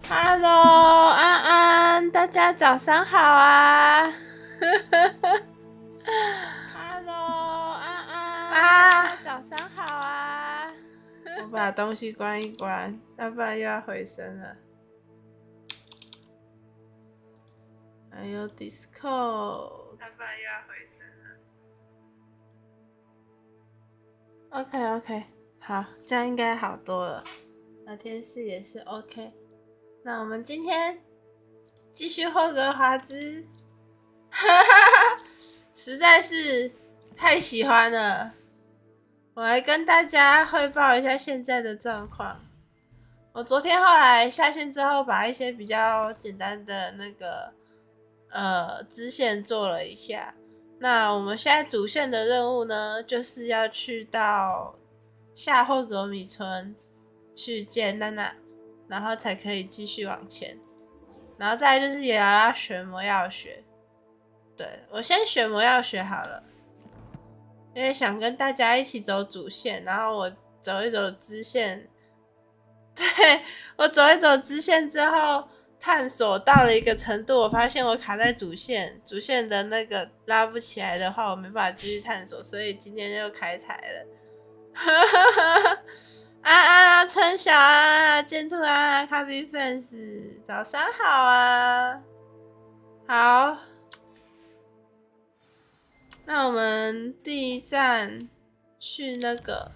Hello， 安安，大家早上好啊！Hello， 安安，大家早上好啊！我把东西关一关，要不然又要回声了。还有 Discord， 要不然又要回声了。OK， 好，这样应该好多了。聊天室也是 OK。那我们今天继续霍格华兹，实在是太喜欢了。我来跟大家汇报一下现在的状况。我昨天后来下线之后，把一些比较简单的那个支线做了一下。那我们现在主线的任务呢，就是要去到下霍格米村去见娜娜。然后才可以继续往前，然后再来就是也要选魔药学。对，我先选魔药学好了，因为想跟大家一起走主线，然后我走一走支线。对，我走一走支线之后，探索到了一个程度，我发现我卡在主线的那个拉不起来的话，我没办法继续探索，所以今天就开台了。安安啊，春晓啊，剑兔啊，咖啡粉丝，早上好啊！好，那我们第一站去那个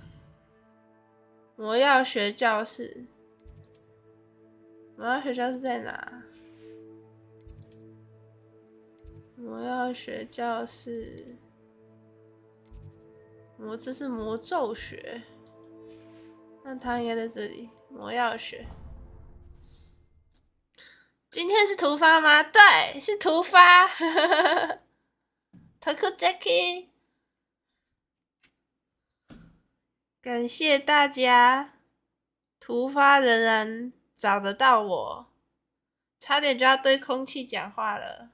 魔药学教室。魔药学教室在哪？魔药学教室，这是魔咒学。那它应该在这里，魔药学。今天是突发吗？对，是突发。Tokuzeki， 感谢大家，突发仍然找得到我，差点就要对空气讲话了。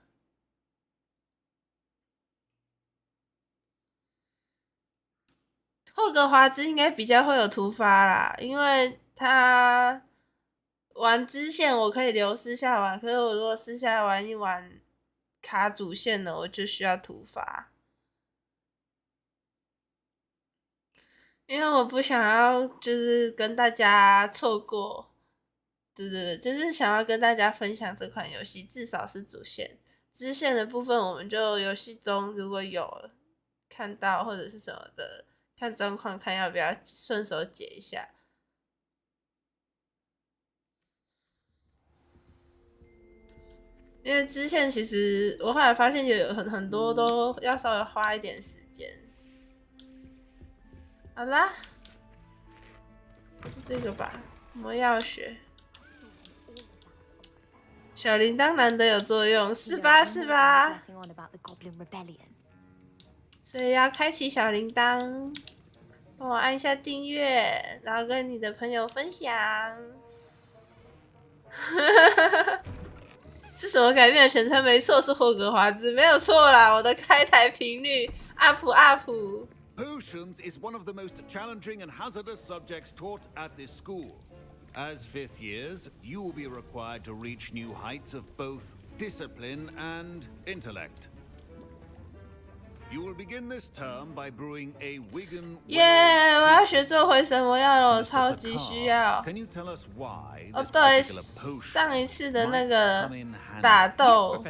霍格华兹应该比较会有突发啦，因为他玩支线我可以留私下玩，可是我如果私下玩一玩卡主线的，我就需要突发，因为我不想要就是跟大家错过。对，就是想要跟大家分享这款游戏，至少是主线。支线的部分我们就游戏中如果有看到或者是什么的，看状况看要不要顺手解一下。因为支线其实我后来发现有很多都要稍微花一点时间。好啦，这个吧，魔药学。小铃铛难得有作用，是吧？所以要开启小铃铛，帮我按一下订阅，然后跟你的朋友分享。是什么改变了全称？没错，是霍格华兹，没有错啦。我的开台频率 up。Potions is one of the most challenging and hazardous subjects taught at this school. As fifth years, you will be required to reach new heights of both discipline and intellect. You will begin this term by brewing a Wigan. 我要学做回神魔药了，我超级需要。Can you tell us why? 对，上一次的那个打斗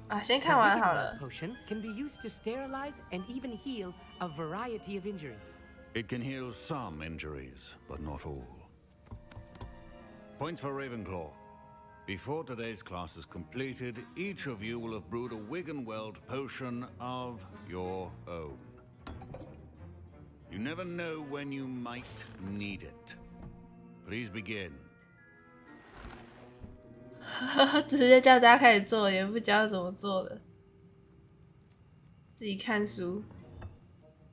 啊，先看完好了。Potion can be used to sterilize and even heal a variety of injuries. It can heal some injuries, but not all. Point for Ravenclaw. Before today's class is completed, each of you will have brewed a Wiggenweld potion of your own. You never know when you might need it. Please begin. 直接叫大家开始做，也不教怎么做的，自己看书，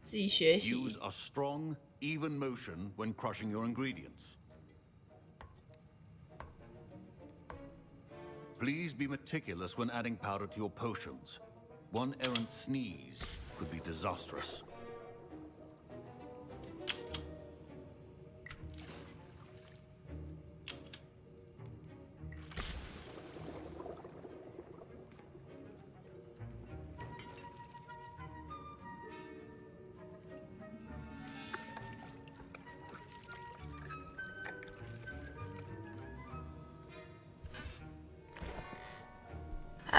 自己学习。Use a strong, even motion when crushing your ingredients. Please be meticulous when adding powder to your potions. One errant sneeze could be disastrous.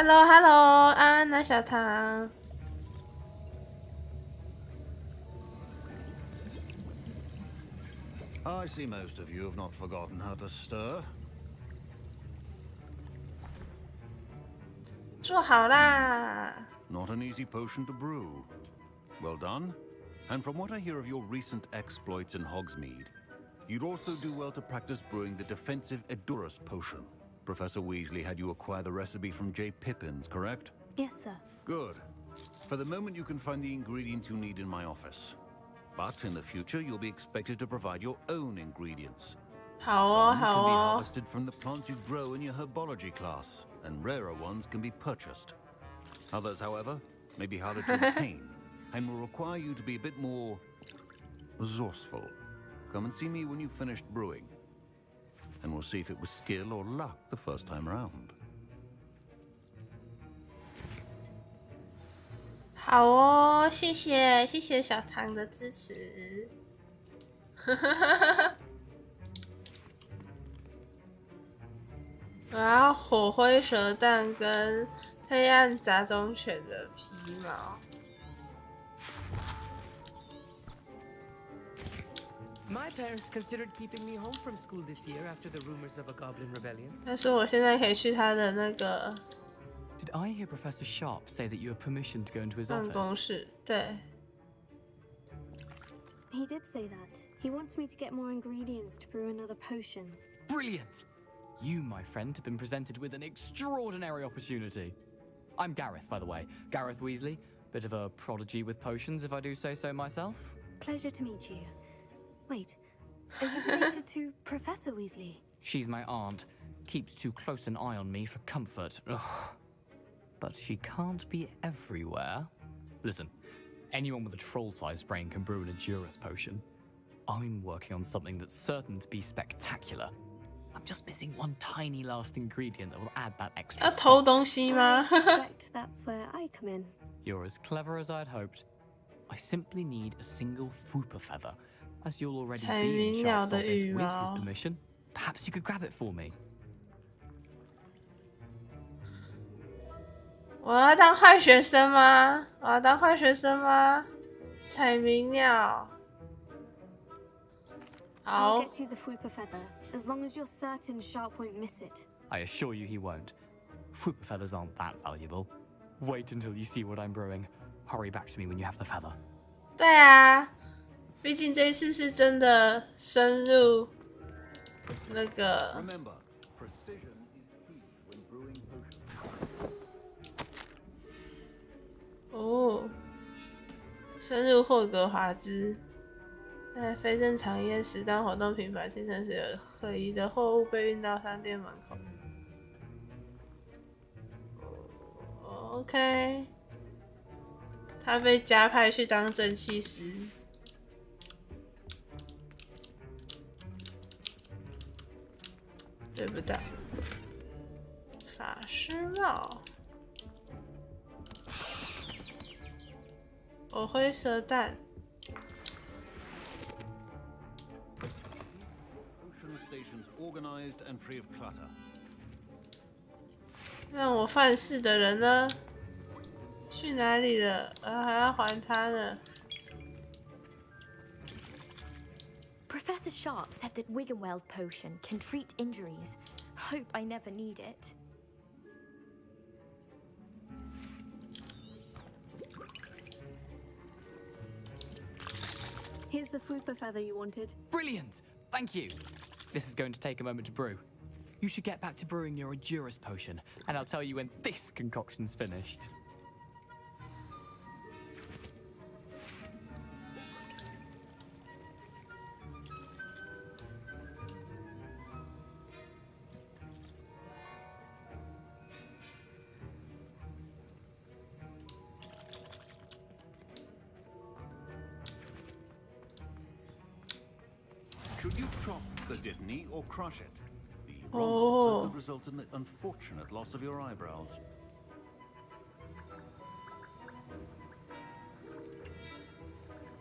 Hello， 安安呐，小唐。I see most of you have not forgotten how to stir. 做好啦。Not an easy potion to brew. Well done. And from what I hear of your recent exploits in Hogsmeade, you'd also do well to practice brewing the defensive Edurus potion. Professor Weasley had you acquire the recipe from J. Pippins, correct? Yes, sir. Good. For the moment, you can find the ingredients you need in my office. But in the future, you'll be expected to provide your own ingredients. 好哦， Some 好 can be 哦。 harvested from the plants you grow in your herbology class, and rarer ones can be purchased. Others, however, may be harder to obtain, and will require you to be a bit more resourceful. Come and see me when you've finished brewing, and we'll see if it was skill or luck the first time around. 好哦，谢谢小唐的支持。我要火灰蛇蛋跟黑暗杂种犬的皮毛。My parents considered keeping me home from school this year after the rumors of a goblin rebellion. 他说我现在可以去他的那个 Did I hear Professor Sharp say that you have permission to go into his 办公 office? 室，对。 He did say that. He wants me to get more ingredients to brew another potion. Brilliant! You, my friend, have been presented with an extraordinary opportunity. I'm Gareth, by the way. Gareth Weasley. Bit of a prodigy with potions, if I do say so myself. Pleasure to meet you. Wait, are you related to Professor Weasley? She's my aunt. Keeps too close an eye on me for comfort. Ugh. But she can't be everywhere. Listen, anyone with a troll-sized brain can brew an Edurus potion. I'm working on something that's certain to be spectacular. I'm just missing one tiny last ingredient that will add that extra 要偷 spark. 东西 I 吗？ suspect that's where I come in. You're as clever as I'd hoped. I simply need a single Fwooper feather. As you'll already be in Sharp's office with his permission, perhaps you could grab it for me. 我要当坏学生吗？我要当坏学生吗？采明鸟。 I'll 好， get you the Fwooper feather, as long as you're certain Sharp won't miss it. I assure you he won't. Fwooper feathers aren't that valuable. Wait until you see what I'm brewing. Hurry back to me when you have the feather. 对啊，毕竟这一次是真的深入那个。 Remember, precision is key when brewing potions. 哦，深入霍格华兹。在非正常夜时，当活动频繁，经常是有可疑的货物被运到商店门口。OK， 他被加派去当正气师。对不对？法师帽，火灰蛇蛋。 Potion stations organized and free of clutter. 让我犯事的人呢？去哪里了？还要还他呢。 Professor Sharp said that Wiggenweld potion can treat injuries. Hope I never need it. Here's the Fwooper feather you wanted. Brilliant! Thank you! This is going to take a moment to brew. You should get back to brewing your Edurus potion, and I'll tell you when this concoction's finished. Should you chop the Dittany or crush it? The wrong Oh. answer could result in the unfortunate loss of your eyebrows.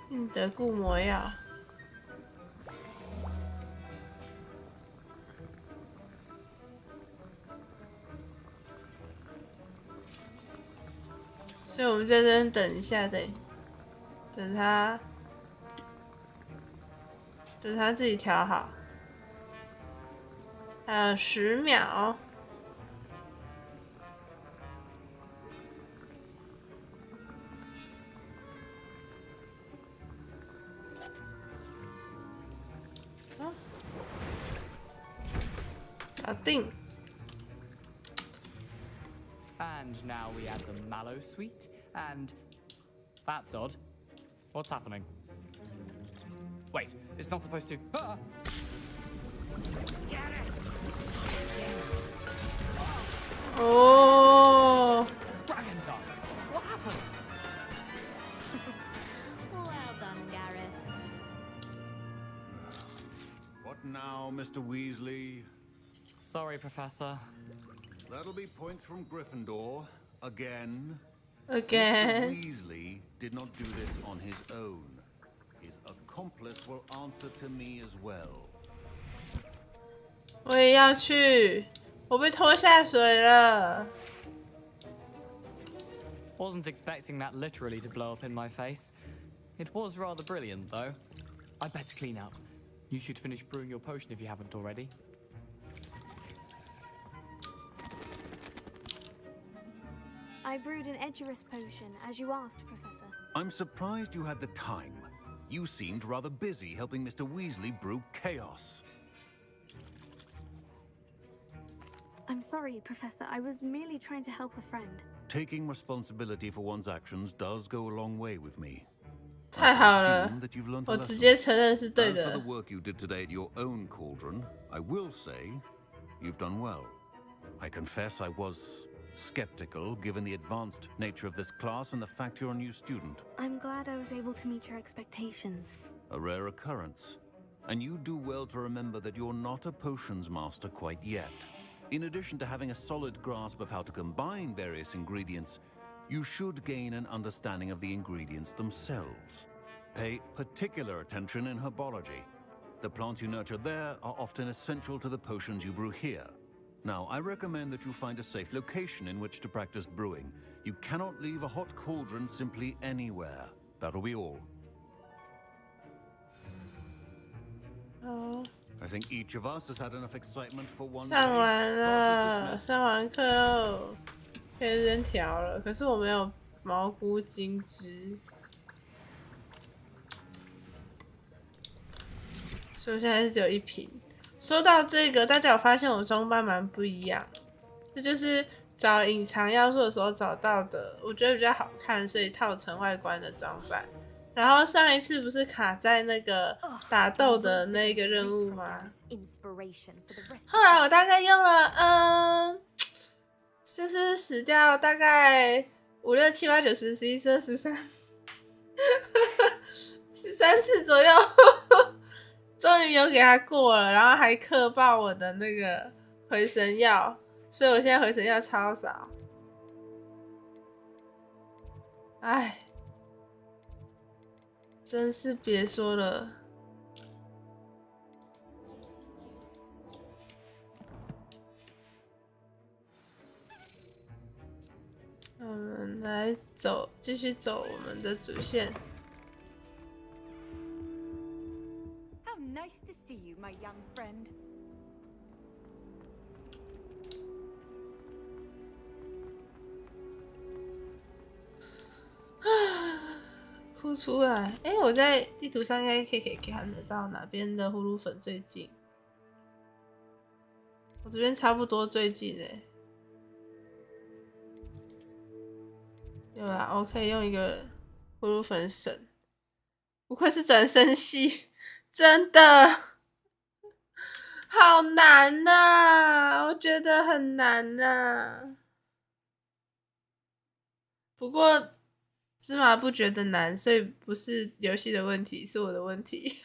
印得固魔药。所以我们在这边等一下，等他自己调好。还有10秒。搞定。And now we add the mallow sweet, and that's odd. What's happening? Wait, it's not supposed to. Ah! Oh. Dragon Dog! What happened? Well done, Gareth. What now, Mr. Weasley? Sorry, Professor. That'll be points from Gryffindor. Again. Again. Mr. Weasley did not do this on his own. His accomplice will answer to me as well. 我也要去，我被拖下水了。Wasn't expecting that literally to blow up in my face. It was rather brilliant, though. I'd better clean up. You should finish brewing your potion if you haven't already. I brewed an Edgerus potion, as you asked, Professor. I'm surprised you had the time. You seemed rather busy helping Mr. Weasley brew chaos. I'm sorry, Professor. I was merely trying to help a friend. Taking responsibility for one's actions does go a long way with me. 太好了， Assume that you've learned a 我直 lesson. 接承认是对 As for 的 the。work you did today at your own cauldron, I will say you've done well. I confess I was skeptical given the advanced nature of this class and the fact you're a new student. I'm glad I was able to meet your expectations. A rare occurrence. And you do well to remember that you're not a potions master quite yet. In addition to having a solid grasp of how to combine various ingredients, you should gain an understanding of the ingredients themselves. Pay particular attention in herbology. The plants you nurture there are often essential to the potions you brew here. Now, I recommend that you find a safe location in which to practice brewing. You cannot leave a hot cauldron simply anywhere. That'll be all. 哦， I think each of us has had enough excitement for one 上 day. 完 Class 了， is dismissed. 上完课喽，可以扔条了。可是我没有蘑菇精汁，所以我现在只有1瓶。说到这个，大家有发现我装扮蛮不一样，这就是找隐藏要素的时候找到的，我觉得比较好看，所以套成外观的装扮。然后上一次不是卡在那个打斗的那个任务吗？ Inspiration for the rest 后来我大概用了，就是死掉大概5、6、7、8、9、10、11、12、13次左右，终于有给他过了，然后还克爆我的那个回神药，所以我现在回神药超少。唉，真是别说了。我们来走，继续走我们的主线。 How nice to see you, my young friend. 哭出来！哎、我在地图上应该可以看得到哪边的葫芦粉最近。我这边差不多最近哎。有啦，我可以用一个葫芦粉省。不愧是转生系，真的好难呐、我觉得很难呐、不过芝麻不觉得难，所以不是游戏的问题，是我的问题。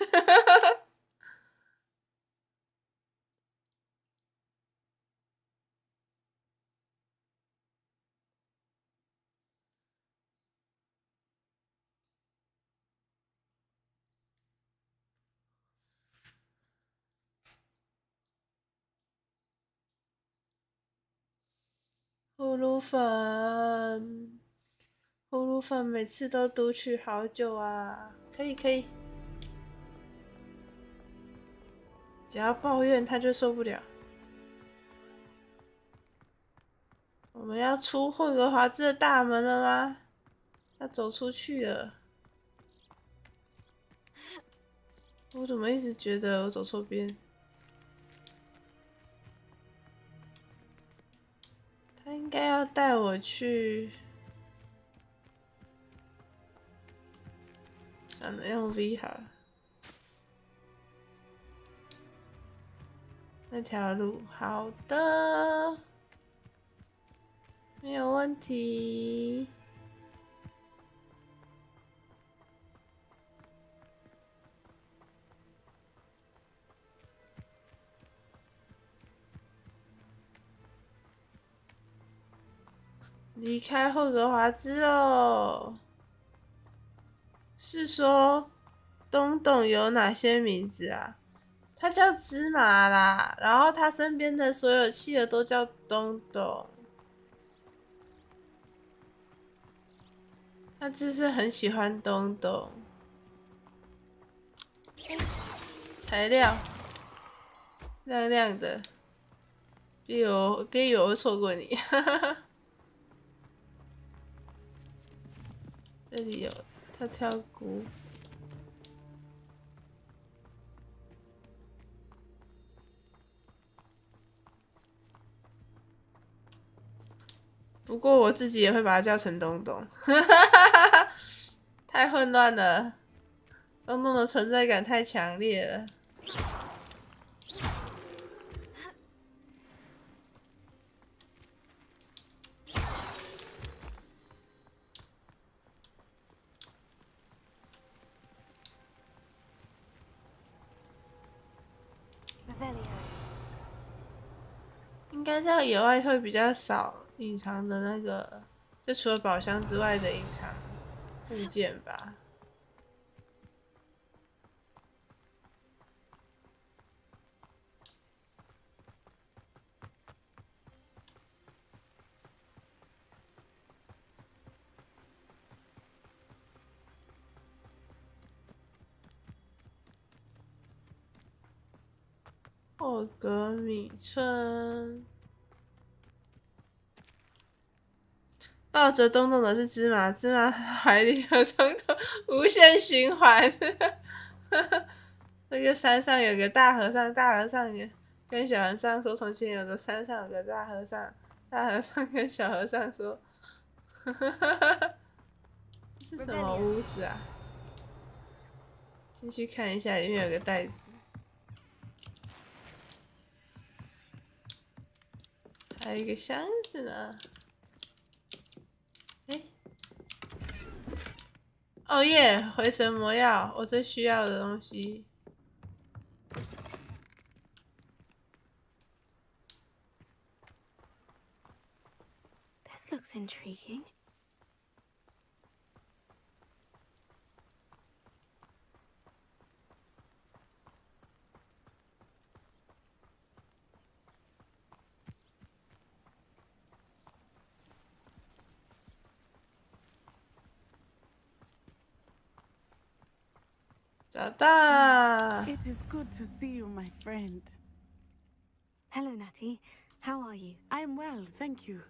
葫芦粉，呼噜粉每次都读取好久啊！可以可以，只要抱怨他就受不了。我们要出霍格华兹的大门了吗？要走出去了。我怎么一直觉得我走错边？他应该要带我去。算了，用 V 好了。那条路，好的，没有问题。离开霍格华兹喽。是说东东有哪些名字啊？他叫芝麻啦，然后他身边的所有企鹅都叫东东。他就是很喜欢东东。材料亮亮的，别以为我会错过你。这里有跳跳菇。不过我自己也会把它叫成东东，太混乱了。东东的存在感太强烈了。应该在野外会比较少隐藏的那个，就除了宝箱之外的隐藏物件吧。霍格米村。抱着东东的是芝麻，芝麻怀里有东东，无限循环。那个山上有个大和尚，大和尚也跟小和尚说，从前有个山上有个大和尚，大和尚跟小和尚说，是什么屋子啊？进去看一下，里面有个袋子，还有一个箱子呢。哦耶！回神魔药，我最需要的东西。This looks intriguing. It is good to see you, my friend. Hello, Natty. How are you? I'm well, thank you.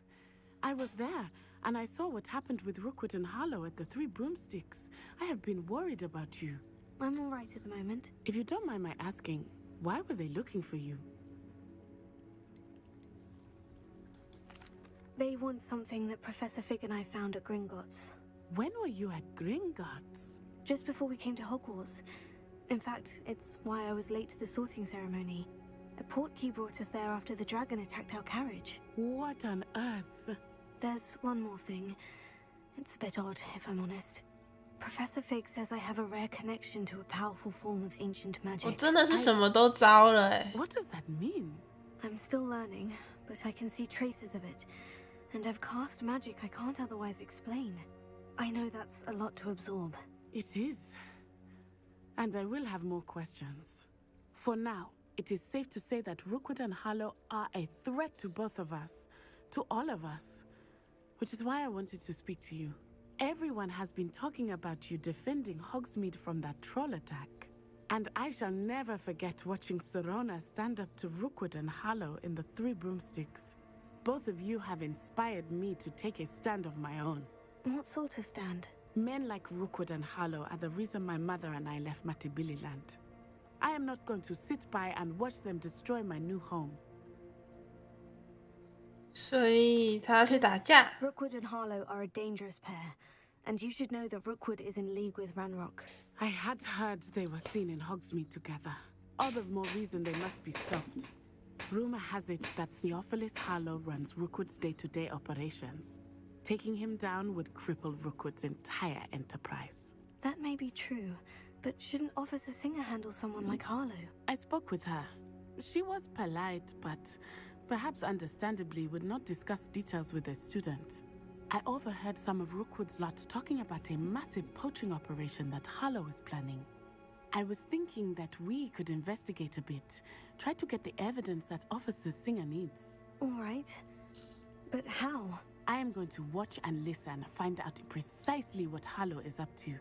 I was there, and I saw what happened with Rookwood and Harlow at the Three Broomsticks. I have been worried about you. I'm all right at the moment. If you don't mind my asking, why were they looking for you? They want something that Professor Fig and I found at Gringotts. When were you at Gringotts? Just before we came to Hogwarts. In fact, it's why I was late to the sorting ceremony. A portkey brought us there after the dragon attacked our carriage. What on earth? There's one more thing. It's a bit odd, if I'm honest. Professor Fig says I have a rare connection to a powerful form of ancient magic. 我真的是什么都招了欸。 What does that mean? I'm still learning, but I can see traces of it. And I've cast magic I can't otherwise explain. I know that's a lot to absorb. It is. And I will have more questions. For now, it is safe to say that Rookwood and Harlow are a threat to both of us. To all of us. Which is why I wanted to speak to you. Everyone has been talking about you defending Hogsmeade from that troll attack. And I shall never forget watching Serona stand up to Rookwood and Harlow in the Three Broomsticks. Both of you have inspired me to take a stand of my own. What sort of stand? Men like Rookwood and Harlow are the reason my mother and I left Matibililand. I am not going to sit by and watch them destroy my new home. 所以他要去打架。 Rookwood and Harlow are a dangerous pair, and you should know that Rookwood is in league with Ranrock. I had heard they were seen in Hogsmeade together. All the more reason they must be stopped. Rumor has it that Theophilus Harlow runs Rookwood's day-to-day operations. Taking him down would cripple Rookwood's entire enterprise. That may be true, but shouldn't Officer Singer handle someone like Harlow? I spoke with her. She was polite, but perhaps understandably would not discuss details with a student. I overheard some of Rookwood's lot talking about a massive poaching operation that Harlow is planning. I was thinking that we could investigate a bit, try to get the evidence that Officer Singer needs. All right. But how? I am going to watch and listen, find out precisely what Harlow is up to.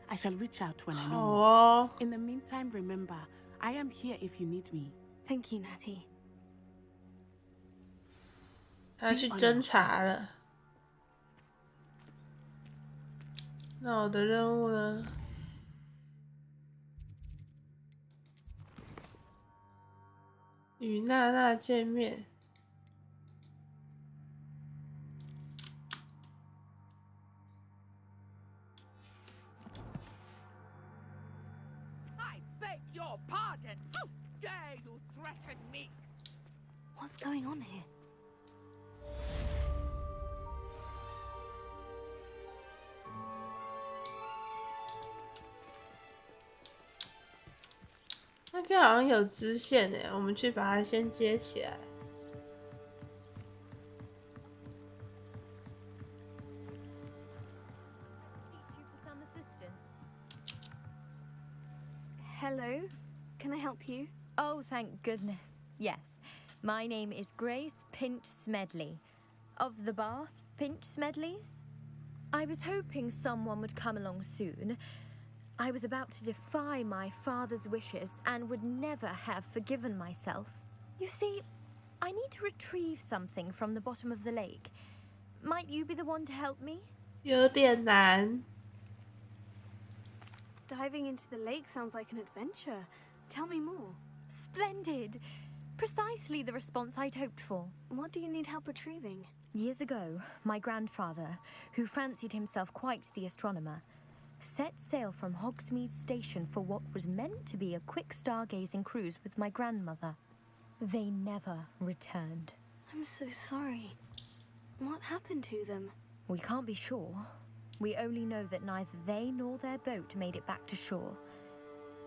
I shall reach out when I know more. 哦， In the meantime, remember, I am here if you need me. Thank you, Natty. 他要去侦查了。那我的任务呢？与娜娜见面。 I beg your pardon! How dare you threaten me? What's going on here? "那边好像有支线诶，我们去把它先接起来。 Hello? Can I help you? Oh, thank goodness. Yes. My name is Grace Pinch Smedley. Of the Bath Pinch Smedleys? I was hoping someone would come along soon. I was about to defy my father's wishes and would never have forgiven myself. You see, I need to retrieve something from the bottom of the lake. Might you be the one to help me? 有点难。 Diving into the lake sounds like an adventure. Tell me more. Splendid! Precisely the response I'd hoped for. What do you need help retrieving? Years ago, my grandfather, who fancied himself quite the astronomer, set sail from Hogsmeade Station for what was meant to be a quick stargazing cruise with my grandmother. They never returned. I'm so sorry. What happened to them? We can't be sure. We only know that neither they nor their boat made it back to shore.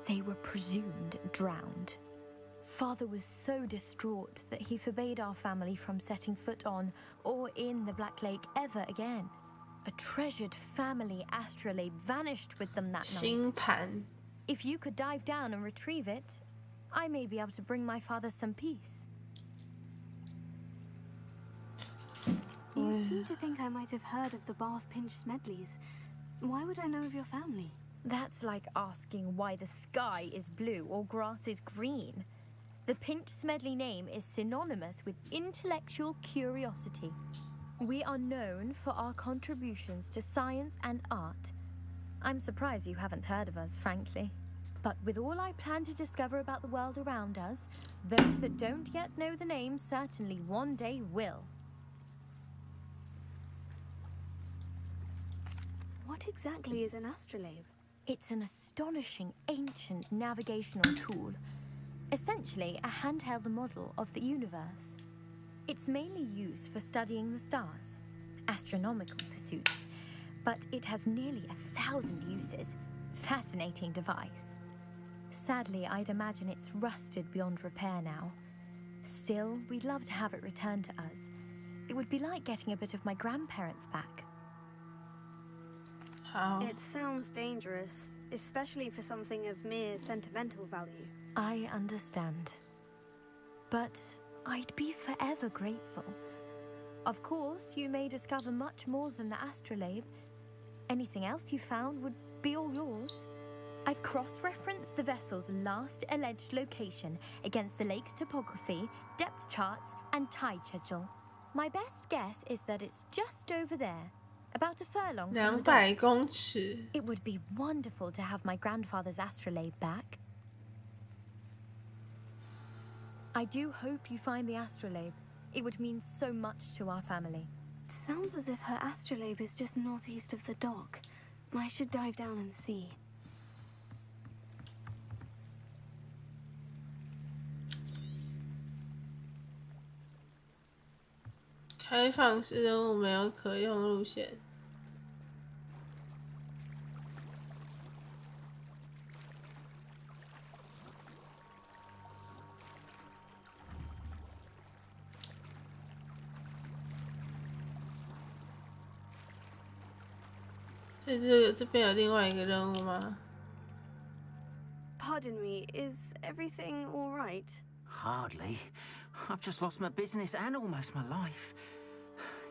They were presumed drowned. Father was so distraught that he forbade our family from setting foot on or in the Black Lake ever again. A treasured family astrolabe vanished with them that night. 星盘。 If you could dive down and retrieve it, I may be able to bring my father some peace. You seem to think I might have heard of the Bath Pinch Smedleys. Why would I know of your family? That's like asking why the sky is blue or grass is green. The Pinch Smedley name is synonymous with intellectual curiosity. We are known for our contributions to science and art. I'm surprised you haven't heard of us, frankly. But with all I plan to discover about the world around us, those that don't yet know the name certainly one day will. What exactly is an astrolabe? It's an astonishing ancient navigational tool. Essentially, a handheld model of the universe. It's mainly used for studying the stars, astronomical pursuits, but it has nearly 1,000 uses. Fascinating device. Sadly, I'd imagine it's rusted beyond repair now. Still, we'd love to have it returned to us. It would be like getting a bit of my grandparents back. 好， It sounds dangerous, especially for something of mere sentimental value. I understand. But I'd be forever grateful. Of course, you may discover much more than the astrolabe. Anything else you found would be all yours. I've cross-referenced the vessel's last alleged location against the lake's topography, depth charts, and tide schedule. My best guess is that it's just over there, about a furlong from the dock. 200公尺。 It would be wonderful to have my grandfather's astrolabe back. I do hope you find the astrolabe. It would mean so much to our family. Sounds as if her astrolabe is just northeast of the dock. I should dive down and see. 开放式任务没有可用路线。所以这边有另外一个任务吗？ Pardon me, is everything all right? Hardly. I've just lost my business and almost my life.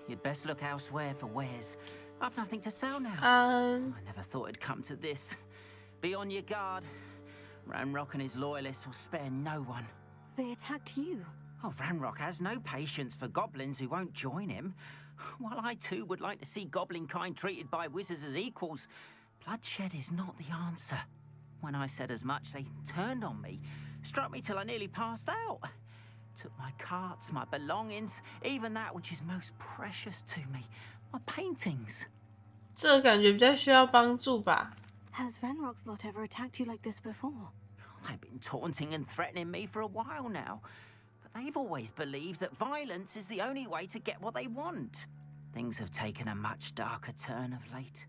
You'd best look elsewhere for wares. I've nothing to sell now. I never thought it'd come to this. Be on your guard. Ranrock and his loyalists will spare no one. They attacked you. Oh, Ranrock has no patience for goblins who won't join him. While I too would like to see goblin kind treated by wizards as equals, bloodshed is not the answer. When I said as much, they turned on me, struck me till I nearly passed out. Took my carts, my belongings, even that which is most precious to me, my paintings. 这感觉比较需要帮助吧。 Has Ranrock's lot ever attacked you like this before? They've been taunting and threatening me for a while now, but they've always believed that violence is the only way to get what they want. Things have taken a much darker turn of late.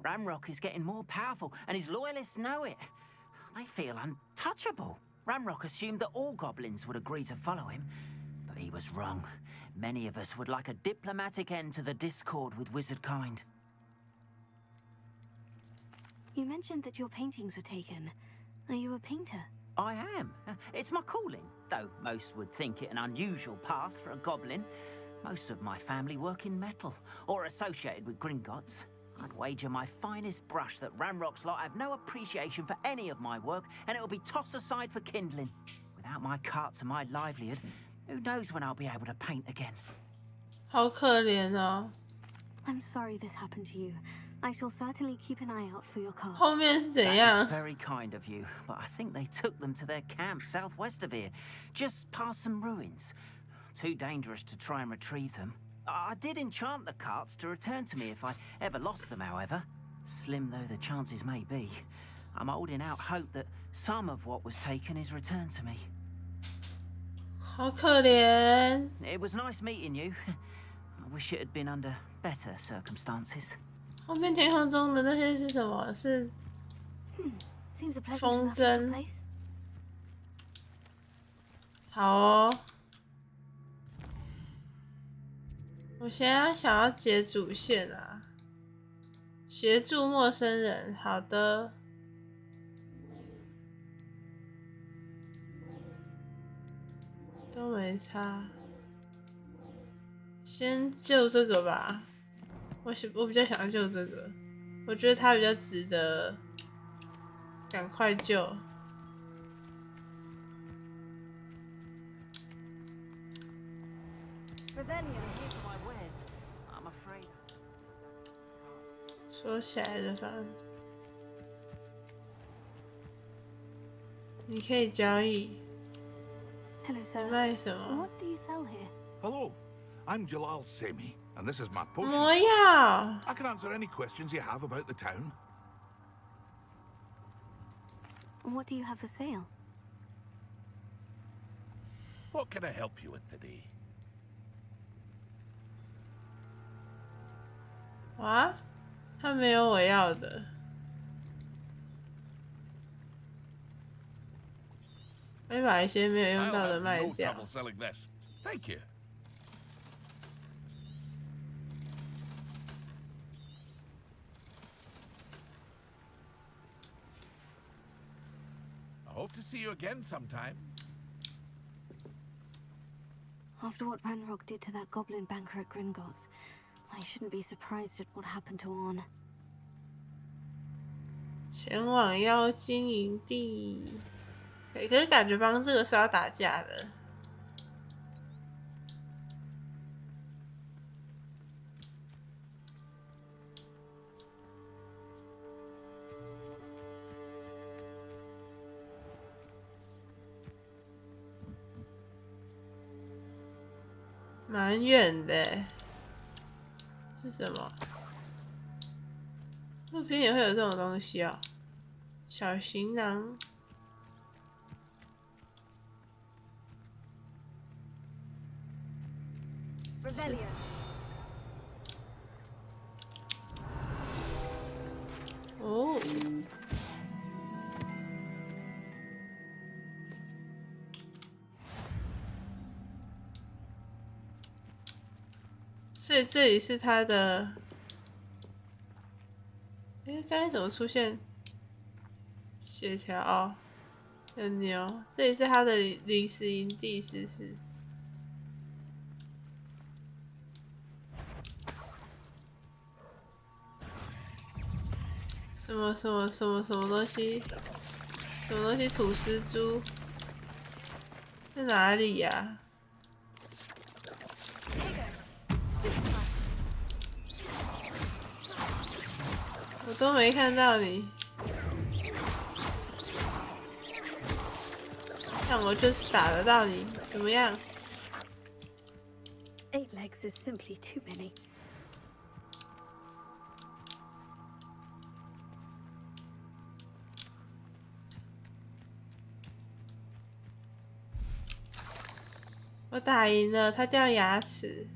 Ranrock is getting more powerful, and his loyalists know it. They feel untouchable. Ranrock assumed that all goblins would agree to follow him, but he was wrong. Many of us would like a diplomatic end to the discord with wizard kind. You mentioned that your paintings were taken. Are you a painter? I am. It's my calling, though most would think it an unusual path for a goblin. Most of my family work in metal, or associated with Gringotts. I'd wager my finest brush that Ranrock's lot have no appreciation for any of my work, and it'll be tossed aside for kindling. Without my carts and my livelihood, who knows when I'll be able to paint again. 好可怜哦。 I'm sorry this happened to you. I shall certainly keep an eye out for your cards. 后面是怎 That 样 is？ very kind of you, but I think they took them to their camp southwest of here, just past some ruins. Too dangerous to try and retrieve them. I did enchant the carts to return to me if I ever lost them, however. Slim though the chances may be, I'm holding out hope that some of what was taken is returned to me. 好可怜。 It was nice meeting you. I wish it had been under better circumstances. 后面天空中的那些是什么？是 Seems a pleasant 风 enough 筝 little place. 好哦。我现在想要解主线啊，协助陌生人。好的。都没差。先救这个吧。我比较想要救这个，我觉得他比较值得赶快救。 收起来的房子，你可以交易。 Hello, 你 sir. 卖什么？ What do you sell here? Hello, I'm Jalal Semi, and this is my potions. 魔药。 I can answer any questions you have about the town. What do you have for sale? What can I help you with today? 啊？他没有我要的。会把一些没有用到的 I'll 卖 have no 掉。 trouble selling this. Thank you. I hope to see you again sometime. After what Ranrock did to that goblin banker at Gringotts, I shouldn't be surprised at what happened to Orn. 前往妖精营地。可是感觉帮这个是要打架的。蛮远的，是什么？路边也会有这种东西哦，小行囊。哦。所以这里是他的，刚才怎么出现血条？哦，很牛！这里是他的临时营地，是不是？什么东西？什么东西？吐司猪在哪里呀？我都没看到你，但我就是打得到你，怎么样？ 8 legs is simply too many. 我打赢了，他掉牙齿。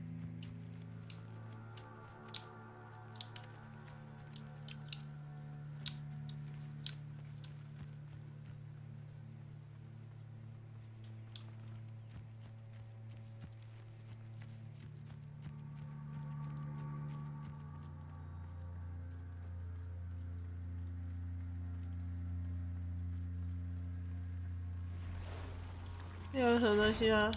有什么东西吗？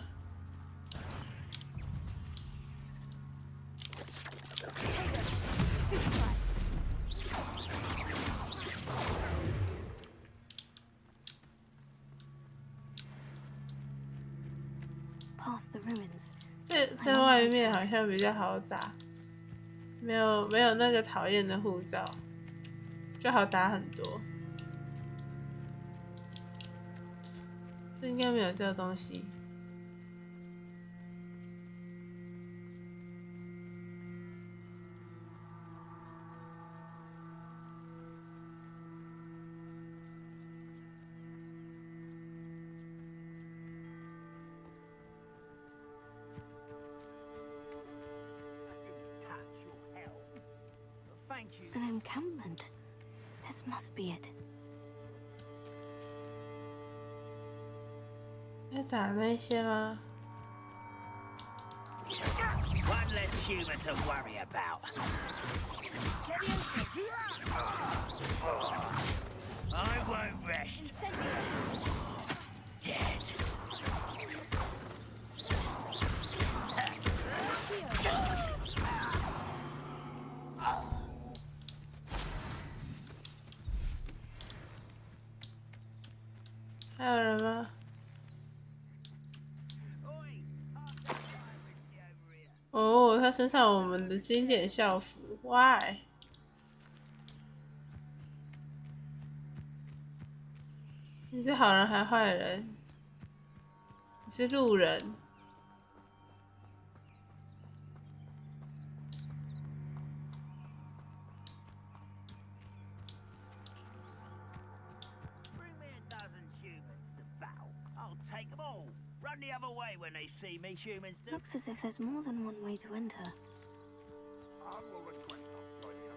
在外面好像比较好打，没有那个讨厌的护照，就好打很多。这应该没有这个东西。An encampment. This must be it. 要打那些吗？ One less human to worry about. I won't rest. Dead. 还有人吗？哦，他身上有我们的经典校服 ，Why？ 你是好人还坏人？你是路人。Run the other way when they see me, humans do. Looks as if there's more than one way to enter. I will request not join you.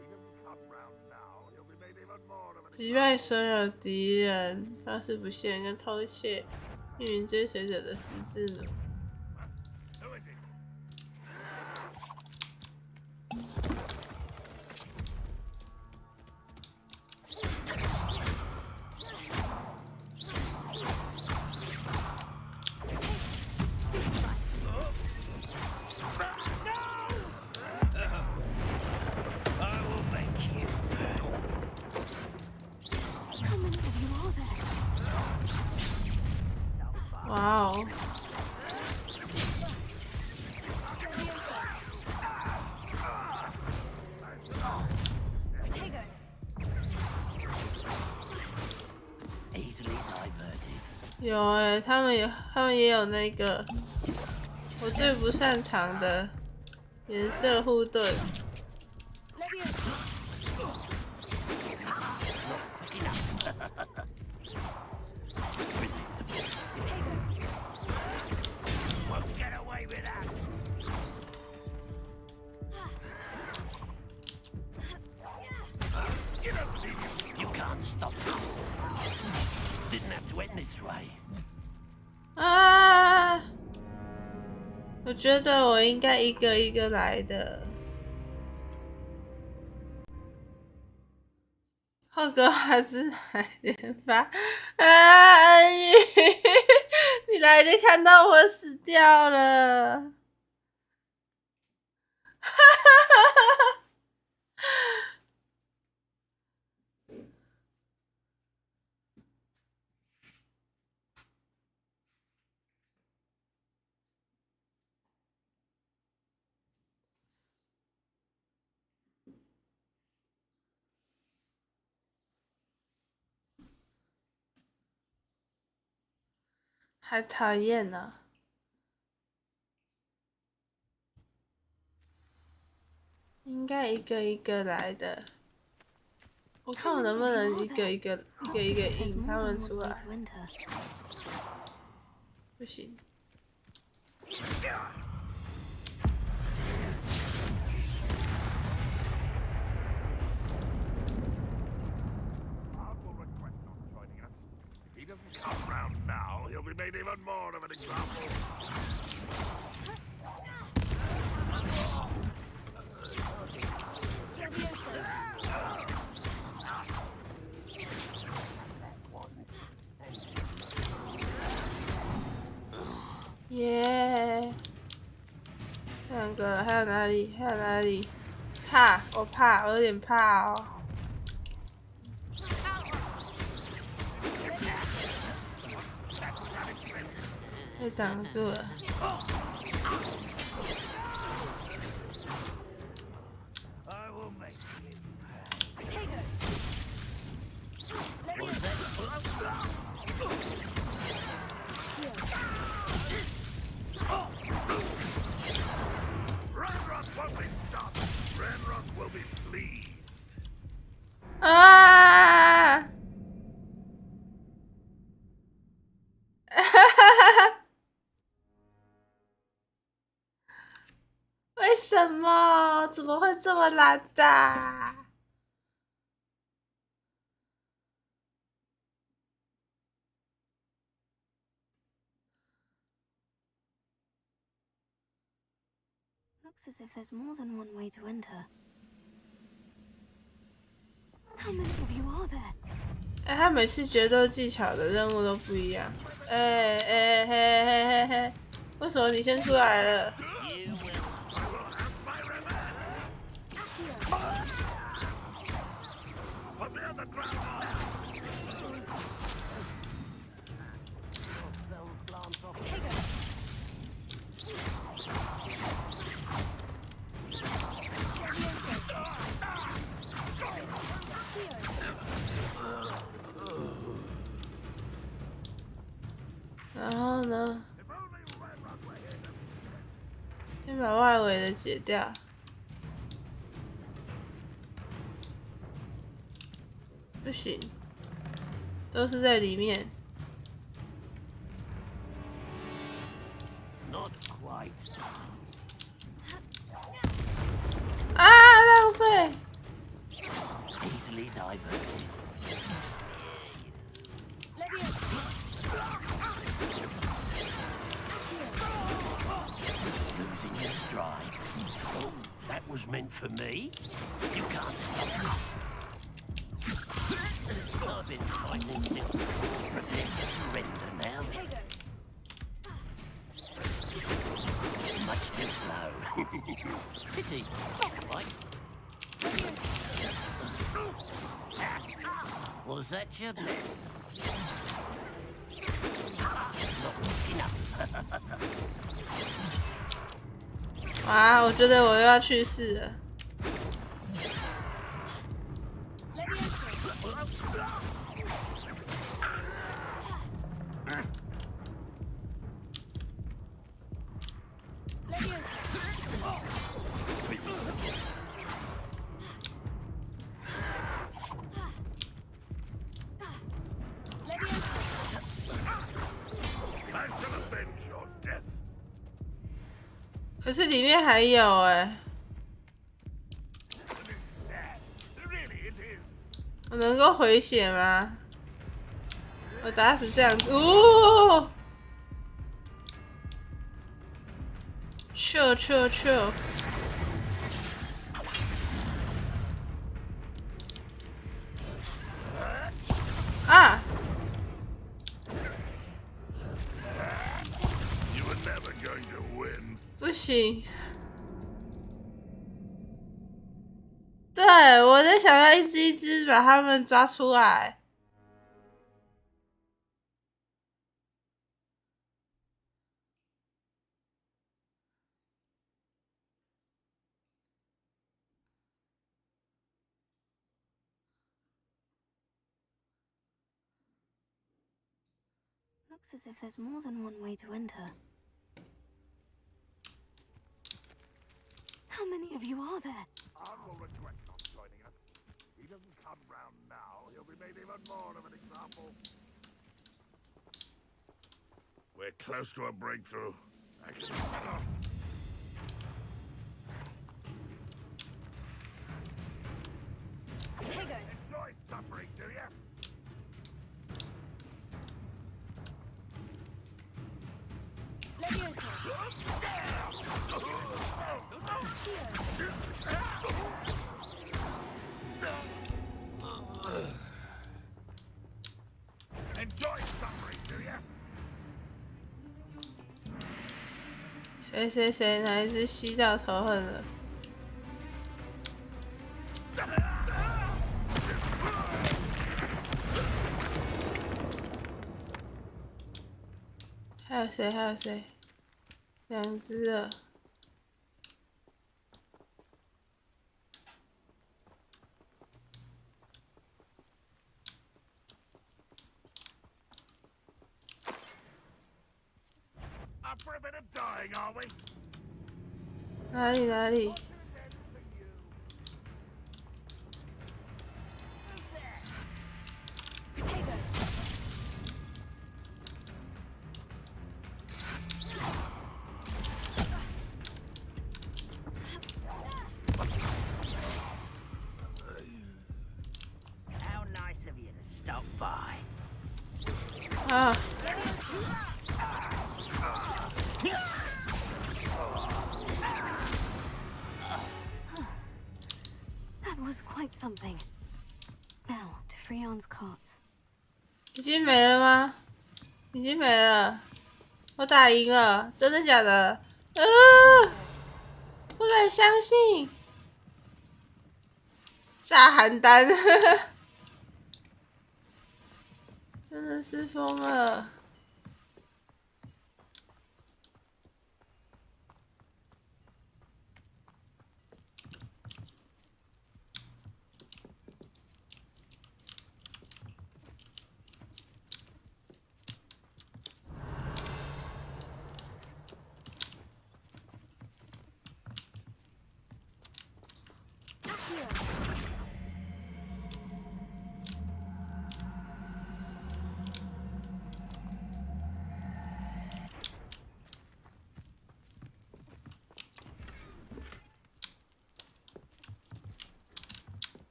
He doesn't come round now. He'll be made even more of an 击败所有敌人，消失不见跟偷窃命运追随者的十字弩。Who is it? 哇哦！有欸，他们也有那个我最不擅长的颜色护盾。啊！我觉得我应该一个一个来的。霍格华兹来连发啊！安宇，你来就看到我死掉了。哈哈哈哈！还讨厌呢。应该一个一个来的。我看我能不能一个一个引他们出来。不行。If he doesn't come round now, he'll be made even more of an example. Yeah， 两个，还有哪里？还有哪里？怕，我怕，我有点怕哦。被挡住了。啊！为什么？怎么会这么懒的？Looks as if there's more than one way to enter. How many of you are there? 他每次决斗技巧的任务都不一样。嘿，为什么你先出来了？然后呢？先把外围的解掉。不行，都是在里面。啊！浪费。That was meant for me. You can't stop me. I've been fighting since. Prepare to surrender now. Much too slow. Pity. Right. Was that your best? 啊，我觉得我又要去世了。可是里面还有哎，我能够回血吗？我打死这样子，哦！chill。啊！不行。对，我在想要一只一只把它们抓出来。Looks as if there's more than one way to enter. How many of you are there? Arn will regret not joining us. If he doesn't come round now, he'll be made even more of an example. We're close to a breakthrough. I can... Enjoy suffering, do ya? Enjoy suffering, do ya? 谁哪一只吸到仇恨了？还有谁？两只了。Up for a bit of dying, are we? 哪里？How nice of you to stop by. 啊！ That was quite something. Now to Freon's carts. 已经没了吗？已经没了，我打赢了，真的假的？不敢相信，炸邯郸，真的是疯了。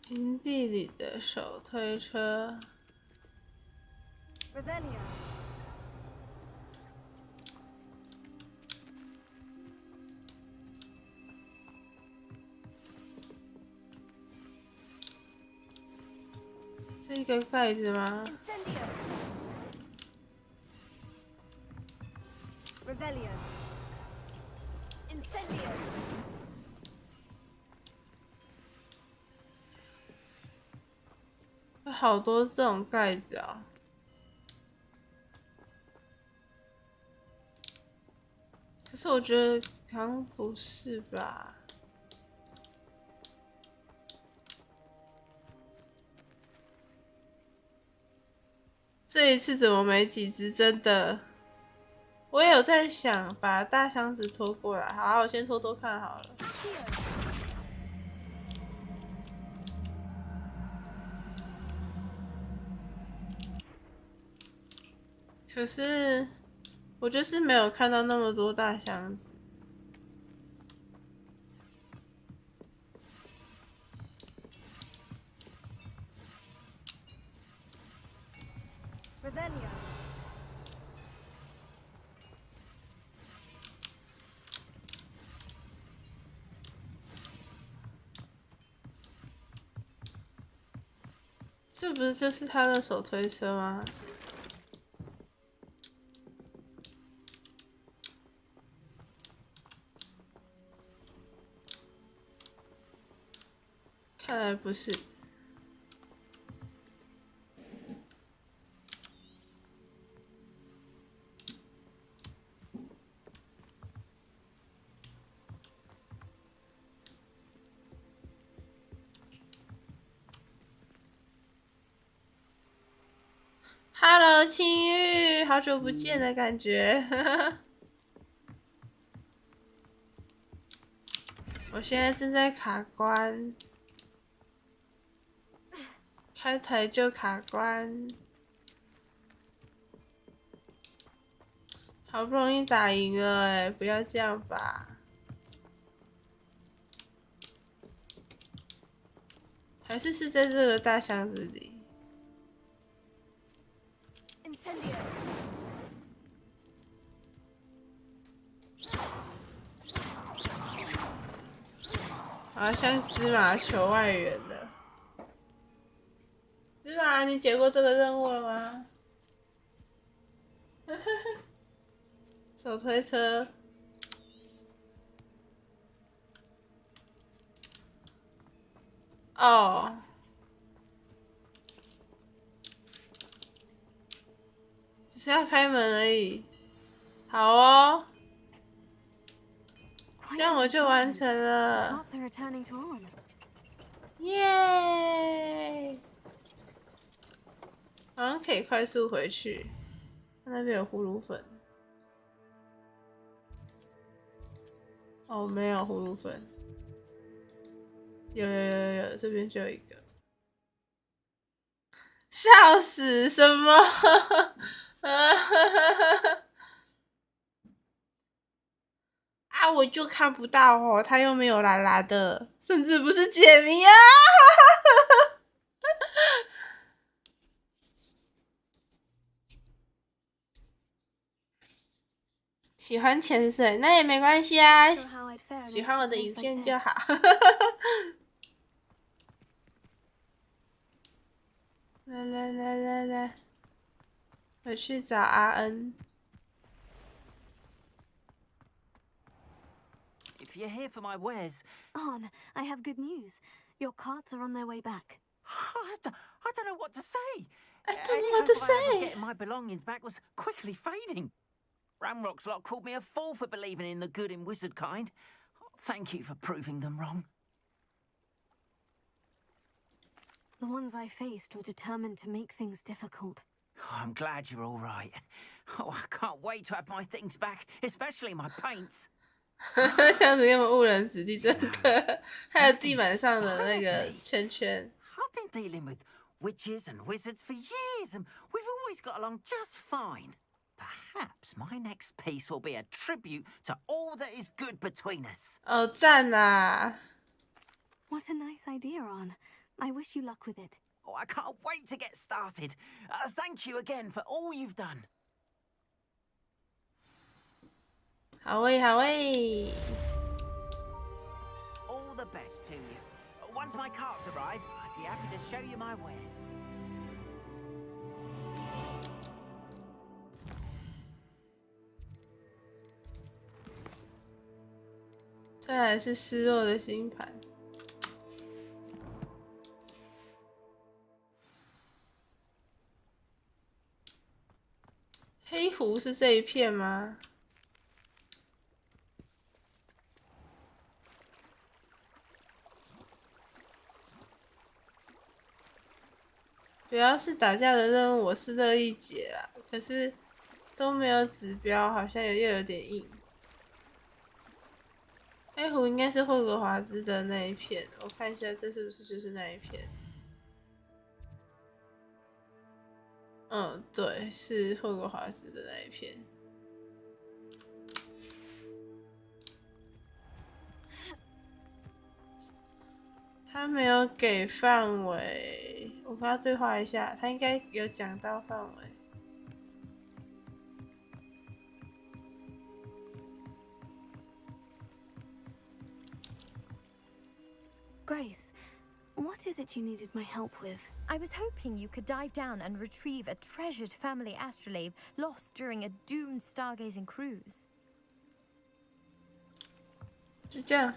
营地里的手推车。Revelio. 这一个盖子吗？ Revelio. 好多这种盖子啊！可是我觉得好像不是吧？这一次怎么没几只？真的，我也有在想把大箱子拖过来。好，我先拖拖看好了。可是我就是没有看到那么多大箱子。这不是就是他的手推车吗？看来不是。Hello， 青玉，好久不见的感觉。我现在正在卡关，开台就卡关，好不容易打赢了哎，不要这样吧。还是在这个大箱子里。好像芝麻球外援了。芝麻，你解过这个任务了吗？手推车。哦。只是要开门而已。好哦。这样我就完成了。耶！好像可以快速回去。那边有葫芦粉。哦，没有葫芦粉。有，这边就有一个。笑死！什么？啊！我就看不到哦，他又没有啦啦的，甚至不是解谜啊！喜欢潜水，那也没关系啊，喜欢我的影片就好。来，我去找阿恩。If you're here for my wares... Arn, I have good news. Your carts are on their way back. I don't know what to say. I don't know what to say. Getting my belongings back was quickly fading. Ramrock's lot called me a fool for believing in the good in wizard kind. Thank you for proving them wrong. The ones I faced were determined to make things difficult. Oh, I'm glad you're all right. Oh, I can't wait to have my things back, especially my paints. 箱子根本误人子弟，真的。还有地板上的那个圈圈。I've been dealing with witches and wizards for years, and we've always got along just fine. Perhaps my next piece will be a tribute to all that is good between us. 哦，赞啊！ What a nice idea, Arn. I wish you luck with it. Oh, I can't wait to get started. Thank you again for all you've done. 好诶，好诶。 All the best to you. Once my carts arrive, I'd be happy to show you my wares. 这还是失落的星盘。湖是这一片吗？主要是打架的任务我是乐意解啦，可是都没有指标，好像又有点硬。黑湖应该是霍格华兹的那一片，我看一下这是不是就是那一片。嗯，对，是霍格华兹的那一片。他没有给范围，我跟他对话一下，他应该有讲到范围。Grace, what is it you needed my help with? I was hoping you could dive down and retrieve a treasured family astrolabe lost during a doomed stargazing cruise. 就这样。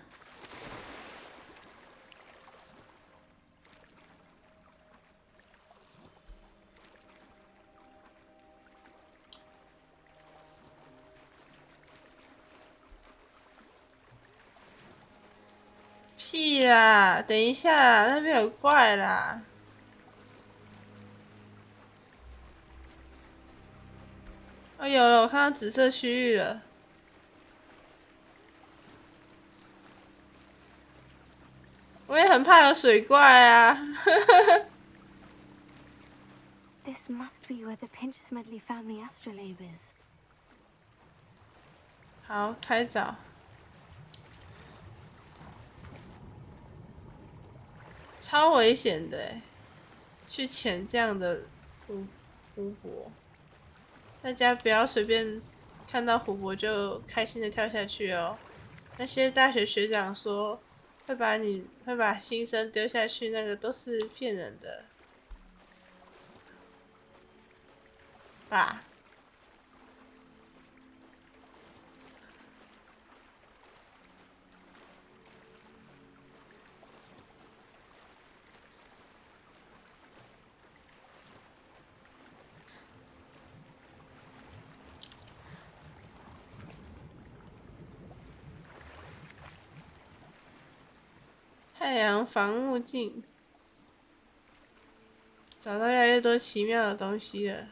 屁啦！等一下啦，那边有怪啦。哦，有了，我看到紫色区域了。我也很怕有水怪啊。This must be where the Pinch's Medley family astrolabe is. 好，开找。超危险的欸，去潜这样的湖泊，大家不要随便看到湖泊就开心的跳下去哦。那些大学学长说会把新生丢下去，那个都是骗人的吧。太阳防雾镜，找到越来越多奇妙的东西了。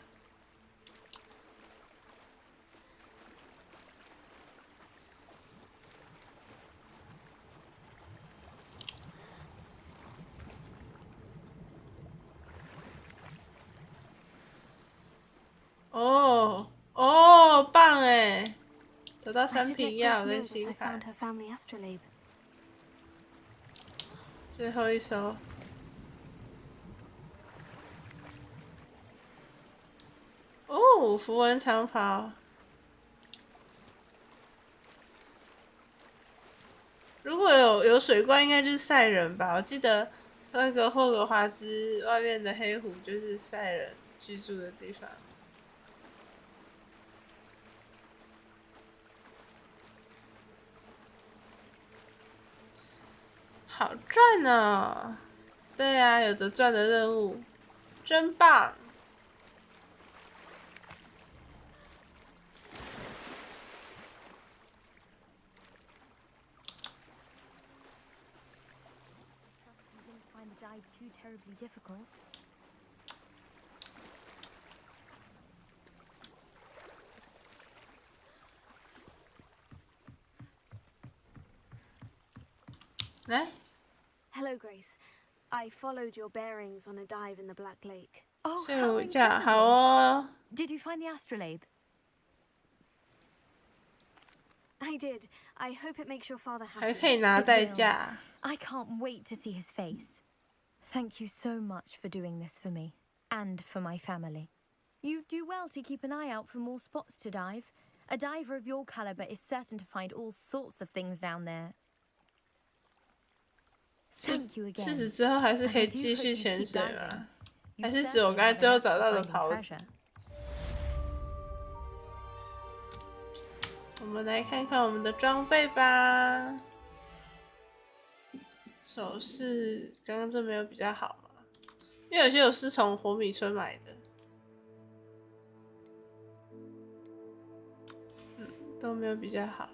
哦，棒哎！得到3瓶药跟星盘。最后一艘。哦，符文长袍。如果有水怪，应该就是赛人吧？我记得那个霍格华兹外面的黑湖就是赛人居住的地方。好赚哦！对啊，有的赚的任务，真棒！来。Hello, Grace. I followed your bearings on a dive in the Black Lake. Oh, 睡 how 午觉，好 incredible! 哦。Did you find the astrolabe? I did. I hope it makes your father 还 happy. 可以拿代价。I can't wait to see his face. Thank you so much for doing this for me and for my family. You do well to keep an eye out for more spots to dive. A diver of your caliber is certain to find all sorts of things down there. Thank you again. 事实之后还是可以继续潜水吗？还是指我刚才最后找到的袍子？我们来看看我们的装备吧。首饰刚刚这没有比较好吗？因为有些我是从火米村买的。都没有比较好。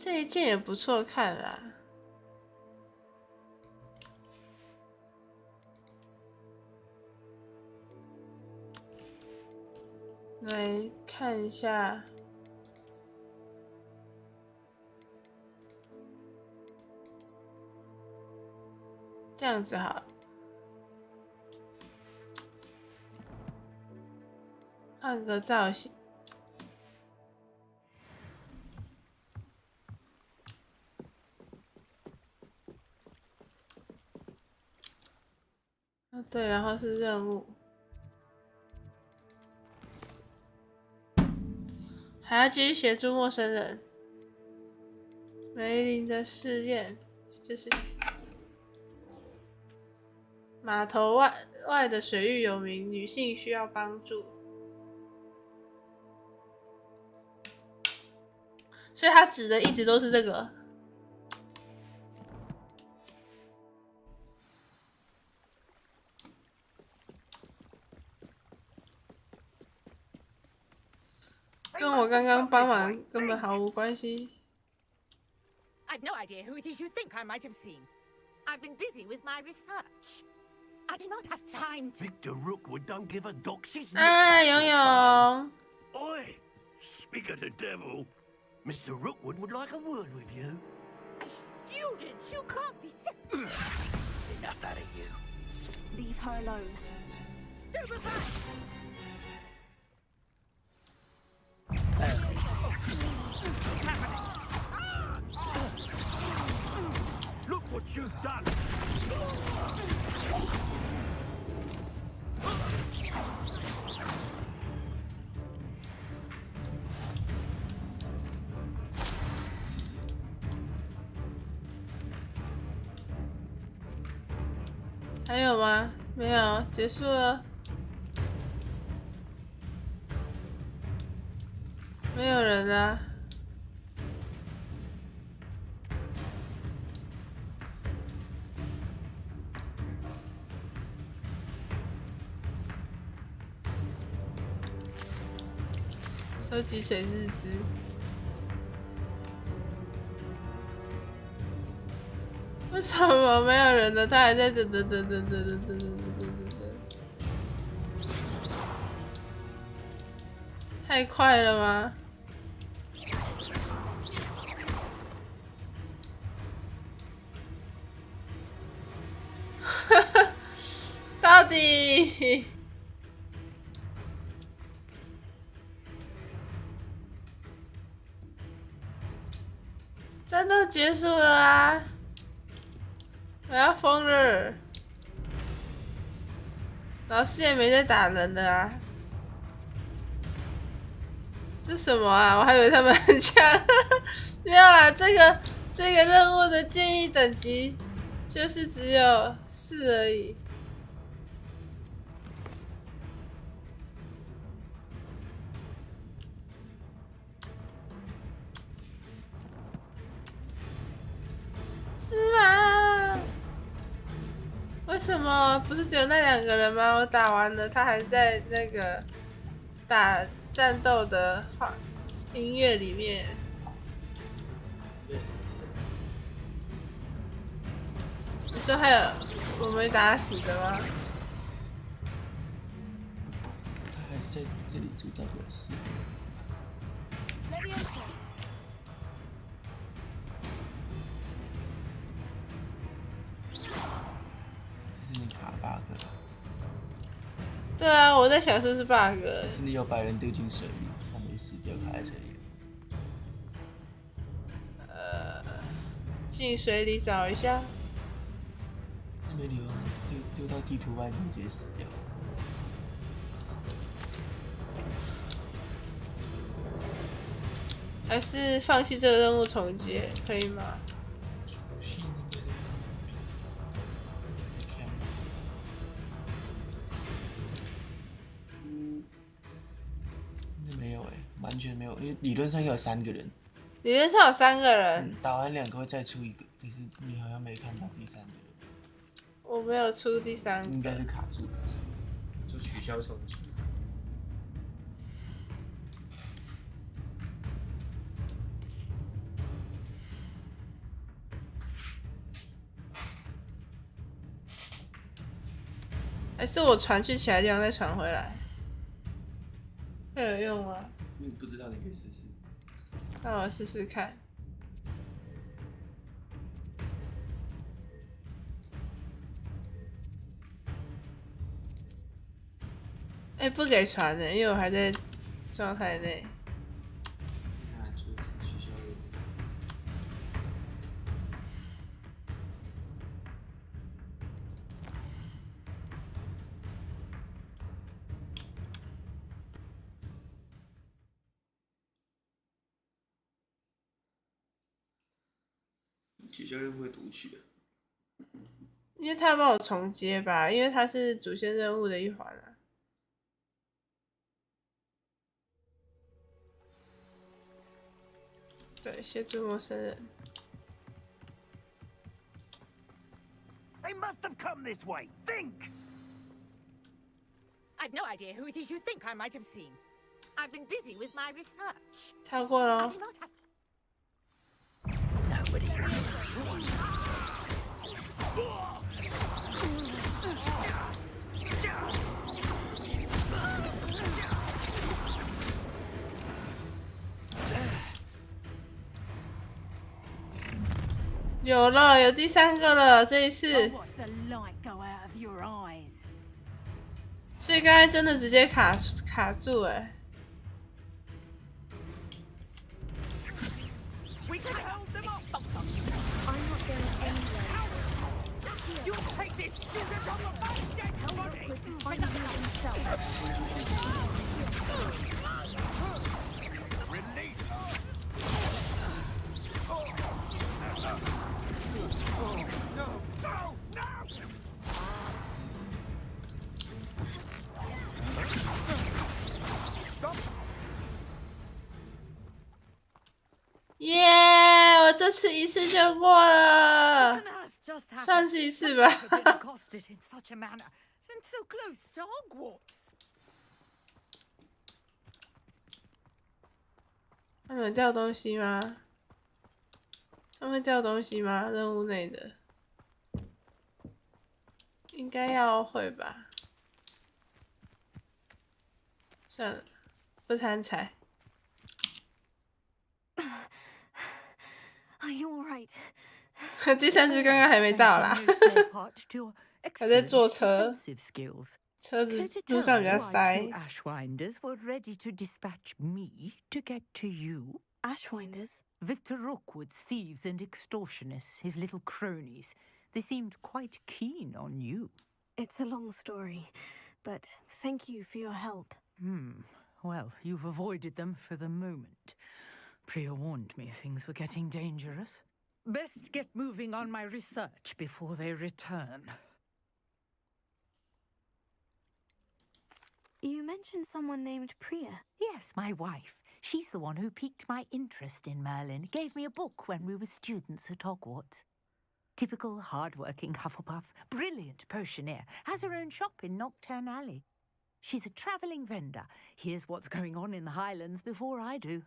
这一件也不错看啦。来看一下，这样子好了，换个造型。对，然后是任务，还要继续协助陌生人。梅林的试验就是码头外的水域有名女性需要帮助，所以他指的一直都是这个。跟我刚刚帮忙根本毫无关系。I've no idea who it is you think I might have seen. I've been busy with my research. I do not have time to. Victor Rookwood don't give a doxy's 啊，游泳。Oi! Speak of the devil. Mr. Rookwood would like a word with you. A student, you can't be sick. Enough out of you. Leave her alone. Stupefy! Look what you've done! 还有吗？没有，结束了。没有人啊。收集水日志。为什么没有人呢？他还在等。太快了吗？到底？战斗结束了啊！我要疯了！老师也没在打人的啊！这什么啊？我还以为他们很强。没有啦，这个任务的建议等级就是只有4而已。是吗？为什么不是只有那2个人吗？我打完了，他还在那个打战斗的音乐里面。你说还有我没打死的吗？他还在这里做代表事。你卡 bug。对啊，我在想是不是 bug。是你有把人丢进水里，他没死掉，卡在水里。进水里找一下。是没理由丢到地图外面直接死掉。还是放弃这个任务重接，可以吗？没有完全没有，因为理论上要有3个人，理论上有3个人，打完2个会再出一个，可是你好像没看到第3个。我没有出第3个，应该是卡住的，就取消重启。还是我传去其他地方再传回来，会有用吗？你不知道，你可以试试。那我试试看。哎、不给传的，因为我还在状态内。那就是取消任务。取消任务会读取的。因为他要帮我重接吧，因为他是主线任务的一环啊。对，协助陌生人。They must have come this way. Think! I've no idea who it is you think I might have seen. I've been busy with my research. 跳过了。 I do not have... Nobody runs. 有了，有第3个了，这一次。 Watch the light go out of your eyes. 所以刚才真的直接卡住哎、We can hold them off. I'm not going anywhere. You take this student on your back, dead body. To find you himself. Release! No! No! No! 耶！我这次一次就过了， What on earth just happened? 算是一次吧。 I've been accosted in such a manner, and so close to Hogwarts. 他们有掉东西吗？他们会掉东西吗？任务内的，应该要会吧。算了，不贪财。 Are you alright? 第3只刚刚还没到啦，还在坐车，车子路上比较塞。 Ashwinders were ready to dispatch me to get to you. Ashwinders? Victor Rookwood's thieves and extortionists, his little cronies. They seemed quite keen on you. It's a long story, but thank you for your help. Well, you've avoided them for the moment. Priya warned me things were getting dangerous. Best get moving on my research before they return. You mentioned someone named Priya. Yes, my wife. She's the one who piqued my interest in Merlin, gave me a book when we were students at Hogwarts. Typical hard-working Hufflepuff, brilliant potioneer, has her own shop in Knockturn Alley. She's a travelling vendor, hears what's going on in the Highlands before I do.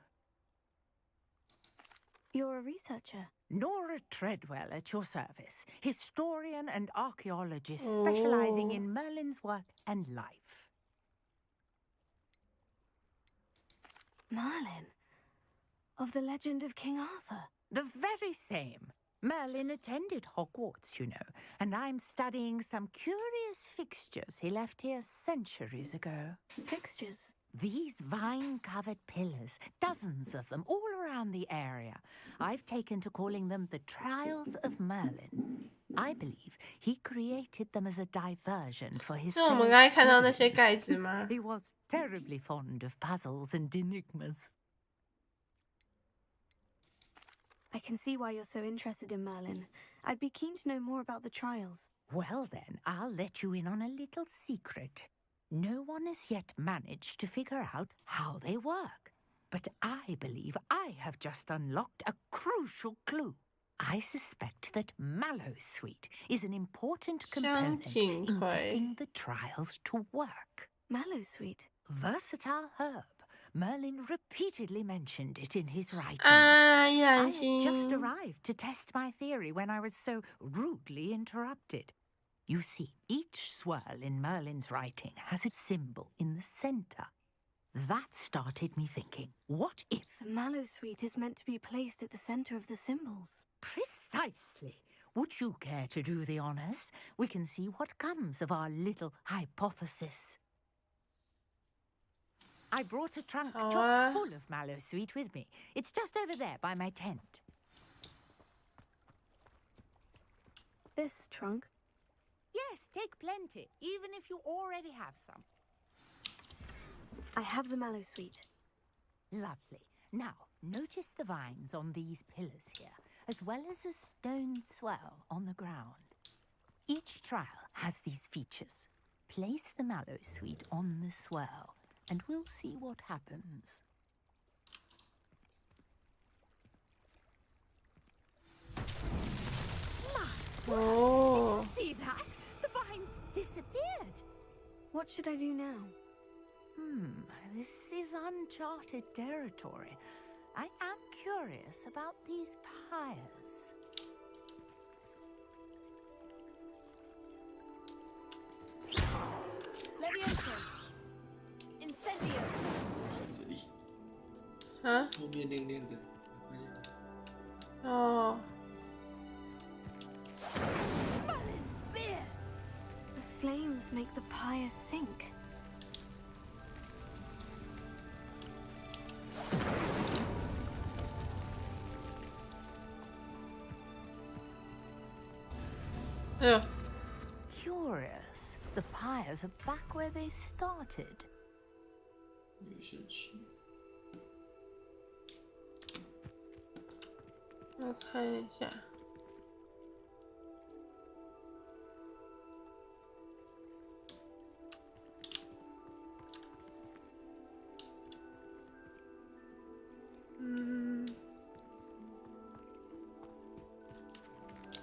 You're a researcher. Nora Treadwell at your service, historian and archaeologist specialising in Merlin's work and life. Merlin? Of the legend of King Arthur? The very same. Merlin attended Hogwarts, you know, and I'm studying some curious fixtures he left here centuries ago. Fixtures? These vine-covered pillars, dozens of them, all around the area. I've taken to calling them the Trials of Merlin. I believe he created them as a diversion for his 是我们刚才看到那些盖子吗？ He was terribly fond of puzzles and enigmas. I can see why you're so interested in Merlin. I'd be keen to know more about the trials. Well then, I'll let you in on a little secret. No one has yet managed to figure out how they work. but I believe I have just unlocked a crucial clue. I suspect that Mallowsweet is an important component in getting the trials to work. Mallowsweet? Versatile herb. Merlin repeatedly mentioned it in his writings. I had just arrived to test my theory when I was so rudely interrupted. You see, each swirl in Merlin's writing has a symbol in the center. That started me thinking, what if... The Mallowsweet is meant to be placed at the center of the symbols. Precisely. Would you care to do the honors? We can see what comes of our little hypothesis. I brought a trunk chock full of Mallowsweet with me. It's just over there by my tent. This trunk? Yes, take plenty, even if you already have some. I have the Mallowsweet. Lovely. Now, notice the vines on these pillars here, as well as a stone swell on the ground. Each trial has these features. Place the Mallowsweet on the swell, and we'll see what happens. Oh. Did you see that? The vines disappeared. What should I do now? This is uncharted territory. I am curious about these pyres. Levioso! Incendio! 在这里。啊？后面亮亮的，发现吗？哦。Merlin's beard! The flames make the pyre sink. Yeah. Curious. The pyres are back where they started. 没有先去。我看一下。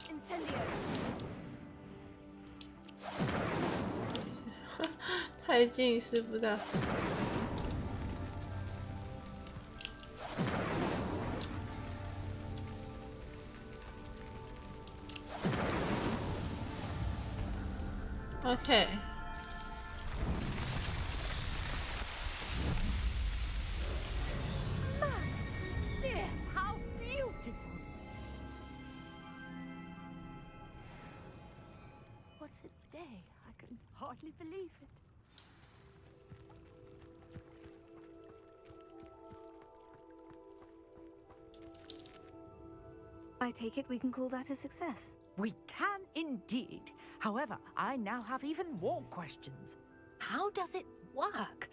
Incendio! 太近视不到。OK。How beautiful! What a day! I can hardly believe it. I take it we can call that a success. We can indeed. However, I now have even more questions. How does it work?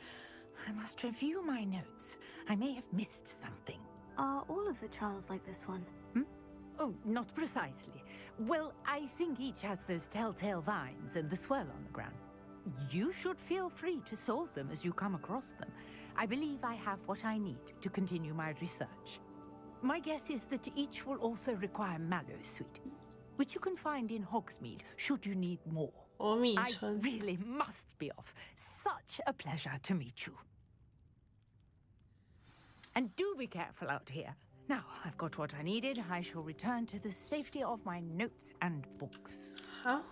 I must review my notes. I may have missed something. Are all of the trials like this one? Oh, not precisely. Well, I think each has those telltale vines and the swirl on the ground. You should feel free to solve them as you come across them. I believe I have what I need to continue my research. My guess is that each will also require Mallowsweet, which you can find in Hogsmeade should you need more. I really must be off. Such a pleasure to meet you. And do be careful out here. Now, I've got what I needed. I shall return to the safety of my notes and books. Huh?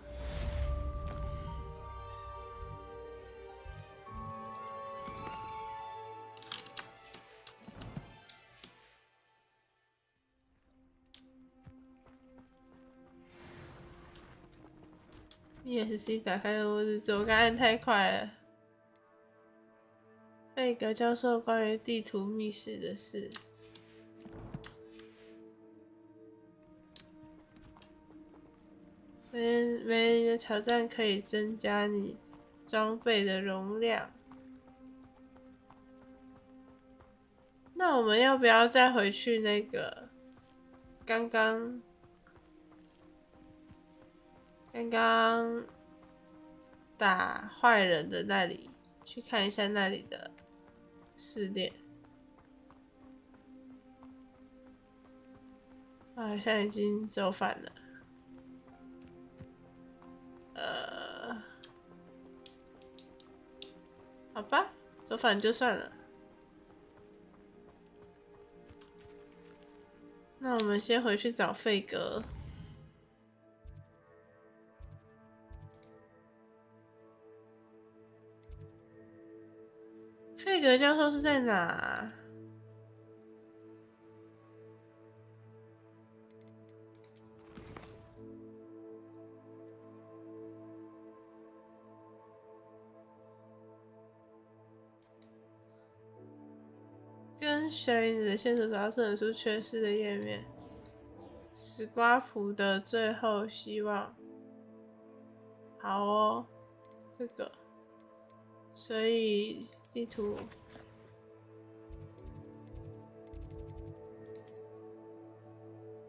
ESC 打开任务日志，我刚按太快了。费格教授关于地图密室的事。每人的挑战可以增加你装备的容量。那我们要不要再回去那个刚刚打坏人的那里去看一下那里的试炼？好像已经走反了。好吧，走反就算了。那我们先回去找费格。费格教授是在哪？跟随你的线索找到这本书缺失的页面。史瓜普的最后希望。好哦，这个。所以地图。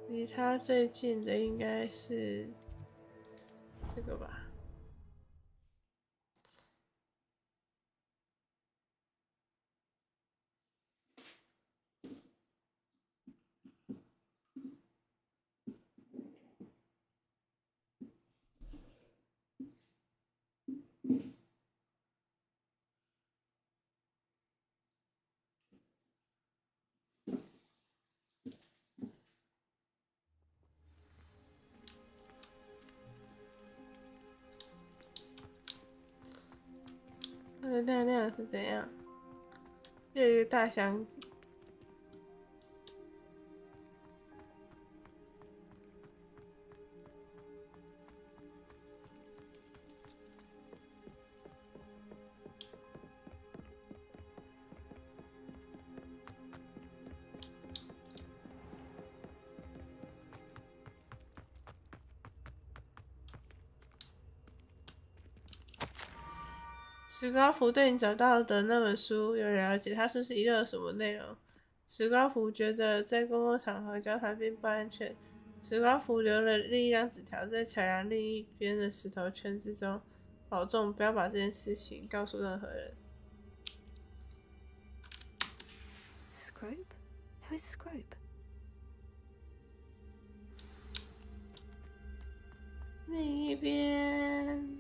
离他最近的应该是这个吧。那个亮亮是怎样？有一个大箱子。史高普对你找到的那本书有了解，它是不是遗漏了什么内容？史高普觉得在公共场合交谈并不安全。史高普留了另一张纸条在桥梁另一边的石头圈之中，保重不要把这件事情告诉任何人。Scrope? Who is Scrope? 另一边。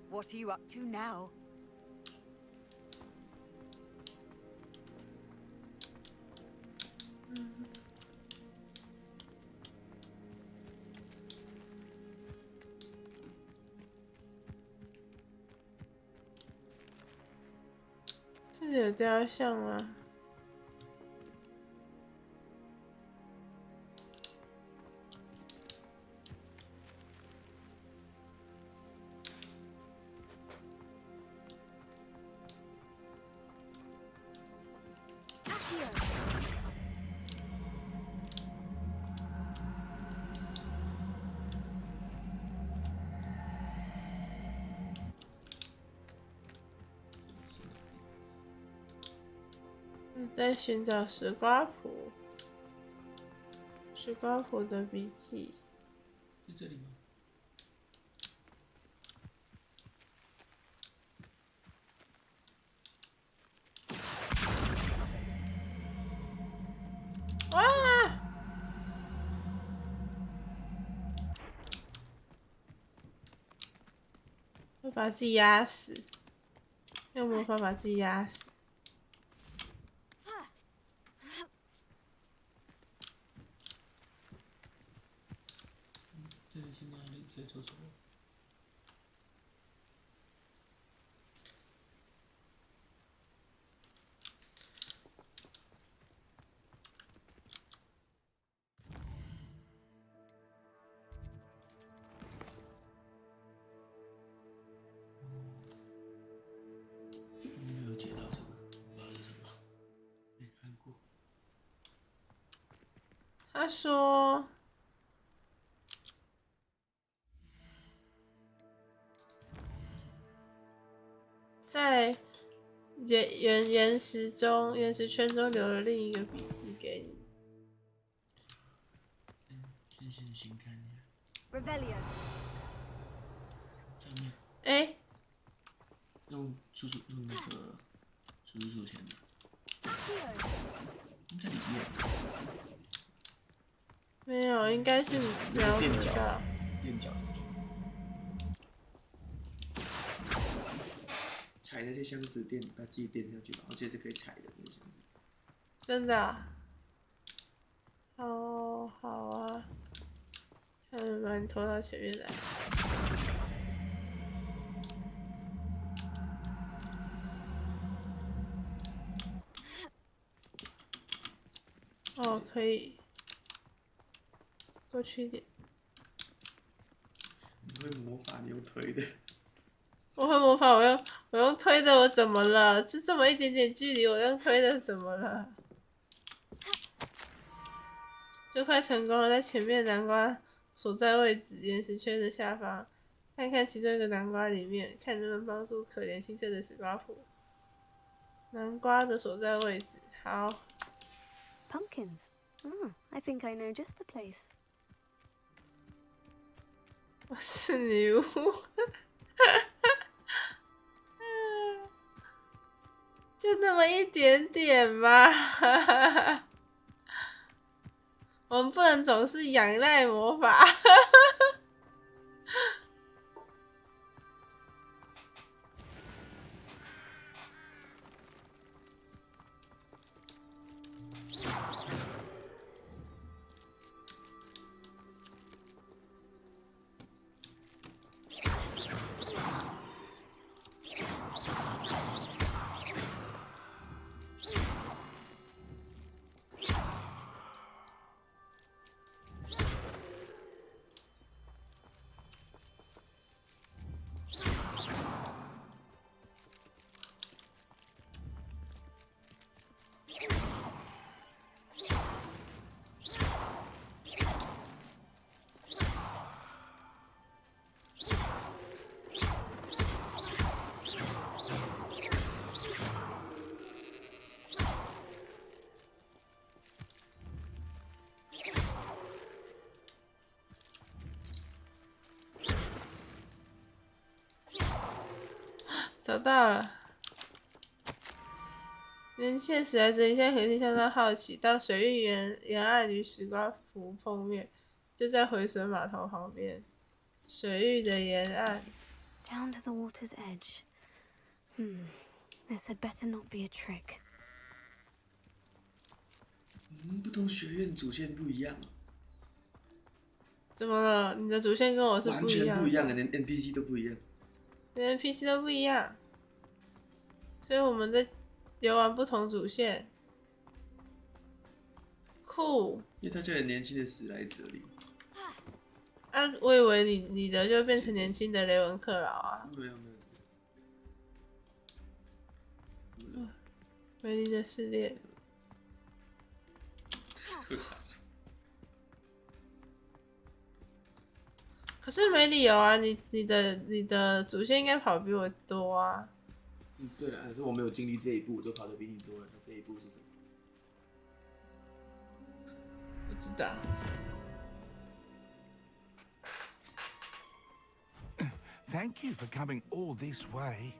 What are you up to now? 这里有雕像吗？在寻找史瓜普，史瓜普的笔记。是这里吗？哇！会把自己压死，用魔法把自己压死。这里是哪里？在做什么？没有解到这个，不知道是什么，没看过。他说。在岩石圈中留了另一个笔记给你。先行看一下 Revelio. 上面。哎，用那个叔叔钱的。在里面。没有，应该是瞄不到。垫脚上去。踩那些箱子把自己垫下去吧，我记得是可以踩的那个箱子。真的、啊？哦，好啊。看能把你拖到前面来。哦，可以。过去一点。你会魔法，你用推的。我会魔法，我用推的，我怎么了？就这么一点点距离，我用推的怎么了？就快成功了，在前面南瓜所在位置岩石圈的下方，看看其中一个南瓜里面，看能不能帮助可怜心碎的史瓜普。南瓜的所在位置，好。Pumpkins. Oh, I think I know just the place. 我是女巫。就那么一点点嘛。我们不能总是仰赖魔法。找到了。年轻的史莱哲一向和气相当好奇，到水域沿岸与史瓜普碰面，就在回旋码头旁边。水域的沿岸。Down to the water's edge. This had better not be a trick. 不同学院主线不一样。怎么了？你的主线跟我是不一样。完全不一样的，连 NPC 都不一样。连 NPC 都不一样，所以我们在游玩不同主线。酷。因为他就很年轻的史莱哲里。啊，我以为你的就变成年轻的雷文克劳啊。没有。梅林的试炼。可是没理由啊，你的主线应该跑比我多啊。对了，可是我没有经历这一步，就跑得比你多了。那这一步是什么？不知道。Thank you for coming all this way.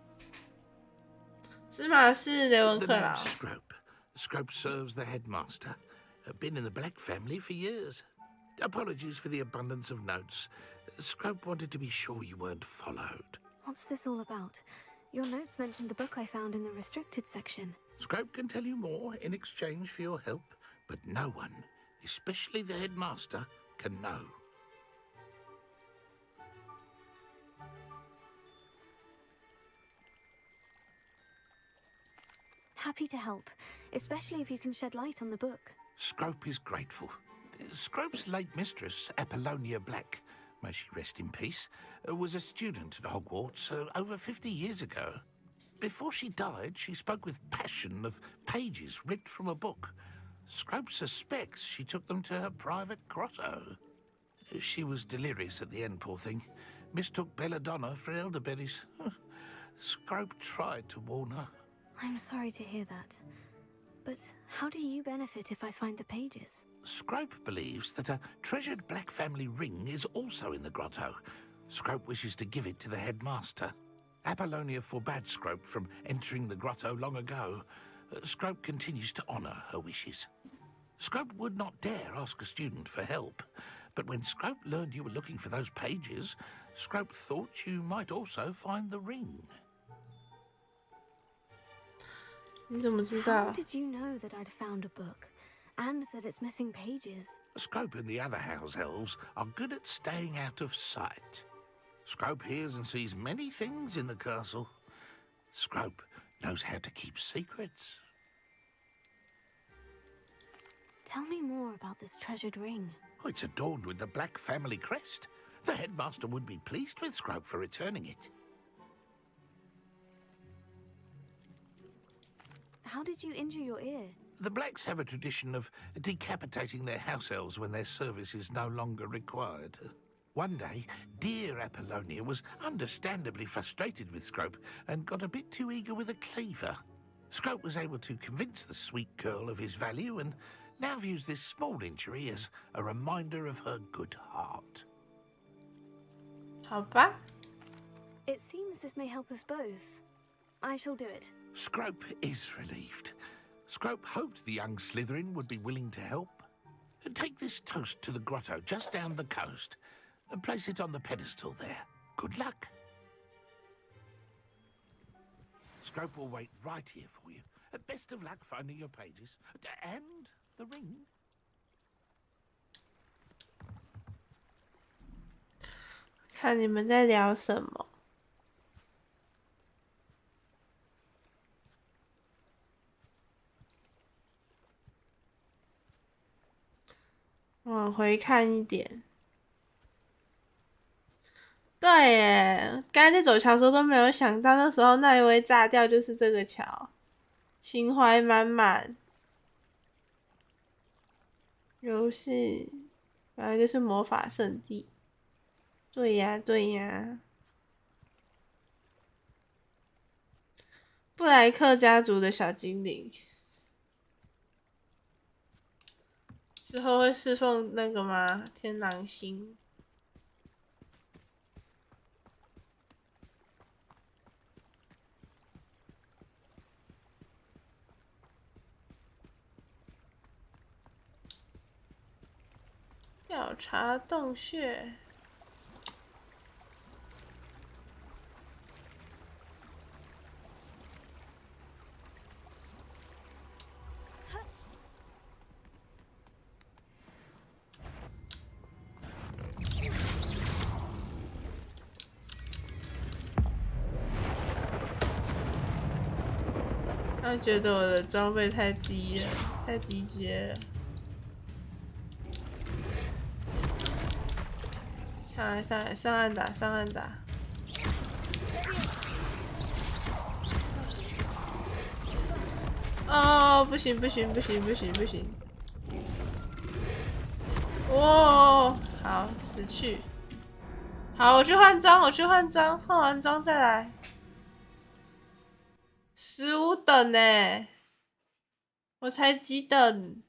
芝麻是雷文克劳。 Scrope serves the headmaster. Been in the Black family for years. Apologies for the abundance of notes. Scrope wanted to be sure you weren't followed. What's this all about? Your notes mentioned the book I found in the restricted section. Scrope can tell you more in exchange for your help, but no one, especially the headmaster, can know. Happy to help, especially if you can shed light on the book. Scrope is grateful. Scrope's late mistress, Apollonia Black, may she rest in peace, was a student at Hogwarts over 50 years ago. Before she died, she spoke with passion of pages ripped from a book. Scrope suspects she took them to her private grotto. She was delirious at the end, poor thing. Mistook belladonna for elderberries. Scrope tried to warn her. I'm sorry to hear that. But how do you benefit if I find the pages? Scrope believes that a treasured black family ring is also in the grotto. Scrope wishes to give it to the headmaster. Apollonia forbade Scrope from entering the grotto long ago. Scrope continues to honor her wishes. Scrope would not dare ask a student for help, but when Scrope learned you were looking for those pages, Scrope thought you might also find the ring. 你怎么知道？ How did you know that I'd found a book, and that it's missing pages? Scrope and the other house elves are good at staying out of sight. Scrope hears and sees many things in the castle. Scrope knows how to keep secrets. Tell me more about this treasured ring. Oh, it's adorned with the black family crest. The headmaster would be pleased with Scrope for returning it. How did you injure your ear? The Blacks have a tradition of decapitating their house elves when their service is no longer required. One day, dear Apollonia was understandably frustrated with Scrope and got a bit too eager with a cleaver. Scrope was able to convince the sweet girl of his value and now views this small injury as a reminder of her good heart. 好吧。 It seems this may help us both. I shall do it. Scrope is relieved. Scrope hoped the young Slytherin would be willing to help. Take this toast to the grotto just down the coast and place it on the pedestal there. Good luck. Scrope will wait right here for you. Best of luck finding your pages. And the ring. 看你们在聊什么。往回看一点。对耶，刚才在走桥的时候都没有想到，那时候那一位炸掉就是这个桥，情怀满满。游戏本来就是魔法圣地。对呀，对呀。布莱克家族的小精灵。之后会侍奉那个吗？天狼星。调查洞穴。他觉得我的装备太低了，太低阶了。上来上来，上岸打上岸打。哦，不行不行不行不行不行！哦，好，死去。好，我去换装，我去换装，换完装再来。15等呢，我才几等？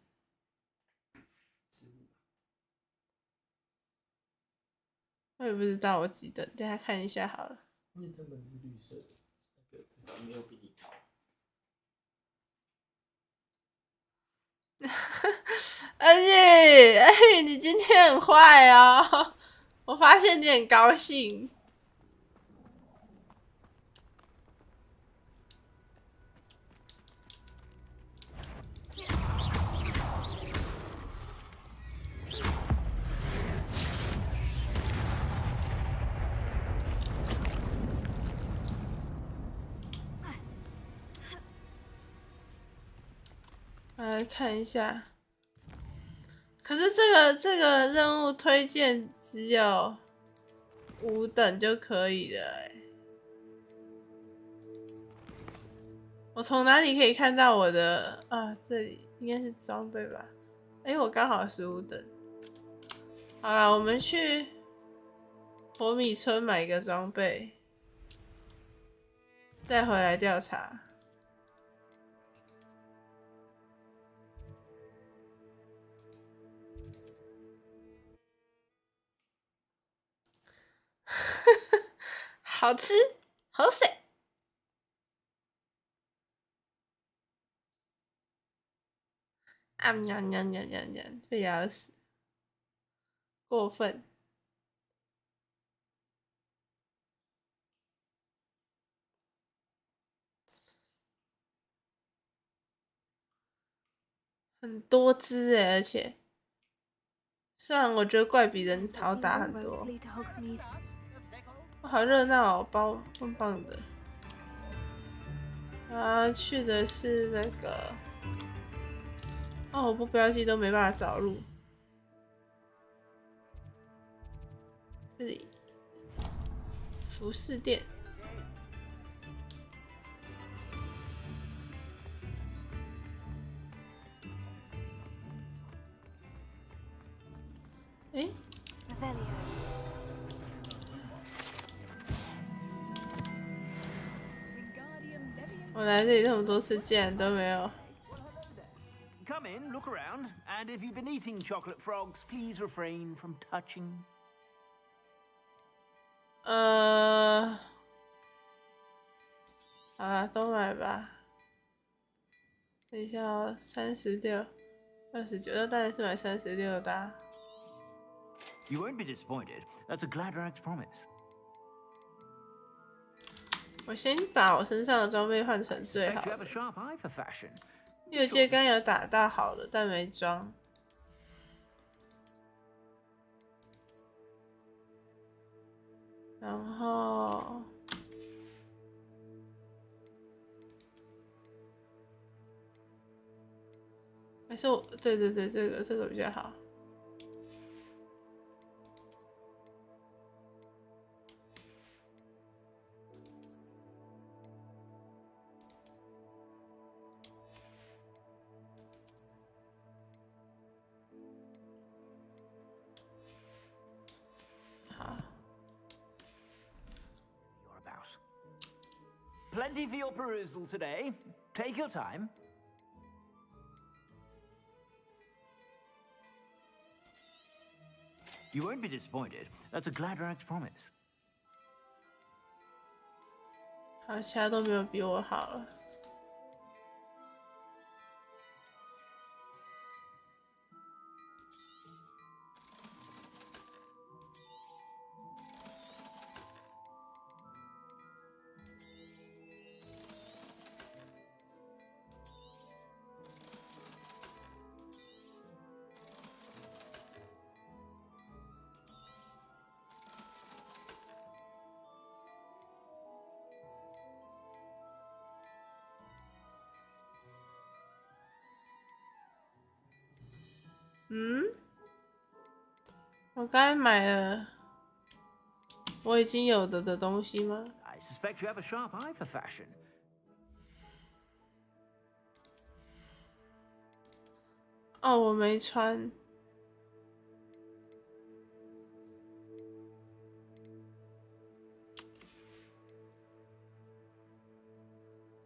我也不知道我几等，等下看一下好了。因为他们是绿色的，那个至少没有比你高。恩宇，恩宇，你今天很坏哦！我发现你很高兴。来看一下，可是这个任务推荐只有5等就可以了哎。我从哪里可以看到我的啊？这里应该是装备吧？哎，我刚好15等。好啦，我们去火米村买一个装备，再回来调查。好吃，好水。啊喵喵喵喵喵，被咬死，过分。很多只而且虽然我觉得怪比人好打很多。好热闹哦，棒棒的。去的是那个，我不标记都没办法找路。这里，服饰店。诶。我来这里这么多次，竟然都没有。Come in, look around, and if you've been eating chocolate frogs, please refrain from touching. 好啦，都买吧。等一下哦，36、29，那当然是买36的啊。You won't be disappointed. That's a Gladrax promise. 我先把我身上的装备换成最好的。6阶刚有打到好的，但没装。然后，还是对，这个比较好。Plenty for your perusal today. Take your time. You won't be disappointed. That's a Gladrax promise. 好，其他都没有比我好了。我刚才买了我已经有的东西吗？ I suspect you have a sharp eye for fashion. 我没穿。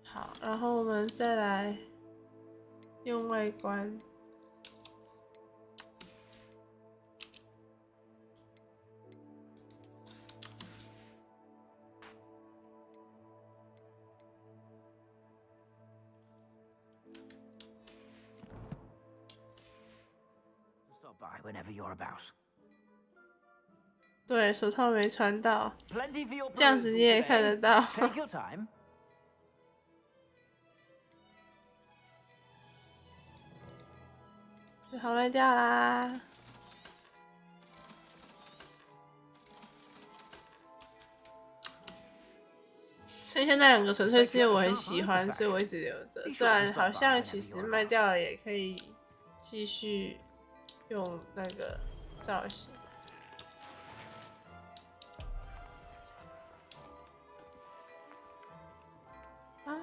好，然后我们再来用外观。Whenever you're about. 对，手套没穿到，这样子你也看得到。Take your time. 好，卖掉啦。剩下那2个纯粹是因为我很喜欢，所以我一直留着。虽然好像其实卖掉了也可以继续用那个造型。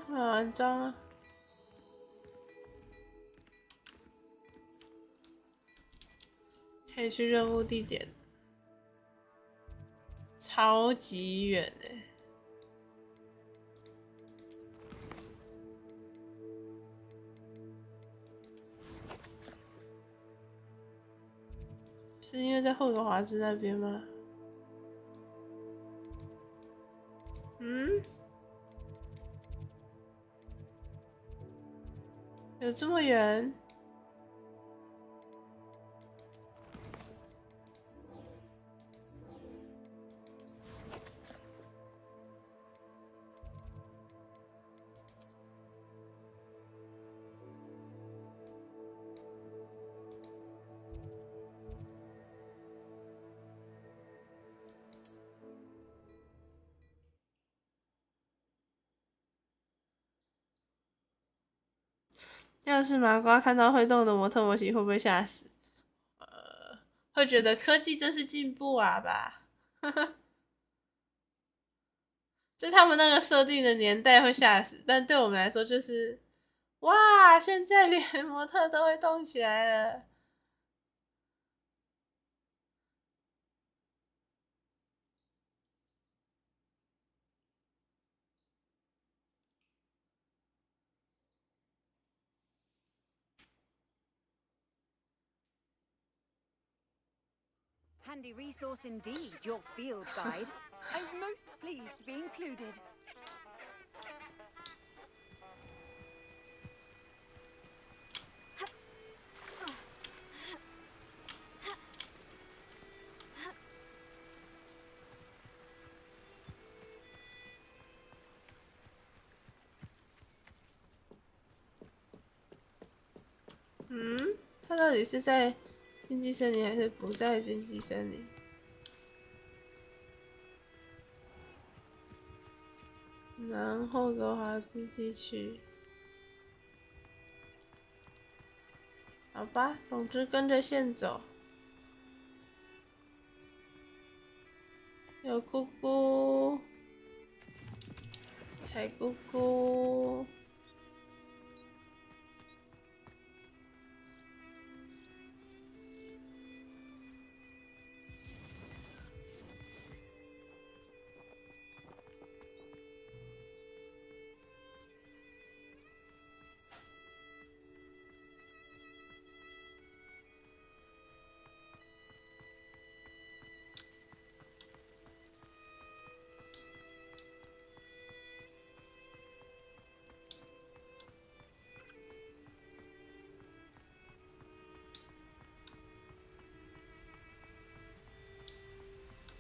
买完装了。可以去任务地点，超级远欸。是因为在霍格华兹那边吗？嗯，有这么远？要是麻瓜看到会动的模特模型，会不会吓死？会觉得科技真是进步啊吧？在他们那个设定的年代会吓死，但对我们来说就是，哇，现在连模特都会动起来了。Handy resource indeed, your field guide. I'm most pleased to be included.他到底是在禁忌森林还是不在禁忌森林？南霍格华兹地区。好吧，总之跟着线走。有姑姑，彩姑姑。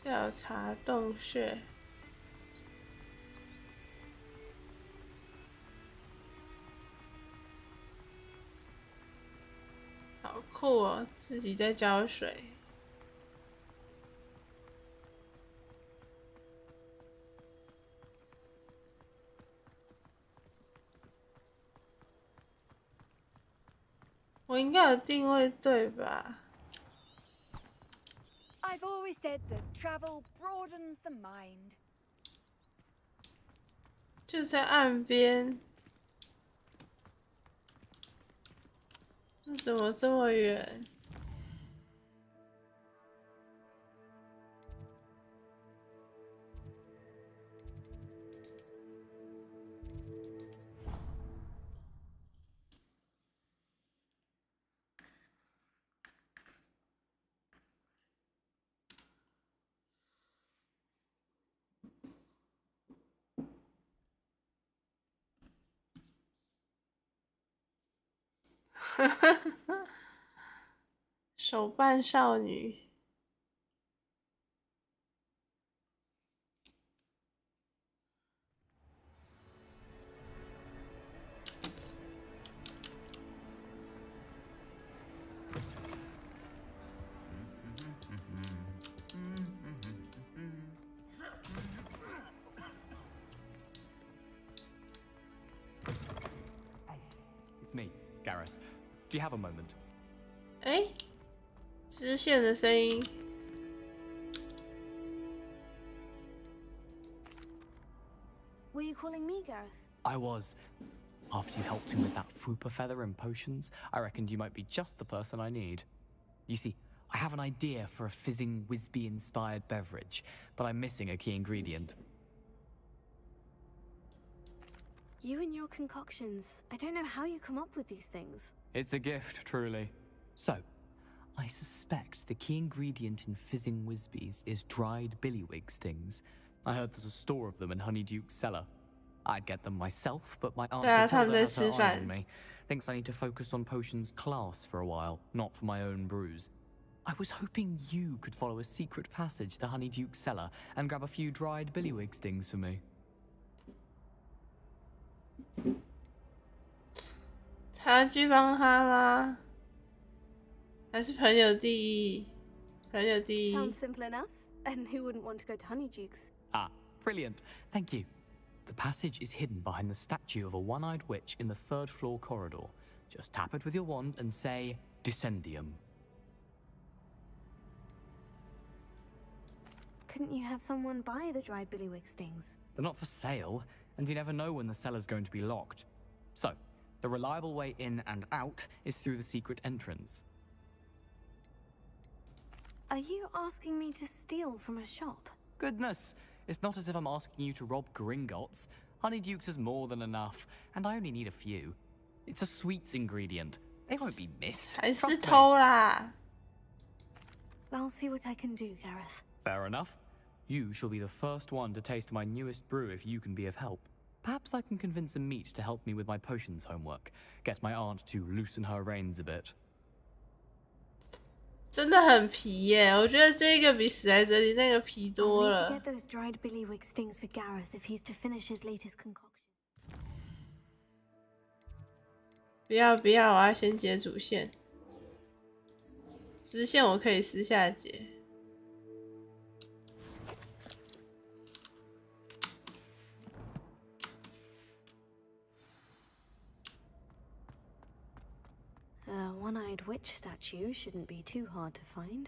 调查洞穴，好酷哦！自己在浇水。我应该有定位对吧？ I've always said that travel broadens the mind. 就在岸边，那怎么这么远？手办少女。It's me, Gareth. Do you have a moment? 哎，支线的声音。Were you calling me, Gareth? I was. After you helped me with that fupa feather and potions, I reckoned you might be just the person I need. You see, I have an idea for a fizzing Whizbee-inspired beverage, but I'm missing a key ingredient. You and your concoctions. I don't know how you come up with these things. It's a gift, truly. So, I suspect the key ingredient in fizzing Whizbees is dried billywig stings. I heard there's a store of them in Honeyduke's cellar. I'd get them myself, but my aunt 对啊，他们 Matilda 在 has her 吃 eye 饭 on me. Thinks I need to focus on potions class for a while, not for my own brews. I was hoping you could follow a secret passage to Honeyduke's cellar and grab a few dried billywig stings for me. 他去帮他吗？还是朋友第一？朋友第一。 Sounds simple enough. And who wouldn't want to go to Honeyduke's? Ah, brilliant. Thank you. The passage is hidden behind the statue of a one-eyed witch in the 3rd floor corridor. Just tap it with your wand and say, Descendium. Couldn't you have someone buy the dried billywig stings? They're not for sale, and you never know when the cellar's going to be locked. So, the reliable way in and out is through the secret entrance. Are you asking me to steal from a shop? Goodness, it's not as if I'm asking you to rob Gringotts. Honeyduke's is more than enough, and I only need a few. It's a sweets ingredient. They won't be missed. 还是 Trust me. 偷啦。 I'll see what I can do, Gareth. Fair enough. You shall be the first one to taste my newest brew if you can be of help. Perhaps I can convince a meat to help me with my potions homework. Get my aunt to loosen her reins a bit. 真的很皮耶，我觉得这个比史莱哲林那个皮 I'll 多 need 了 to。get those dried billywig stings for Gareth if he's to finish his latest concoction. 不要不要，我要先解主线。支线我可以私下解。A one-eyed witch statue shouldn't be too hard to find.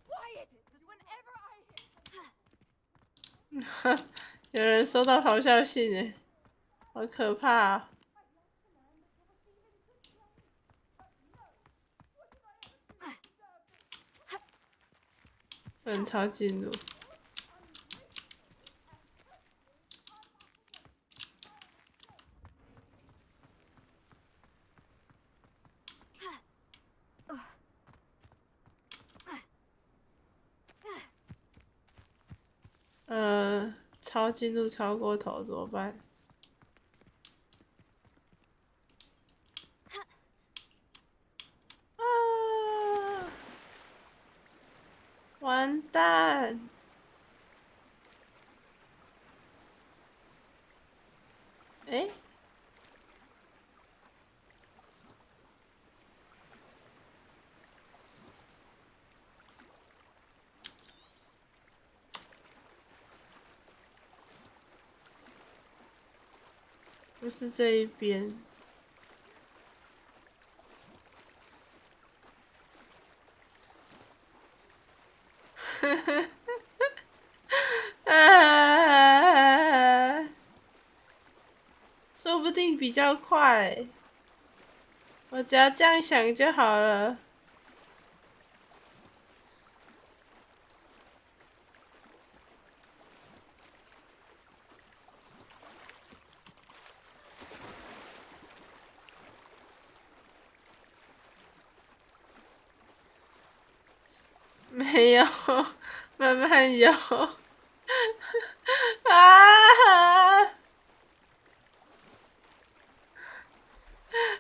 Why is it that whenever I 有人收到咆哮信哎，好可怕啊！不能超进入。超进度超过头怎么办？啊！完蛋！诶？不是这一边。说不定比较快，我只要这样想就好了。没有，慢慢有。啊！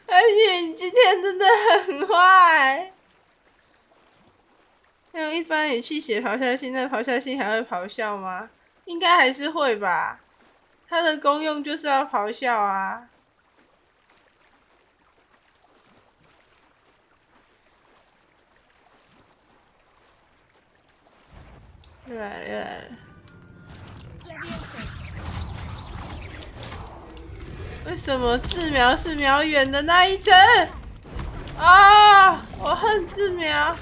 而且你今天真的很坏。用一般语气写咆哮信，那咆哮信还会咆哮吗？应该还是会吧。它的功用就是要咆哮啊。又来了，又来了。为什么自瞄是瞄远的那一帧？啊！我恨自瞄。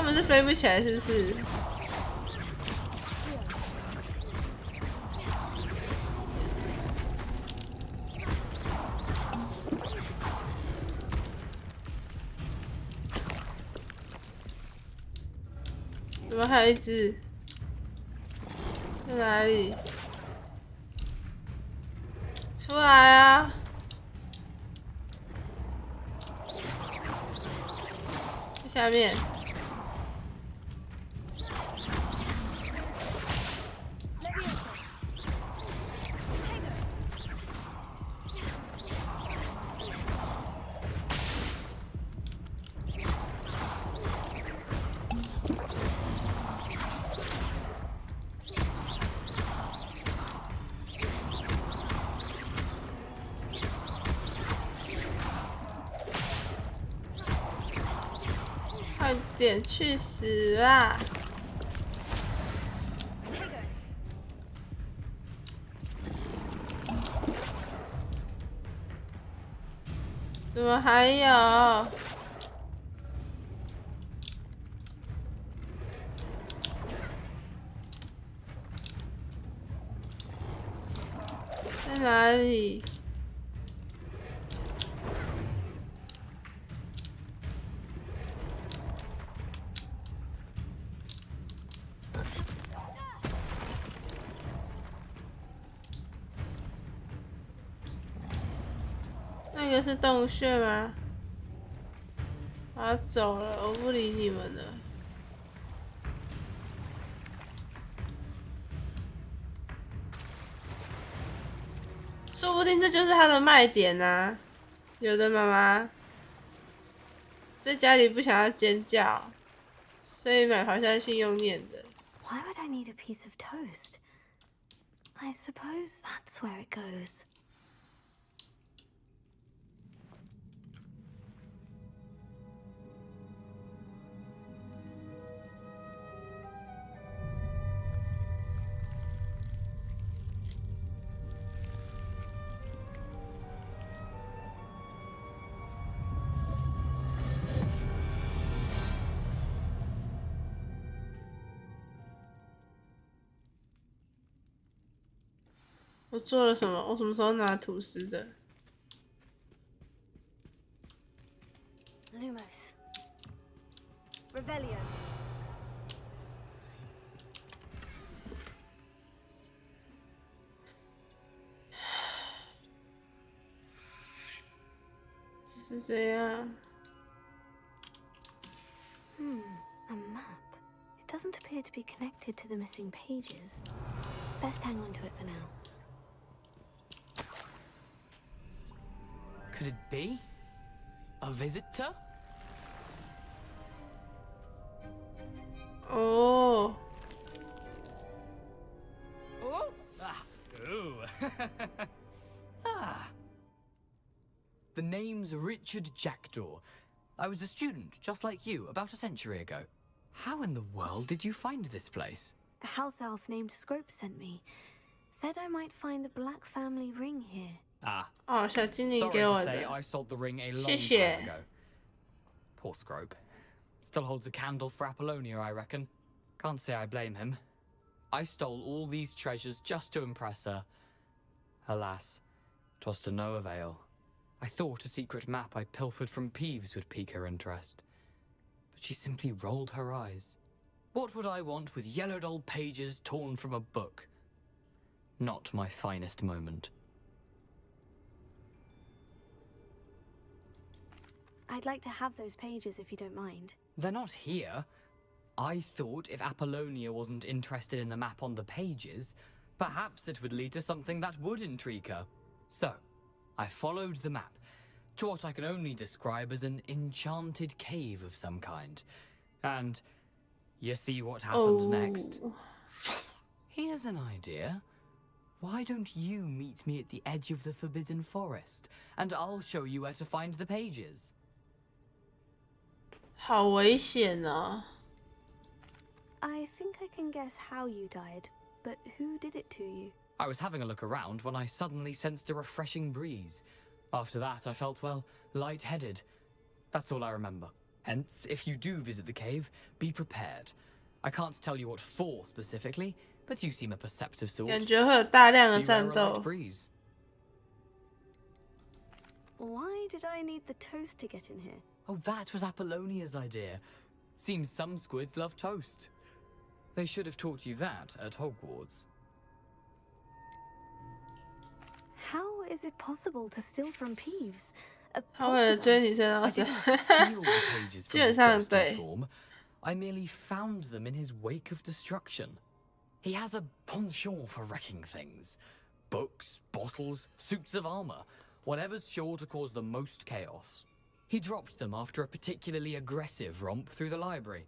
们是飞不起来，是不是？怎么还有一只？在哪里？出来啊！在下面。快点去死啦！怎么还有？在哪里？那个是洞穴吗？我要走了，我不理你们了。说不定这就是它的卖点啊！有的妈妈在家里不想要尖叫，所以买咆哮信用念的。Why would I need a piece of toast? I suppose that's where it goes.我做了什么？我什么时候拿吐司的 Lumos. Revelio. 这是怎样？ A map. It doesn't appear to be connected to the missing pages. Best hang on to it for now. Could it be? A visitor? Oh. Oh. Ah. Ooh. Ah. The name's Richard Jackdaw. I was a student, just like you, about a century ago. How in the world did you find this place? A house elf named Scrope sent me. Said I might find a black family ring here. Ah. 哦，小精灵 Sorry 给我 to say, 的。 I sold the ring a long 谢谢。 time ago. Poor Scrope. Still holds a candle for Apollonia, I reckon. Can't say I blame him. I stole all these treasures just to impress her. Alas, 'twas to no avail. I thought a secret map I pilfered from Peeves would pique her interest. But she simply rolled her eyes. What would I want with yellowed old pages torn from a book? Not my finest moment. I'd like to have those pages if you don't mind. They're not here. I thought if Apollonia wasn't interested in the map on the pages, perhaps it would lead to something that would intrigue her. So, I followed the map to what I can only describe as an enchanted cave of some kind. And you see what happened next? Here's an idea. Why don't you meet me at the edge of the Forbidden Forest, and I'll show you where to find the pages. 好危险哦！ I think I can guess how you died, but who did it to you? I was having a look around when I suddenly sensed a refreshing breeze. After that, I felt, well, lightheaded. That's all I remember. Hence, if you do visit the cave, be prepared. I can't tell you what for specifically, but you seem a perceptive sort. 感觉会有大量的 Beware 战 a light 斗。 breeze. Why did I need the toast to get in here? Oh, that was Apollonia's idea. Seems some squids love toast. They should have taught you that at Hogwarts. How is it possible to steal from Peeves? A 他为了追女生，然后 I didn't steal the pages 基 from 本 his 上 ghostly 对。 form. I merely found them in his wake of destruction. He has a penchant for wrecking things. Books, bottles, suits of armor, whatever's sure to cause the most chaos. He dropped them after a particularly aggressive romp through the library.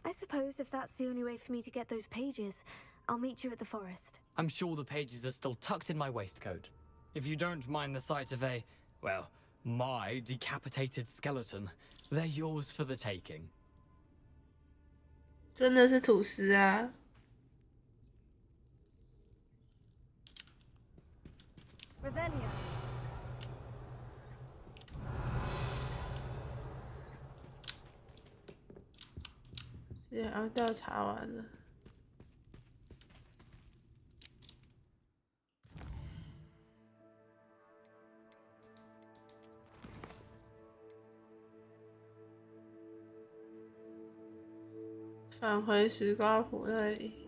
I suppose if that's the only way for me to get those pages, I'll meet you at the forest. I'm sure the pages are still tucked in my waistcoat. If you don't mind the sight of a, well, my decapitated skeleton, they're yours for the taking. 真的是吐司啊！ Revelio. 然后调查完了。返回石瓜埔那里。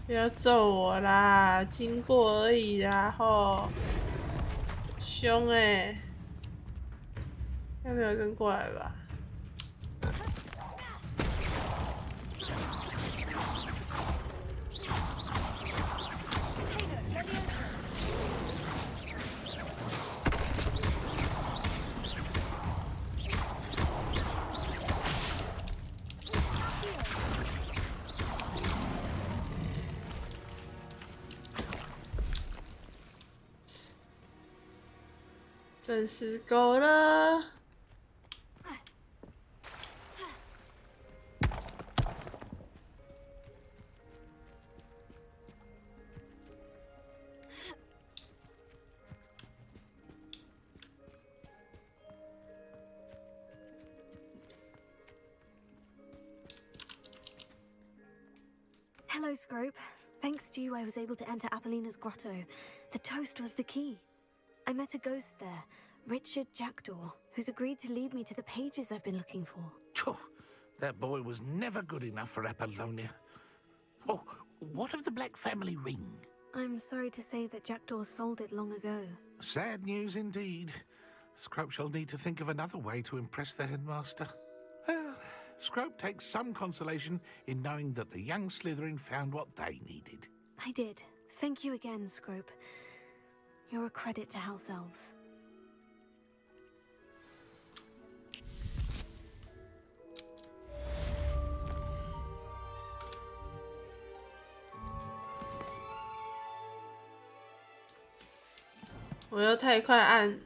不要揍我啦，经过而已啦吼，凶欸，应该没有跟过来吧？真是够了！ Hello, Scrope. Thanks to you, I was able to enter Apollina's grotto. The toast was the key. I met a ghost there, Richard Jackdaw, who's agreed to lead me to the pages I've been looking for. Phew, that boy was never good enough for Apollonia. Oh, what of the Black family ring? I'm sorry to say that Jackdaw sold it long ago. Sad news indeed. Scrope shall need to think of another way to impress the headmaster. Well, Scrope takes some consolation in knowing that the young Slytherin found what they needed. I did. Thank you again, Scrope. You're a credit to House Elves.我又太快按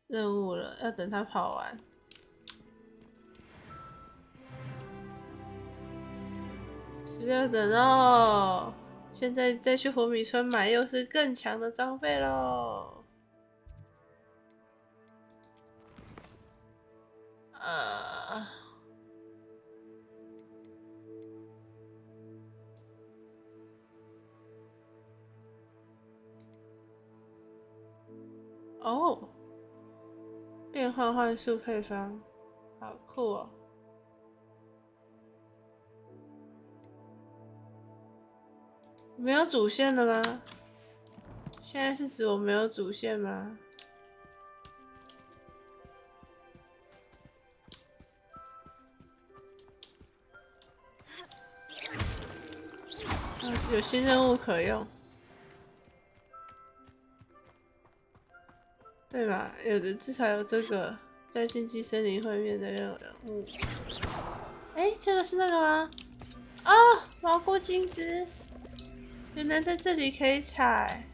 任务了，要等他跑完。16等哦，现在再去火米村买又是更强的装备喽。哦，变换幻术配方，好酷哦！没有主线的吗？现在是指我没有主线吗？有新任务可用，对吧？有的至少有这个在禁忌森林会面的任务。哎，这个是那个吗？哦，蘑菇金枝，原来在这里可以采。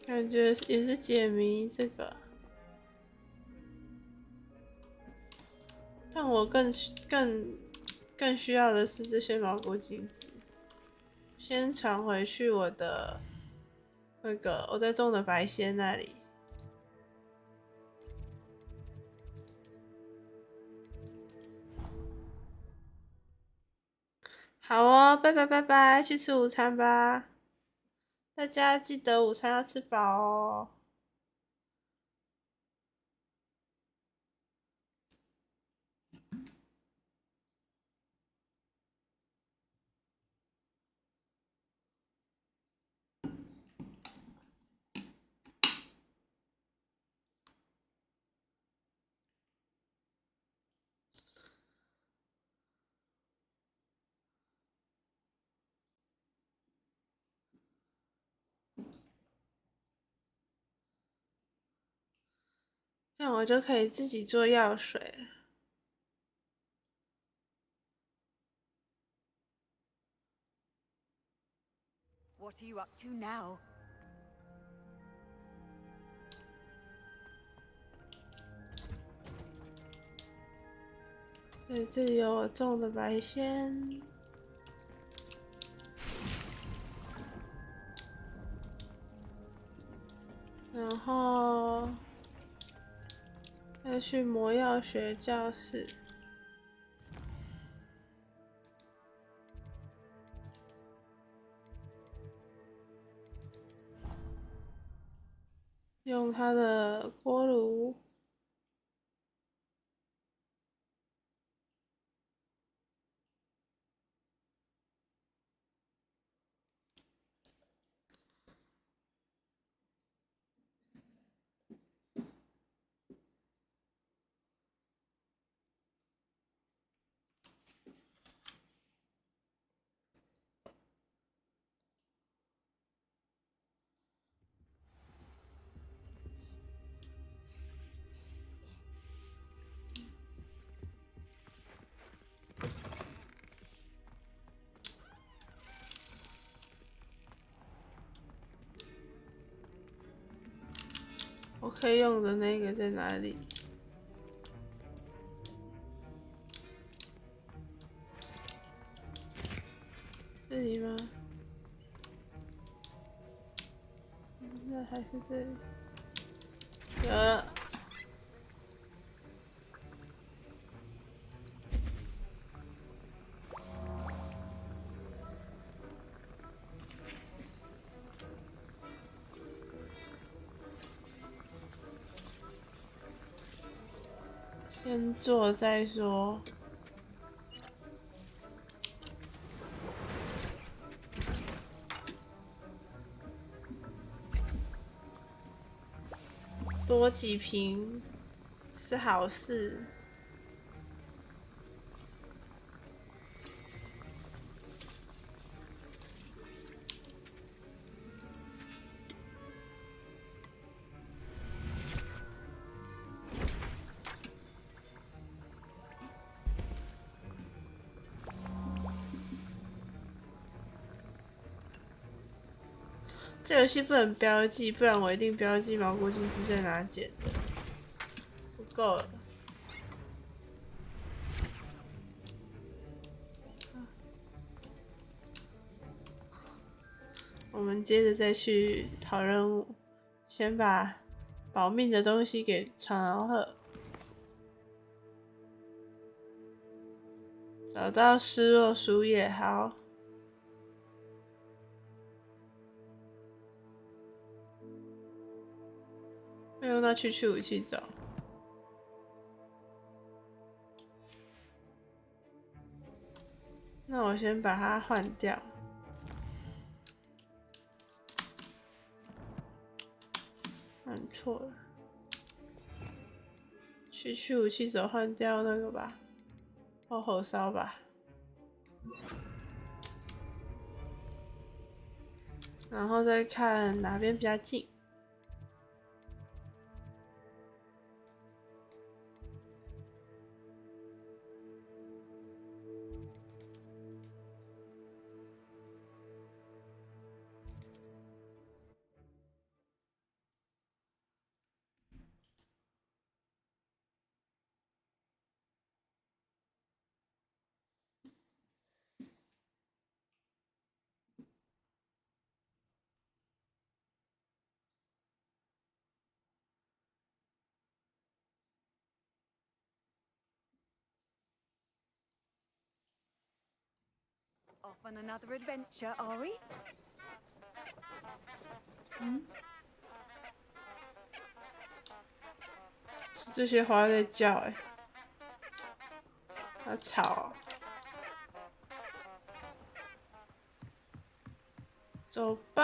感觉也是解谜这个，但我更需要的是这些毛菇金子。先传回去我的那个我在种的白仙那里。好哦，拜拜拜拜，去吃午餐吧。大家记得午餐要吃饱哦。这样我就可以自己做药水了。What are you up to now? 对，这里有我种的白仙。然后要去魔药学教室。用它的锅炉。我可以用的那个在哪里？这里吗？那还是这里。有了。先做再说。多几瓶是好事。这游戏不能标记，不然我一定标记毛菇金枝在哪捡的。不够了。我们接着再去跑任务，先把保命的东西给传好。找到失落树叶，好。要用到区区武器走。我先把它换掉。换错了，去武器手换掉那个吧，或火烧吧。然后再看哪边比较近。Off on another adventure, are we? 是这些花在叫哎，好吵哦。走吧。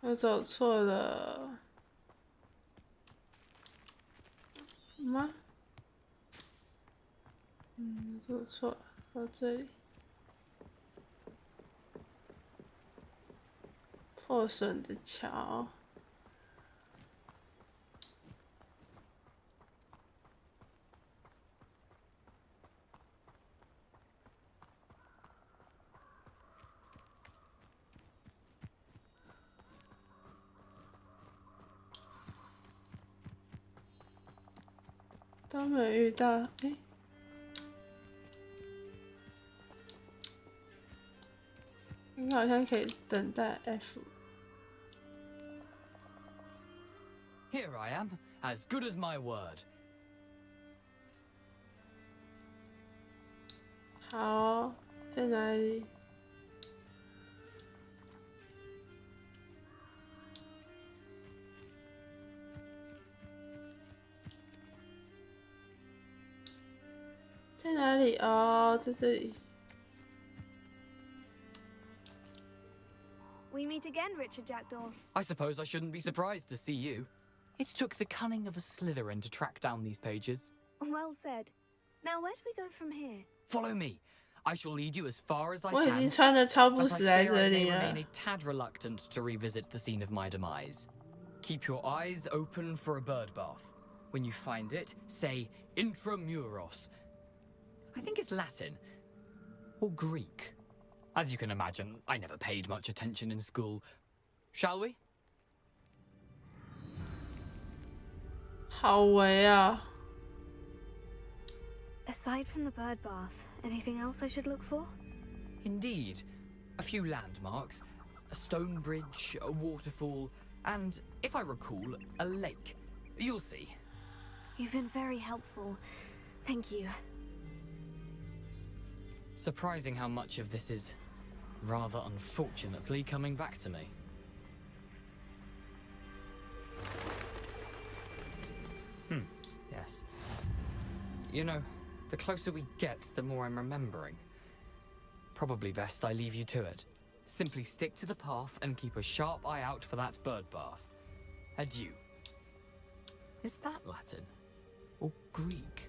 我走错了吗？走错了，到这里。破损的桥。都没有遇到，哎，应该好像可以等待 F。 Here I am, as good as my word. 好，在哪里？在哪里？哦，在这里。We meet again, Richard Jackdaw. I suppose I shouldn't be surprised to see you. It took the cunning of a Slytherin to track down these pages. Well said. Now, where do we go from here? Follow me. I shall lead you as far as I 我已 can. 经穿的超不 But I 死在 fear 这 I 里 may 了。 remain a tad reluctant to revisit the scene of my demise. Keep your eyes open for a bird bath. When you find it, say intramuros. I think it's Latin or Greek. As you can imagine, I never paid much attention in school. Shall we? 好围啊！ Aside from the bird bath, anything else I should look for? Indeed. A few landmarks, a stone bridge, a waterfall, and, if I recall, a lake. You'll see. You've been very helpful. Thank you. Surprising how much of this is, rather unfortunately, coming back to me. Yes. You know, the closer we get, the more I'm remembering. Probably best I leave you to it. Simply stick to the path and keep a sharp eye out for that bird bath. Adieu. Is that Latin? Or Greek?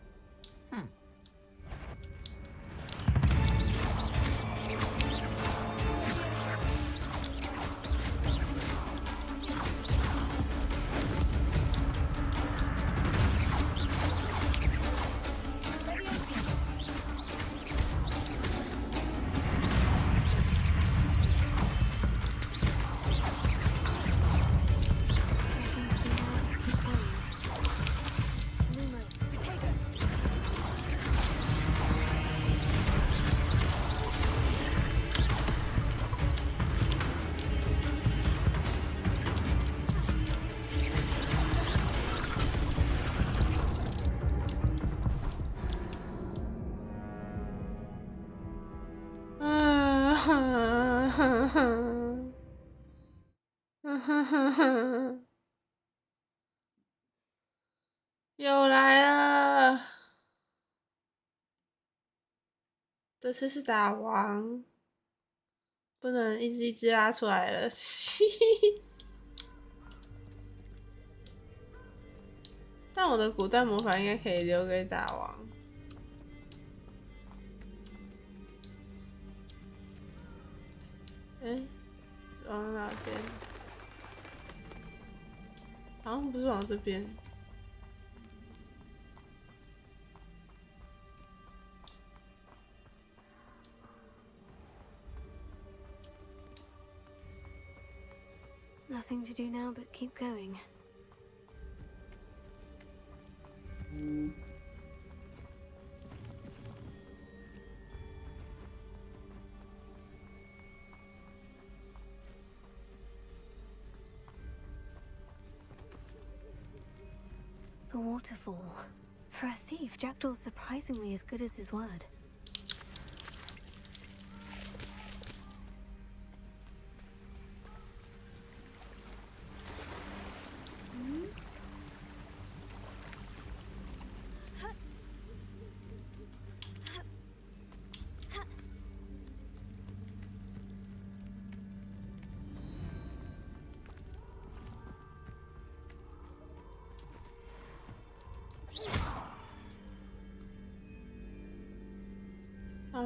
又来了，这次是打王，不能一只一只拉出来了。但我的古代魔法应该可以留给打王。往哪边？好像不是往这边。Nothing to do now but keep going. The waterfall. For a thief, Jackdaw's surprisingly as good as his word.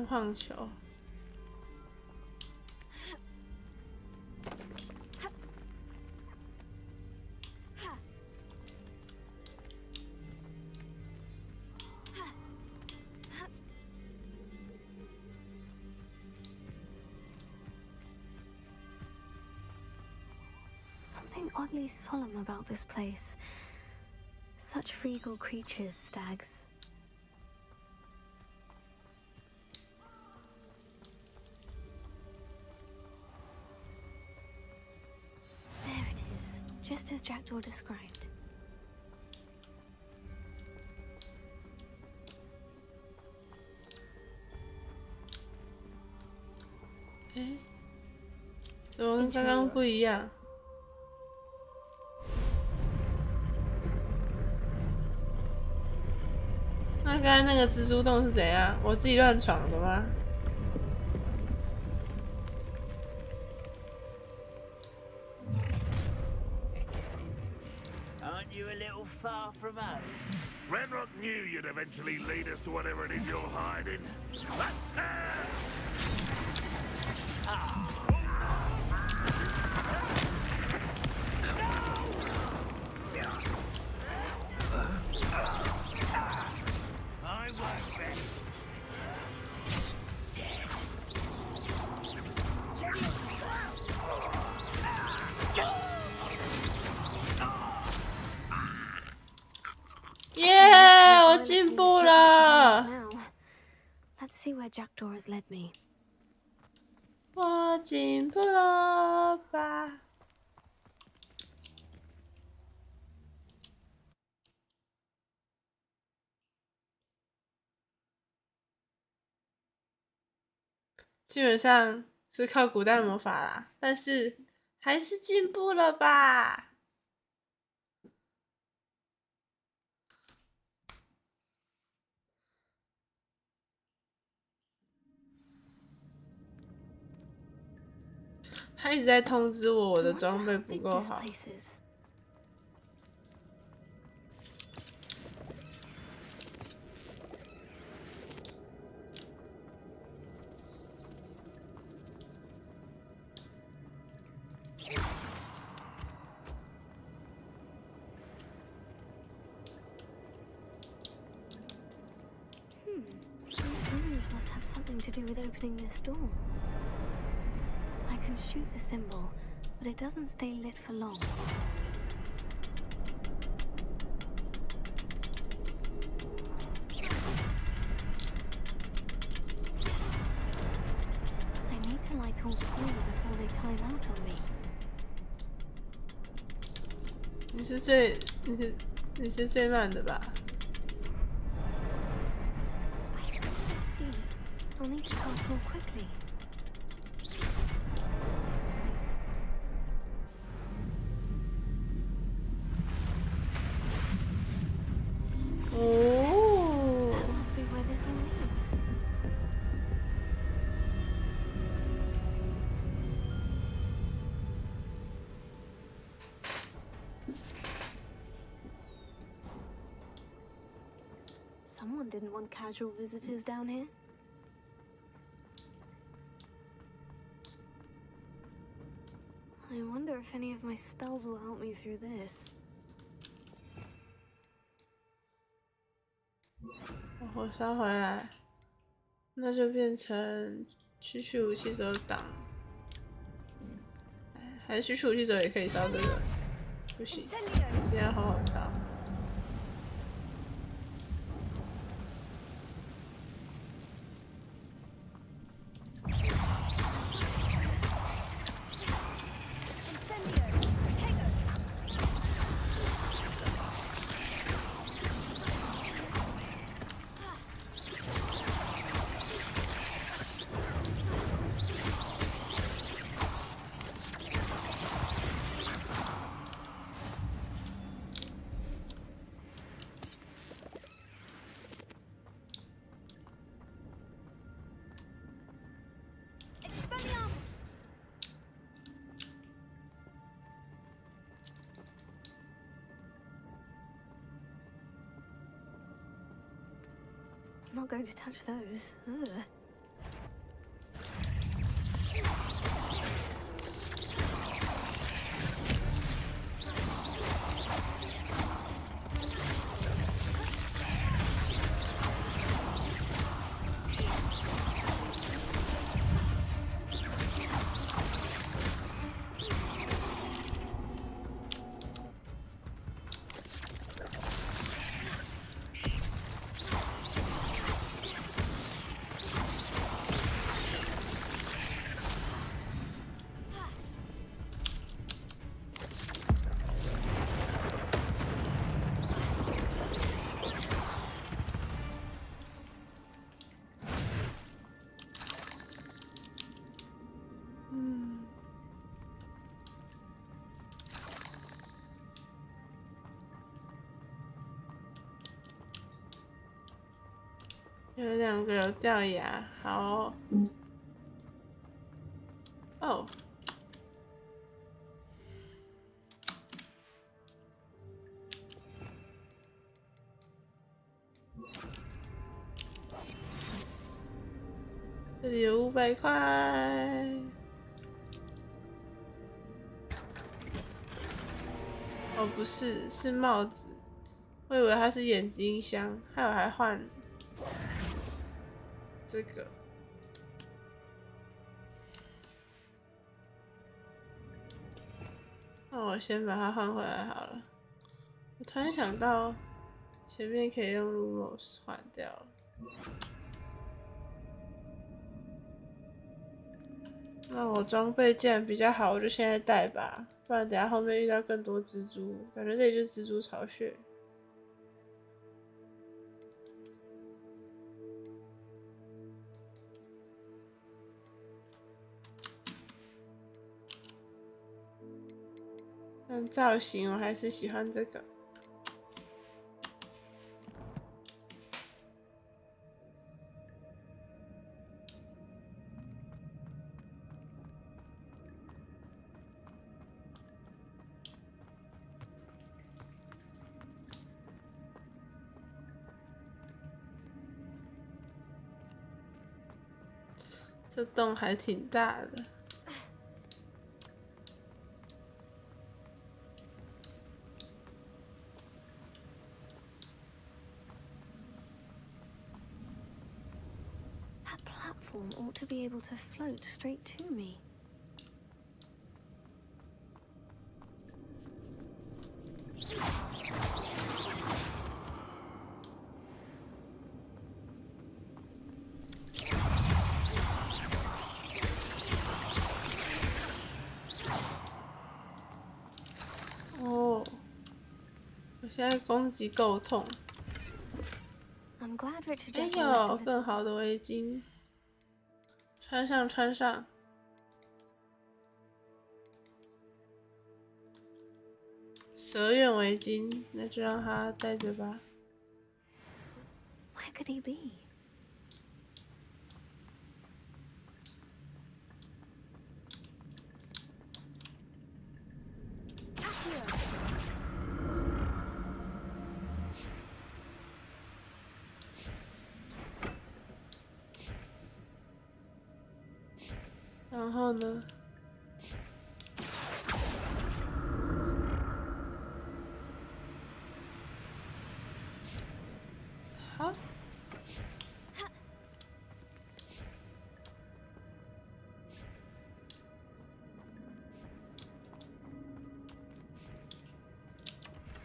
棒球。Something oddly solemn about this place. Such regal creatures, stags. Just as Jackdaw described. 怎么跟刚刚不一样？那刚才那个蜘蛛洞是怎样？我自己乱闯的吗？ You a little far from home. Ranrock knew you'd eventually lead us to whatever it is you're hiding. I won't rest. Yeah, 我进步了。 Let's see where Jackdaw has led me. 我进步了吧？基本上是靠古代魔法啦，但是还是进步了吧？ 他一直在通知我，我的装备不够好。These runes must have something to do with opening this door. I can shoot the symbol, but it doesn't stay lit for long. I need to light all three before they time out on me. 你是最慢的吧？ I can't see. I'll need to cast more quickly. Someone didn't want casual visitors down here. I wonder if any of my spells will help me through this. 我火烧回来，那就变成区区武器手挡，还是区区武器手也可以烧这个？不行，一定要好好烧。I'm not going to touch those. Ugh.有两个有掉牙，好哦。这里有500块。哦，不是，是帽子。我以为它是眼睛箱，还有还换这个。那我先把它换回来好了。我突然想到，前面可以用 Lumos 换掉了。那我装备既然比较好，我就现在带吧，不然等下后面遇到更多蜘蛛，感觉这里就是蜘蛛巢穴。但造型我还是喜欢这个。这洞还挺大的。That platform ought to be able to float straight to me. Oh, 我现在攻击够痛。I'm glad Richard 哎 Jackal 呦， left a 更 little 好的围巾，穿上穿上。蛇眼围巾，那就让他戴着吧。Where could he be? 然后呢？好。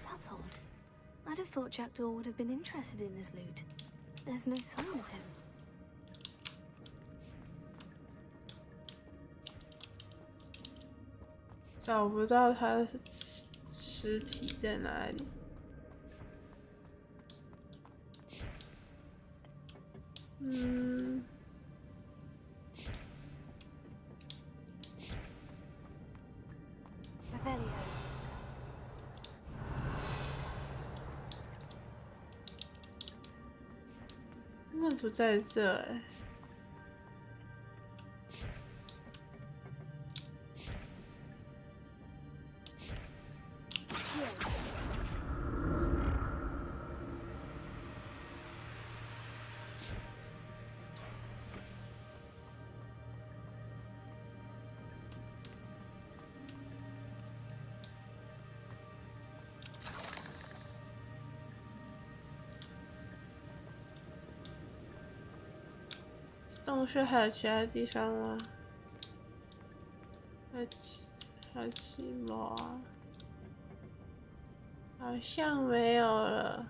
That's odd. I'd have thought Jackdaw would have been interested in this loot. There's no sign of him. 找不到他的尸体在哪里。真的不在这哎。洞穴还有其他地方吗？还有奇魔啊？好像没有了。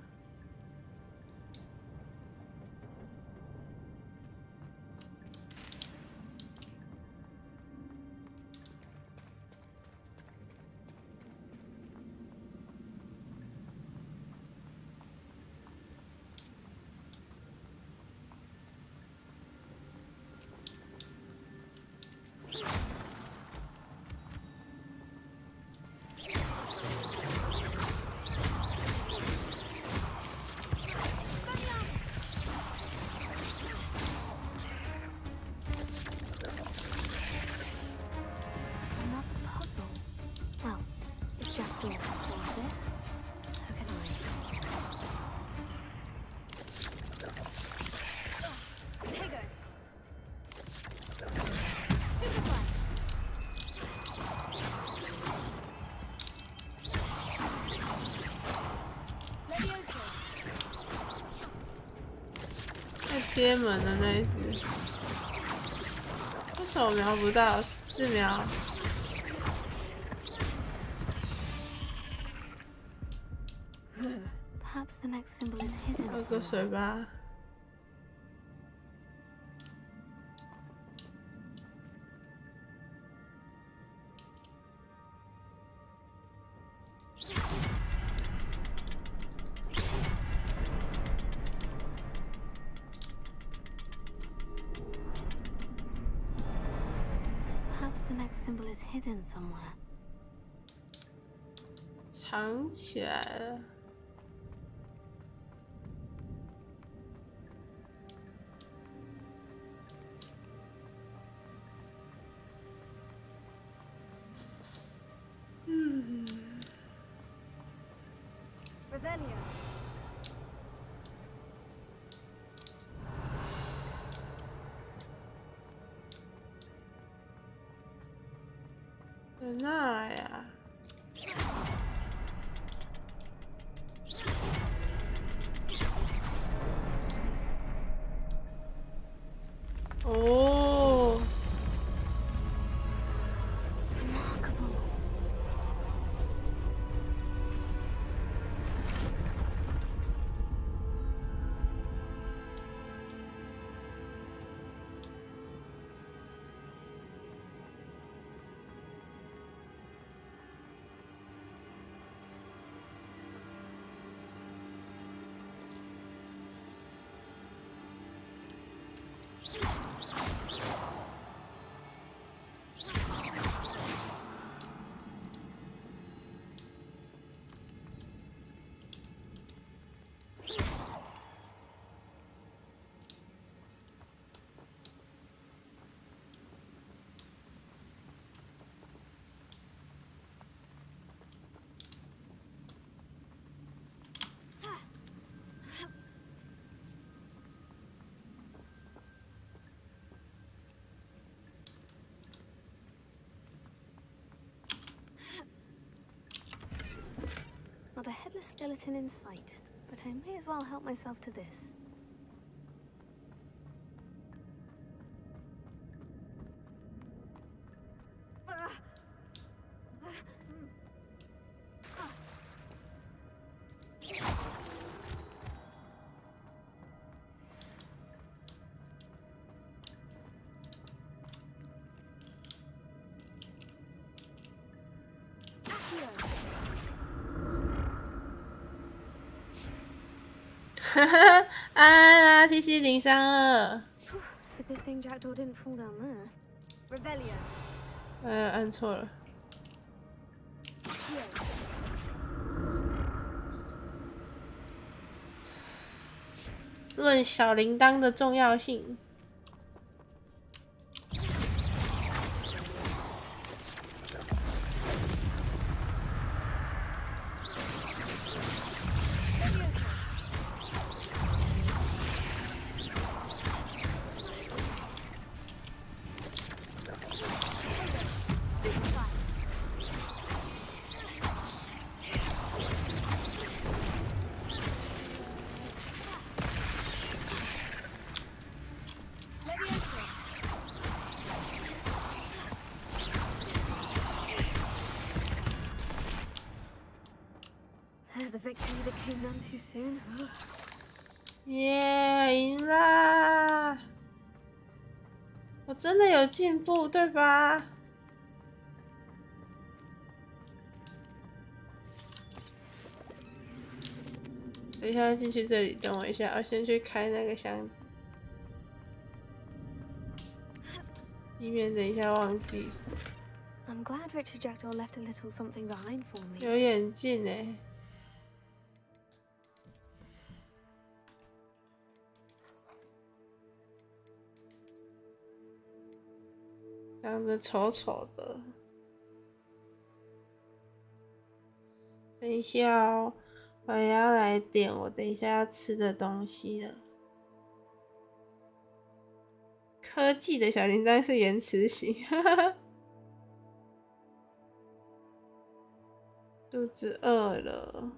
贴门的那一只，为什么瞄不到？是瞄。Perhaps the next symbol is hidden. 有个水吧。The next symbol is hidden somewhere. 藏起来了。Revelio. 在那呀？哦。Not a headless skeleton in sight, but I may as well help myself to this. TC 032。It's a good thing Jackdaw didn't fall down there. Revelio. 按错了。论小铃铛的重要性。There's a victory that came none too soon. 耶，赢啦！我真的有进步，对吧？等一下进去这里，等我一下，我先去开那个箱子，以免等一下忘记。I'm glad Richard Jackdaw left a little something behind for me. 有眼镜欸。长得丑丑的。等一下哦，我也要来点我等一下要吃的东西了。科技的小铃铛是延迟型，肚子饿了。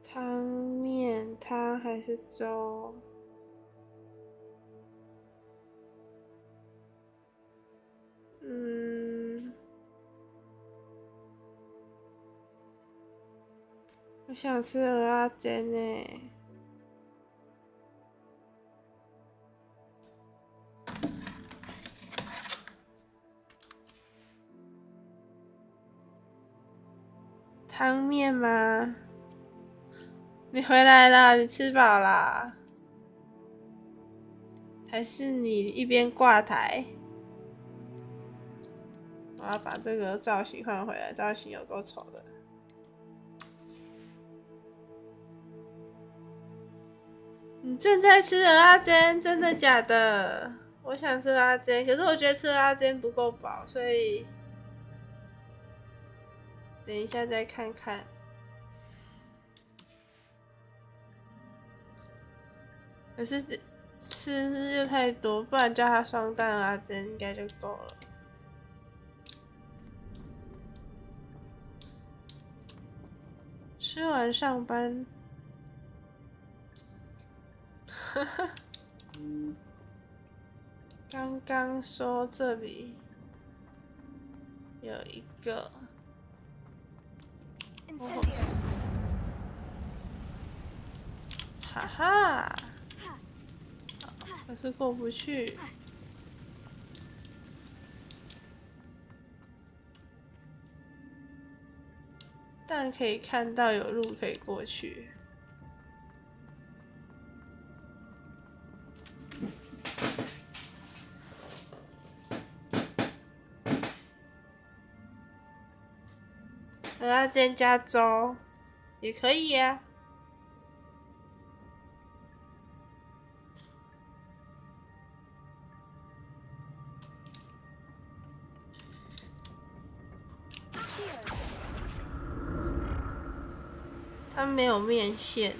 汤面、汤还是粥？我想吃蚵仔煎欸。汤面吗？你回来了，你吃饱啦？还是你一边挂台？我要把这个造型换回来，造型有够丑的。你正在吃蚵仔煎，真的假的？我想吃蚵仔煎，可是我觉得吃蚵仔煎不够饱，所以等一下再看看。可是吃又太多，不然叫他双蛋蚵仔煎应该就够了。吃完上班。刚刚说这里有一个，哈哈，可是过不去。但可以看到有路可以过去。蚵仔煎加粥也可以呀。它没有面线。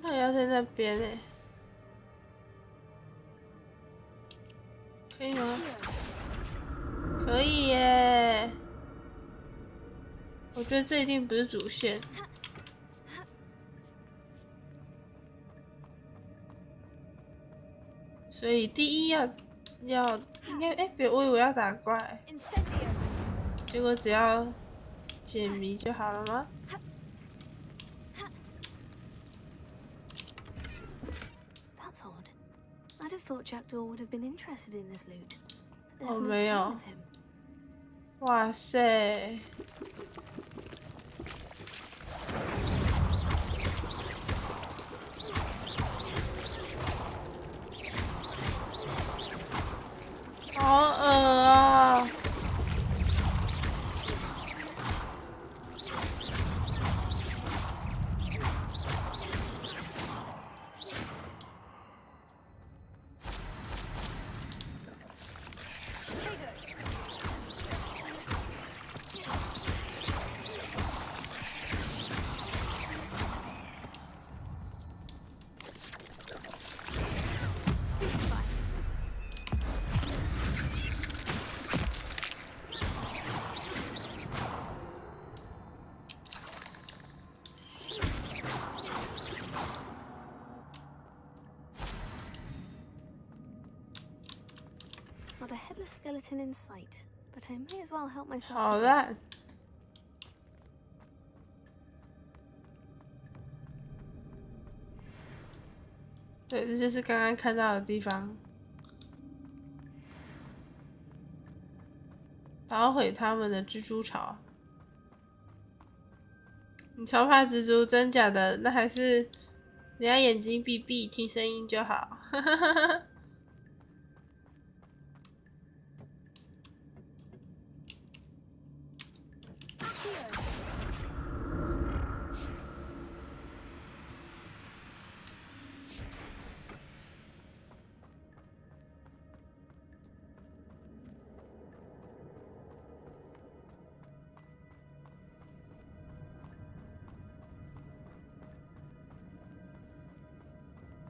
那也要在那边哎，可以吗？可以耶！我觉得这一定不是主线。所以第一要应该别我以为要打怪，结果只要解谜就好了吗？ That's odd. I'd have thought Jackdaw would have been interested in this loot. But there's 哦， no 没 sign 有。 of him. 哇塞！好恶啊！Not a headless skeleton in sight, but I may as well help myself 好 to 烂 this.！对，这就是刚刚看到的地方。捣毁他们的蜘蛛巢。你超怕蜘蛛，真假的？那还是你要眼睛闭闭，听声音就好。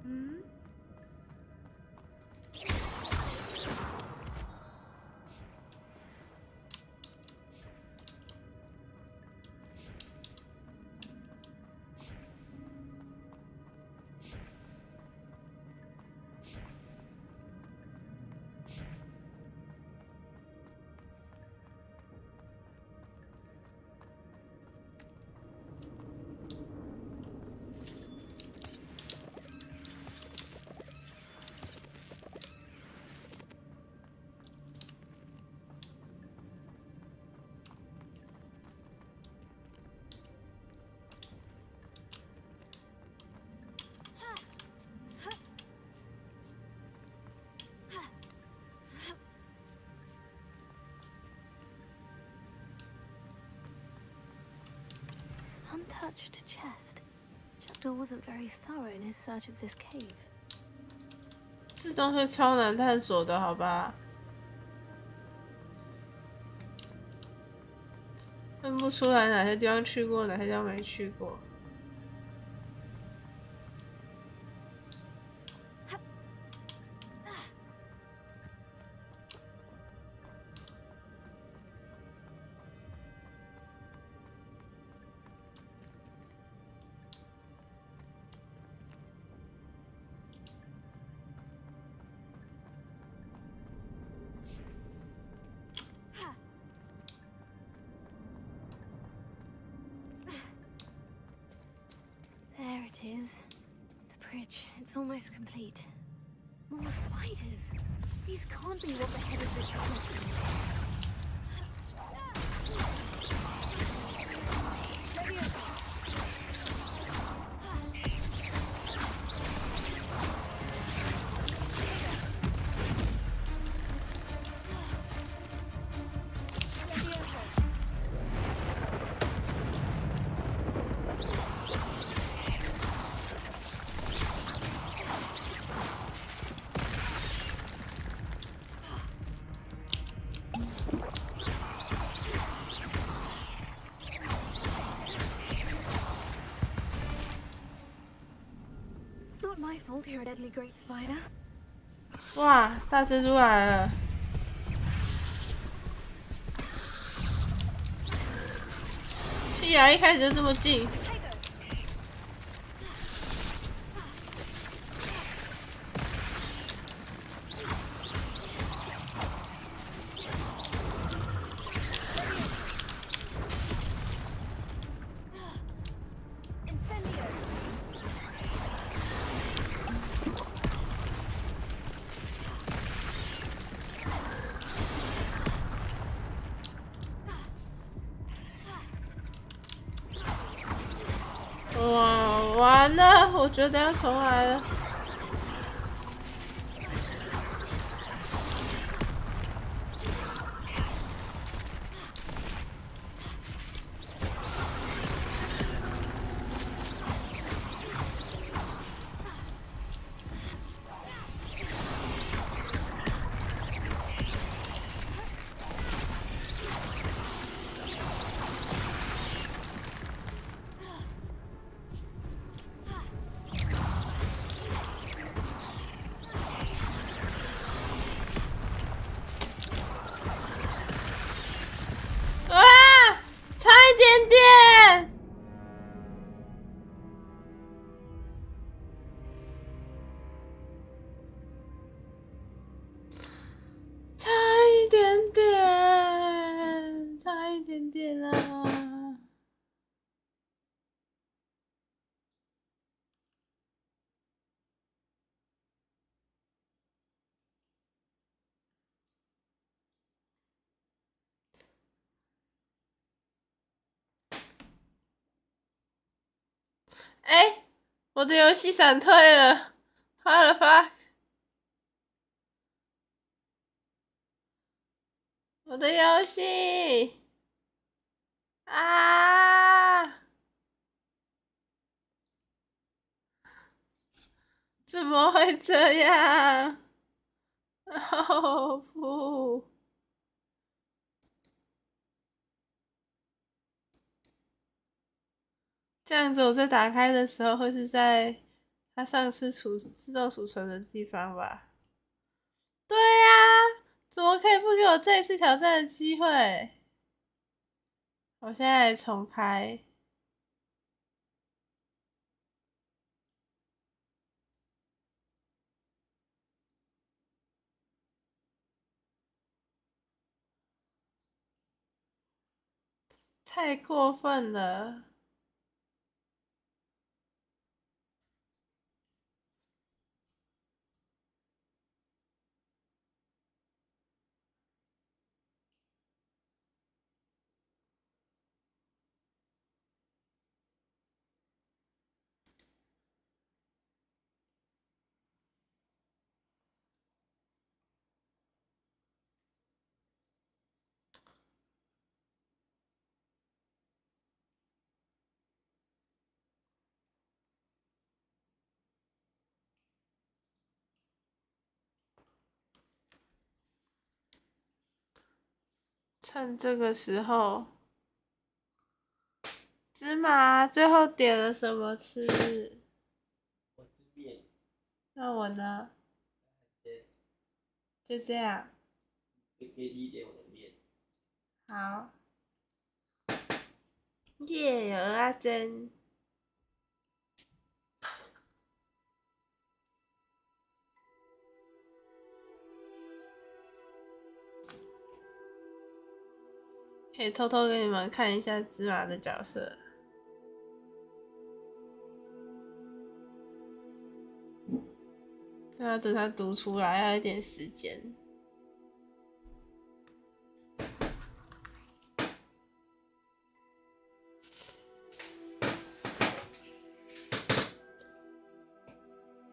嗯。Untouched chest. Jackdaw wasn't very thorough in his search of this cave. 这东西超难探索的，好吧？分不出来哪些地方去过，哪些地方没去过。There it is. The bridge. It's almost complete. More spiders. These can't be what the head of the tree. hold here, deadly great spider. 哇，大蜘蛛来了！屁啊！一开始就这么近。哇，完了！我觉得要重来了。哎，我的游戏闪退了，花了发，我的游戏啊！怎么会这样？哦不！这样子我在打开的时候会是在它上次自动储存的地方吧？对呀，怎么可以不给我这一次挑战的机会？我现在来重开。太过分了！趁这个时候，芝麻最后点了什么吃？我吃面。那我呢？就这样。可以理解我的面。好。耶，有蚵仔煎。可以偷偷给你们看一下芝麻的角色。要等他读出来，要一点时间。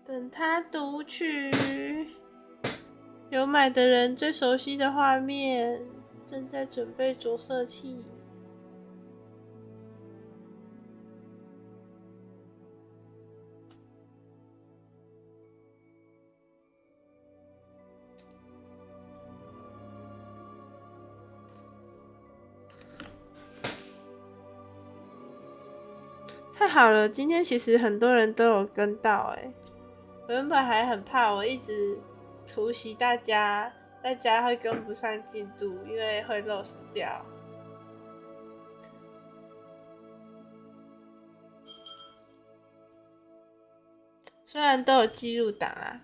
等他读取，有买的人最熟悉的画面，正在准备着色器。太好了，今天其实很多人都有跟到欸。我原本还很怕，我一直突袭大家会跟不上进度，因为会 lost 掉。虽然都有记录档啦，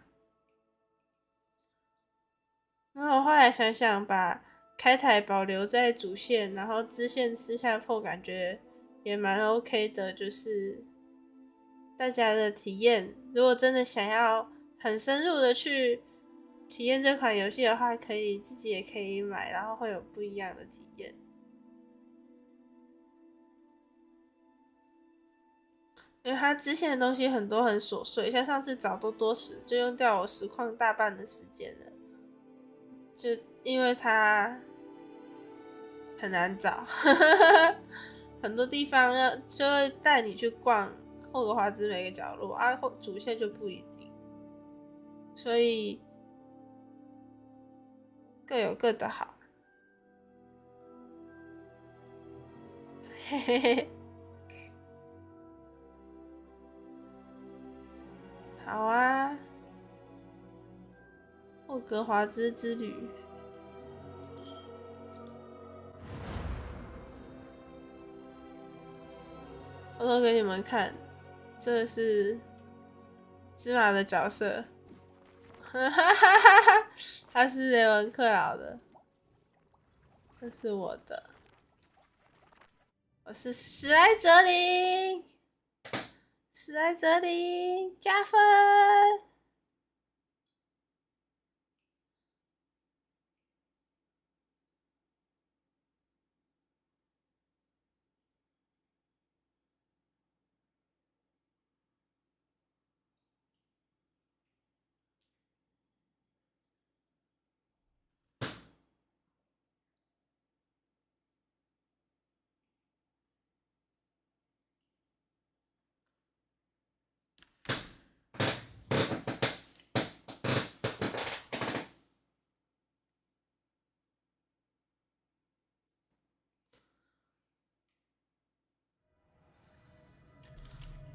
然后我后来想想，把开台保留在主线，然后支线私下破，感觉也蛮 OK 的。就是大家的体验，如果真的想要很深入的去体验这款游戏的话，自己也可以买，然后会有不一样的体验。因为它支线的东西很多很琐碎，像上次找多多时就用掉我实况大半的时间了，就因为它很难找，很多地方就会带你去逛霍格华兹每个角落啊，主线就不一定，所以各有各的好。嘿嘿嘿。好啊，霍格华兹之旅。偷偷给你们看，这是芝麻的角色，哈哈哈哈，他是雷文克劳的，这是我的，我是史莱哲林。史莱哲林加分。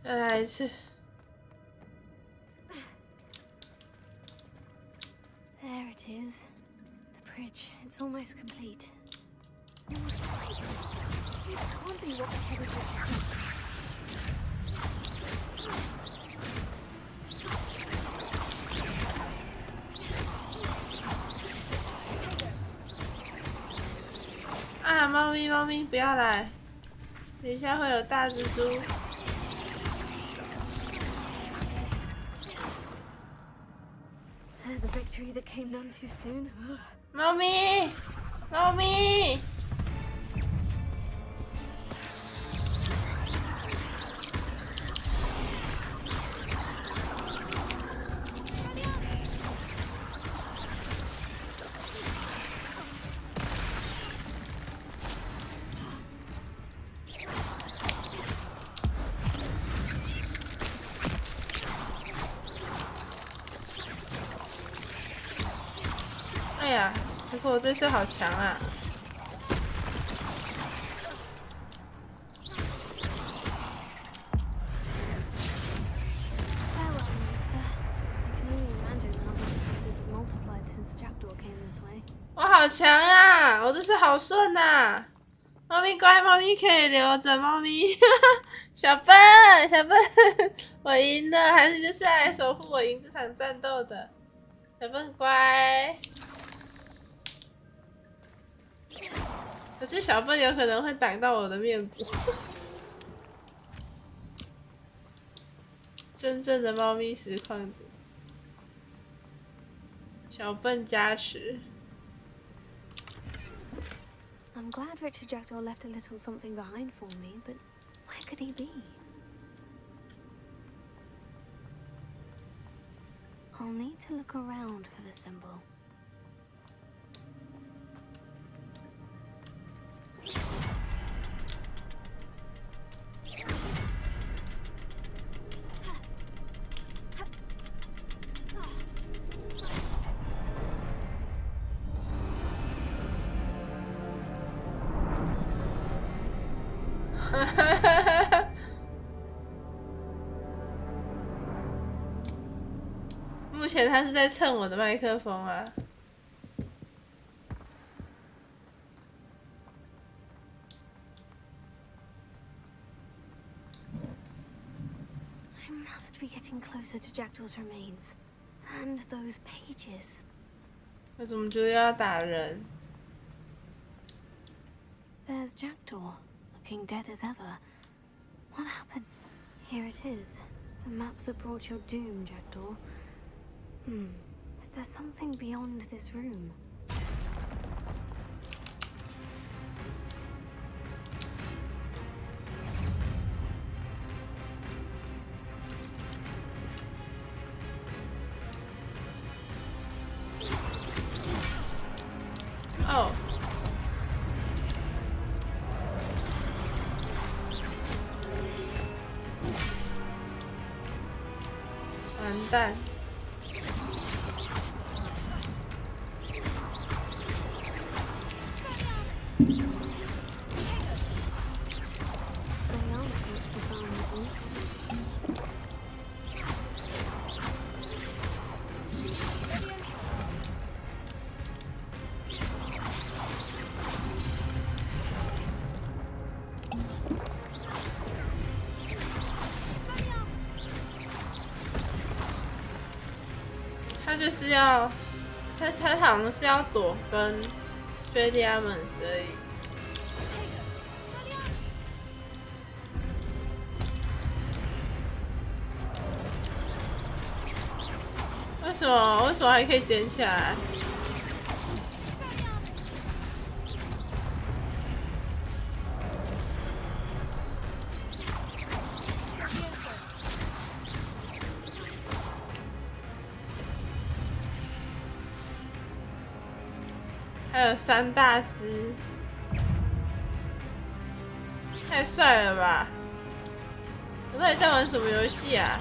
再来一次。There it is. The bridge. It's almost complete. No spiders. This can't be what the head of the啊，猫咪，猫咪，不要来！等一下会有大蜘蛛。There's a victory that came none too soon. 猫咪，猫咪。哎呀，可是我这次好强啊！我好强啊！我这次好顺啊！猫咪乖，猫咪可以留着，猫咪。小笨，小笨，我赢了，还是就是来守护我赢这场战斗的。小笨乖。可是小笨有可能会挡到我的面部。真正的猫咪实况主，小笨加持。I'm glad Richard Jackdaw left a little something behind for me, but where could he be? I'll need to look around for the symbol. 前他是在蹭我的麦克风啊。I must be getting closer to Jackdaw's remains. And those pages. 为什么就是要打人？ There's Jackdaw, looking dead as ever. What happened? Here it is. The map that brought your doom, Jackdaw. Is there something beyond this room? Oh. 完蛋！他就是要，他好像是要躲跟 Spediamons 而已。为什么还可以捡起来？还有3大只，太帅了吧！我到底在玩什么游戏啊？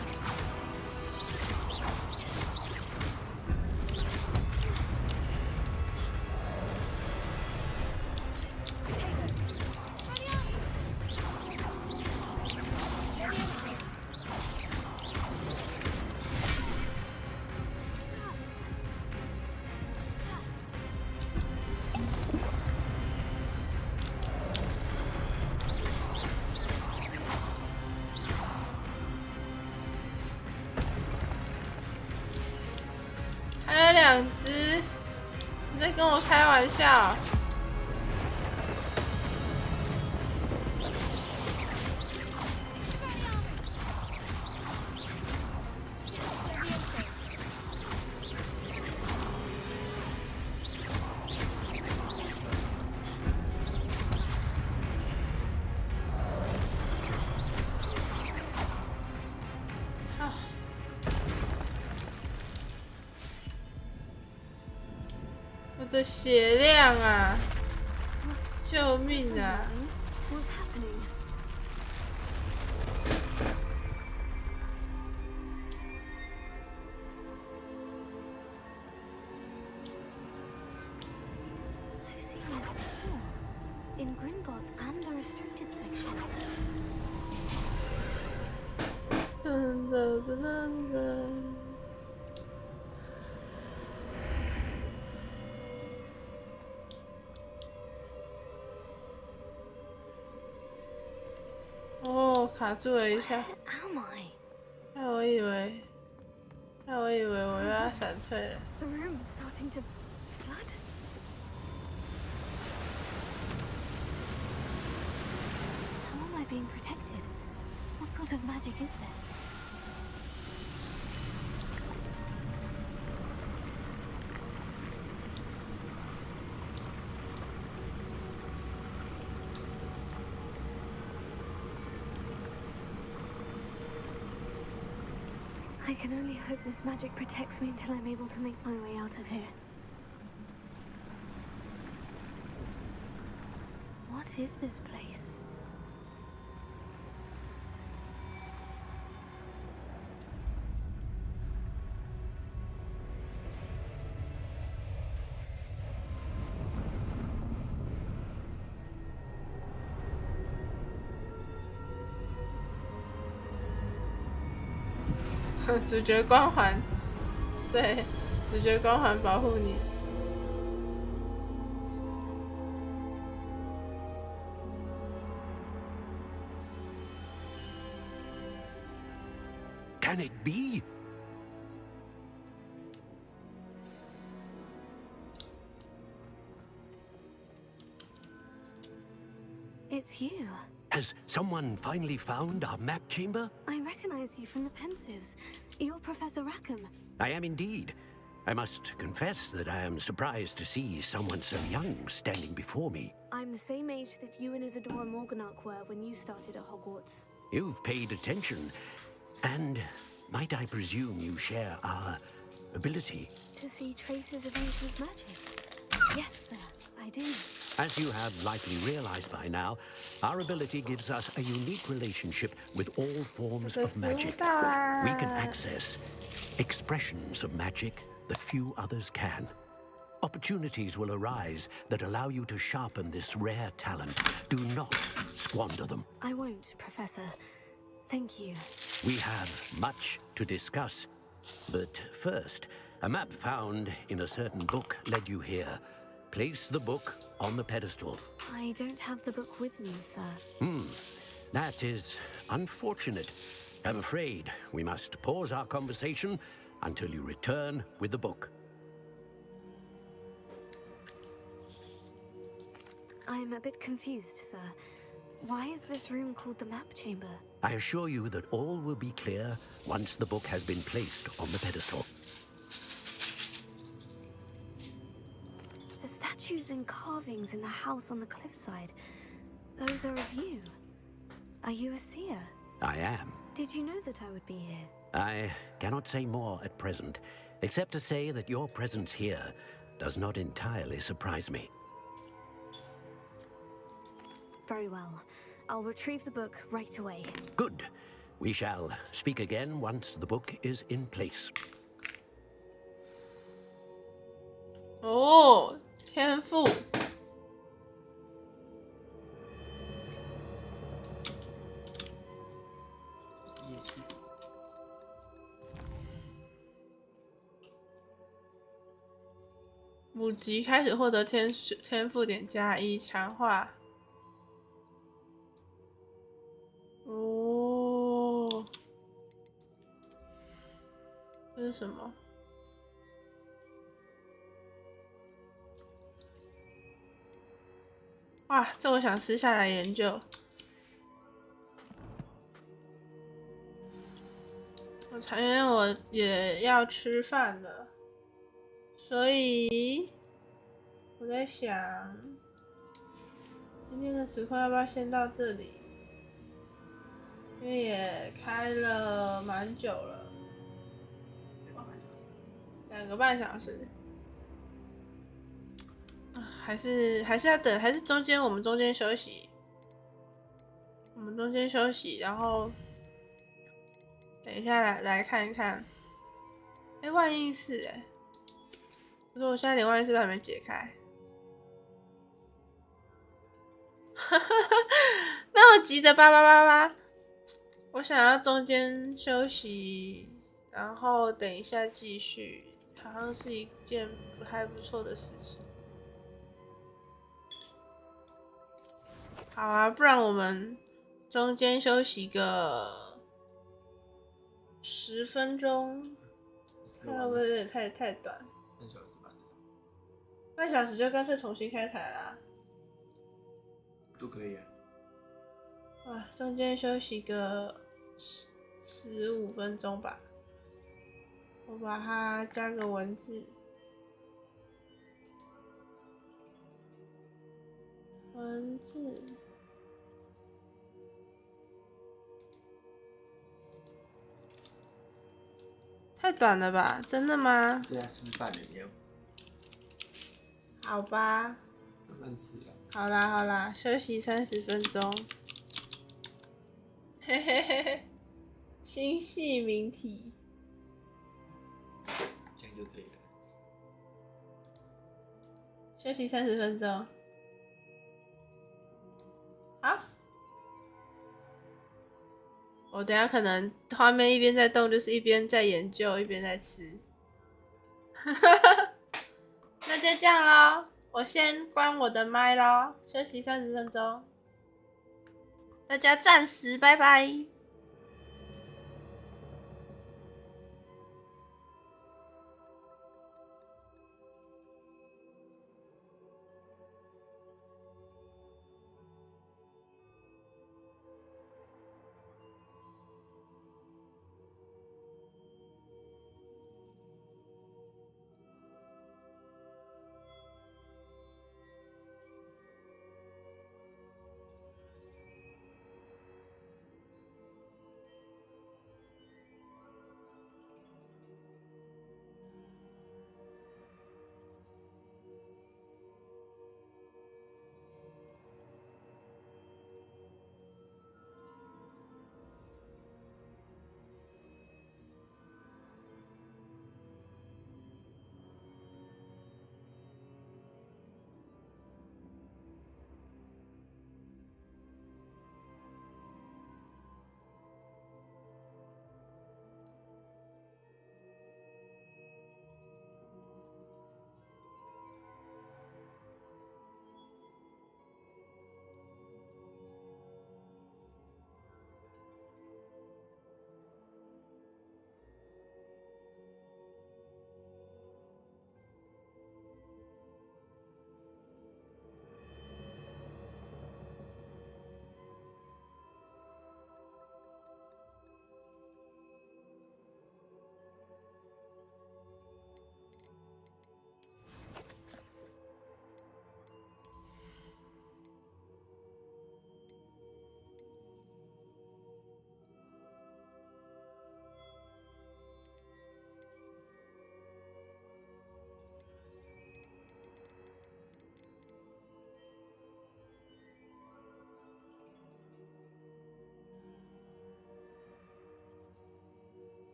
还有2只，你在跟我开玩笑？我的血量啊！救命啊！ What's happening? I've seen this before. In Gringotts and the restricted section. 噔噔噔噔噔。哦，卡住了一下。害我以为我又要闪退了。 The room's starting to flood. How am I being protected? What sort of magic is this? I can only hope this magic protects me until I'm able to make my way out of here. What is this place? 主角光环对，主角光环保护你。Can it be? It's you. Has someone finally found our map chamber? I recognize you from the Pensives. You're Professor Rackham. I am indeed. I must confess that I am surprised to see someone so young standing before me. I'm the same age that you and Isadora Morganach were when you started at Hogwarts. You've paid attention. And might I presume you share our ability? To see traces of ancient magic. Yes, sir, I do. As you have likely realized by now, our ability gives us a unique relationship with all forms of magic. We can access expressions of magic that few others can. Opportunities will arise that allow you to sharpen this rare talent. Do not squander them. I won't, Professor. Thank you. We have much to discuss. But first, a map found in a certain book led you here. Place the book on the pedestal. I don't have the book with me, sir. That is unfortunate. I'm afraid we must pause our conversation until you return with the book. I'm a bit confused, sir. Why is this room called the map chamber? I assure you that all will be clear once the book has been placed on the pedestal. The statues and carvings in the house on the cliffside. Those are of you. Are you a seer? I am. Did you know that I would be here? I cannot say more at present, except to say that your presence here does not entirely surprise me. Very well. I'll retrieve the book right away. Good. We shall speak again once the book is in place. 哦，天赋。母级开始获得天赋点+1，强化。哦，这是什么？哇，这我想私下来研究。因为我也要吃饭了，所以我在想，今天的实况要不要先到这里？因为也开了蛮久了，2个半小时。还是要等，还是我们中间休息，然后等一下来看看。万应室可是我现在连万应室都还没解开。那么急着8888，我想要中间休息，然后等一下继续，好像是一件还不错的事情。好啊，不然我们中间休息个10分钟，看会不会有点太短？半小时就干脆重新开台啦。都可以啊。哇，中间休息个15分钟吧。我把它加个文字。太短了吧？真的吗？对啊，吃饭了要。好吧。慢慢吃啊。好啦，休息30分钟。嘿嘿嘿嘿，星系名体。这样就可以了。休息30分钟。好。我等一下可能画面一边在动，就是一边在研究，一边在吃。那就这样咯，我先关我的麦咯，休息30分钟，大家暂时拜拜。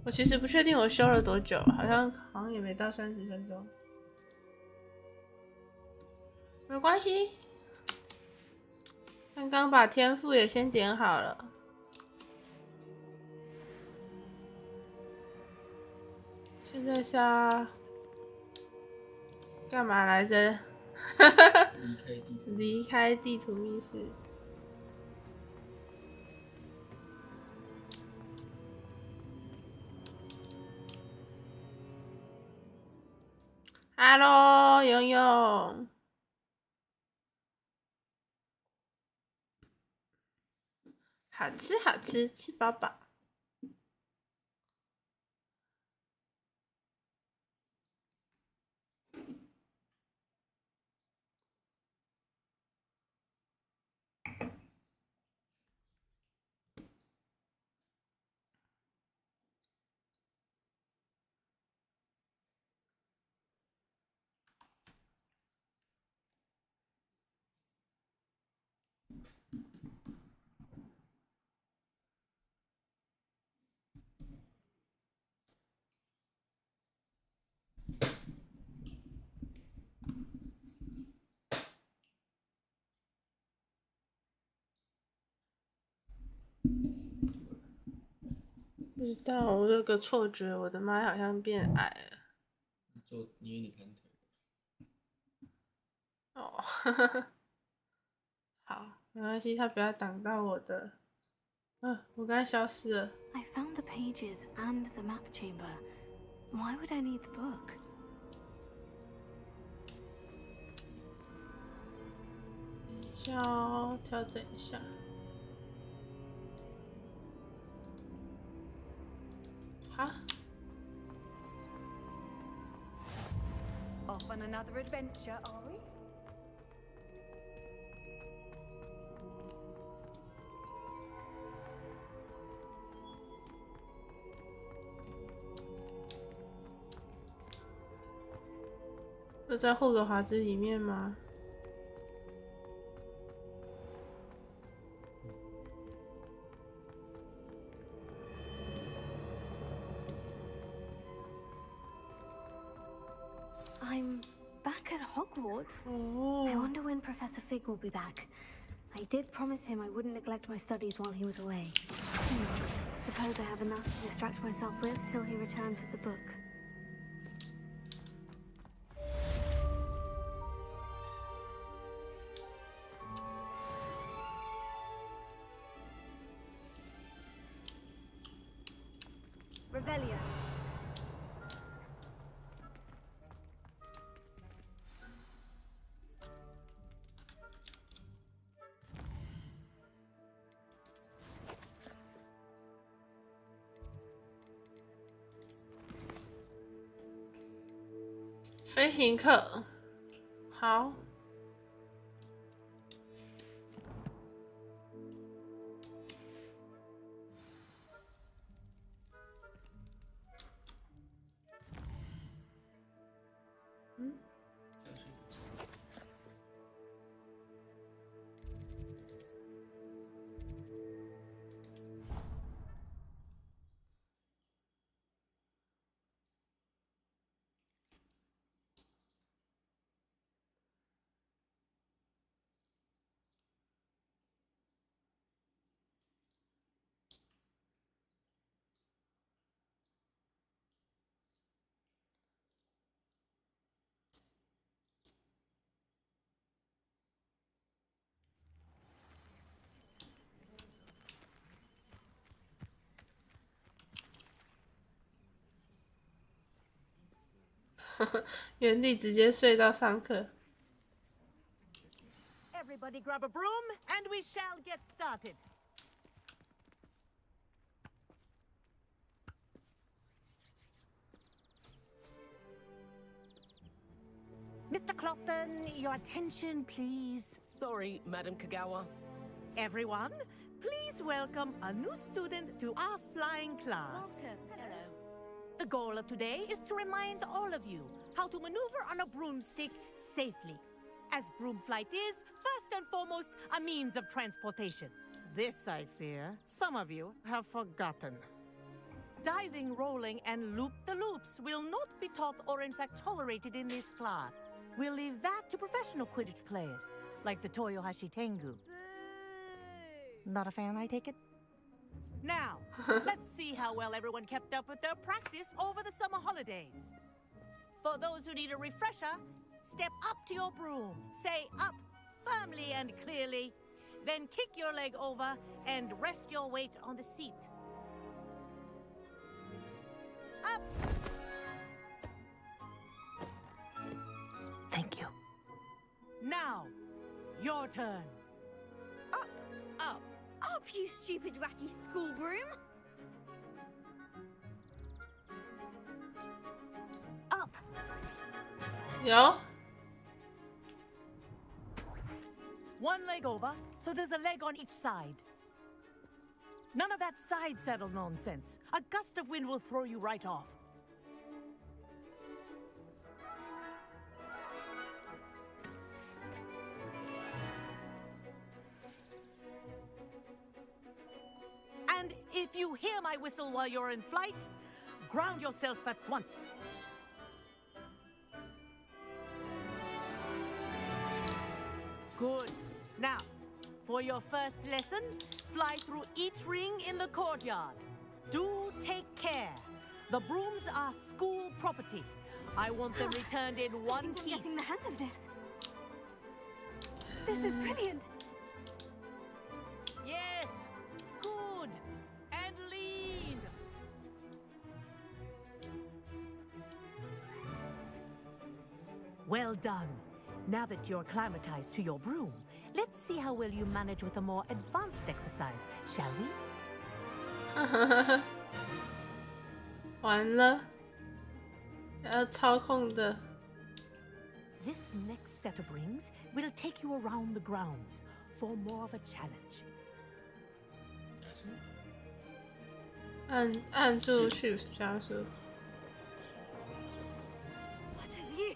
我其实不确定我修了多久，好像也没到30分钟。没关系，刚刚把天赋也先点好了。现在是要干嘛来着？离开地图密室。Hello， 勇勇，好吃好吃，吃饱饱。不知道，我有个错觉，我的麦好像变矮了。因为你盘腿。哦，好，没关系，他不要挡到我的。我刚才消失了。I found the pages and the map chamber. Why would I need the book? 要调整一下。好。Off on another adventure, are we? .这在霍格华兹里面吗？ I'm back at Hogwarts. I wonder when Professor Fig will be back. I did promise him I wouldn't neglect my studies while he was away. Suppose I have enough to distract myself with till he returns with the book. Revelio. 飞行课，好。原地直接睡到上课。 Everybody grab a broom, and we shall get started. Mr. Clopton, your attention, please. Sorry, Madam Kagawa. Everyone, please welcome a new student to our flying class. Welcome. Hello. The goal of today is to remind all of you how to maneuver on a broomstick safely, as broom flight is, first and foremost, a means of transportation. This, I fear, some of you have forgotten. Diving, rolling, and loop-the-loops will not be taught or in fact tolerated in this class. We'll leave that to professional Quidditch players, like the Toyohashi Tengu. Not a fan, I take it? Now, let's see how well everyone kept up with their practice over the summer holidays. For those who need a refresher, step up to your broom, say up firmly and clearly, then kick your leg over and rest your weight on the seat. Up! Thank you. Now, your turn. Up! Up! Up, you stupid ratty school broom! Up!有。One leg over, so there's a leg on each side. None of that side saddle nonsense. A gust of wind will throw you right off. And if you hear my whistle while you're in flight, ground yourself at once. Good. Now, for your first lesson, fly through each ring in the courtyard. Do take care. The brooms are school property. I want them returned in one piece. I'm getting the hang of this. This is brilliant. Yes. Good. And lean. Well done. Now that you're acclimatized to your broom, let's see how well you manage with a more advanced exercise, shall we? 完了，要操控的。 This next set of rings will take you around the grounds for more of a challenge. 按住 Shift 加速。 What have you?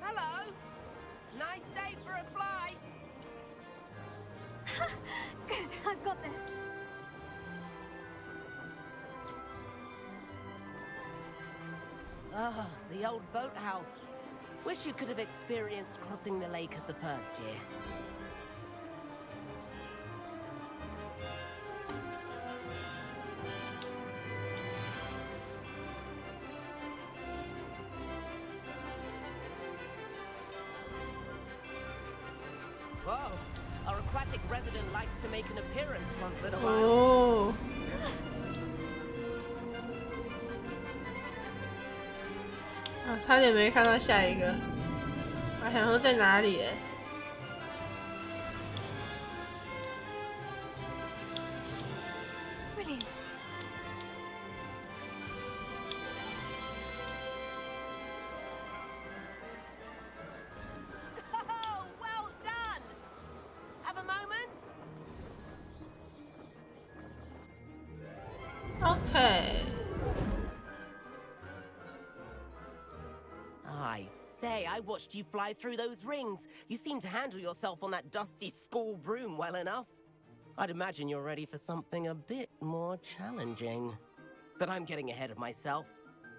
Hello. Nice day for a flight. Good, I've got this. Ah, the old boathouse. Wish you could have experienced crossing the lake as a first year. Whoa, our aquatic resident likes to make an appearance once in a while. Oh. 啊，差点没看到下一个，我还想说在哪里哎。 Brilliant. Oh, well done! Have a moment? Okay. I say, I watched you fly through those rings. You seem to handle yourself on that dusty school broom well enough. I'd imagine you're ready for something a bit more challenging. But I'm getting ahead of myself.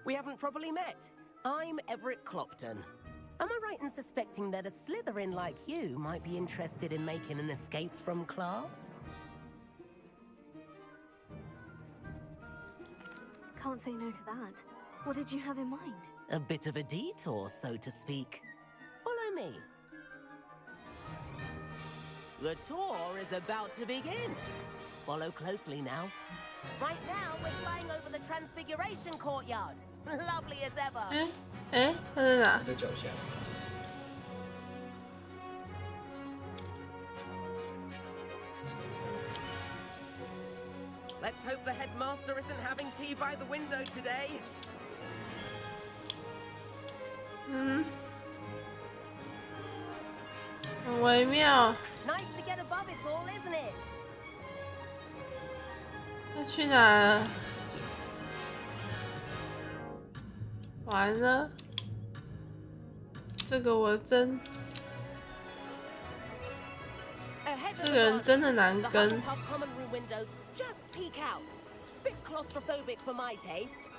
We haven't properly met. I'm Everett Clopton. Am I right in suspecting that a Slytherin like you might be interested in making an escape from class? Can't say no to that. What did you have in mind? A bit of a detour, so to speak. Follow me. The tour is about to begin. Follow closely now. Right now, we're flying over the Transfiguration Courtyard. Lovely as ever. 哎，它在哪？ 在脚下。 Let's hope the headmaster isn't having tea by the window today. 嗯，很微妙。 Nice to get above it all, isn't it? 要去哪了？完了，这个我真，这个人真的难跟。 Hufflepuff common room windows just peek out. bit claustrophobic for my taste.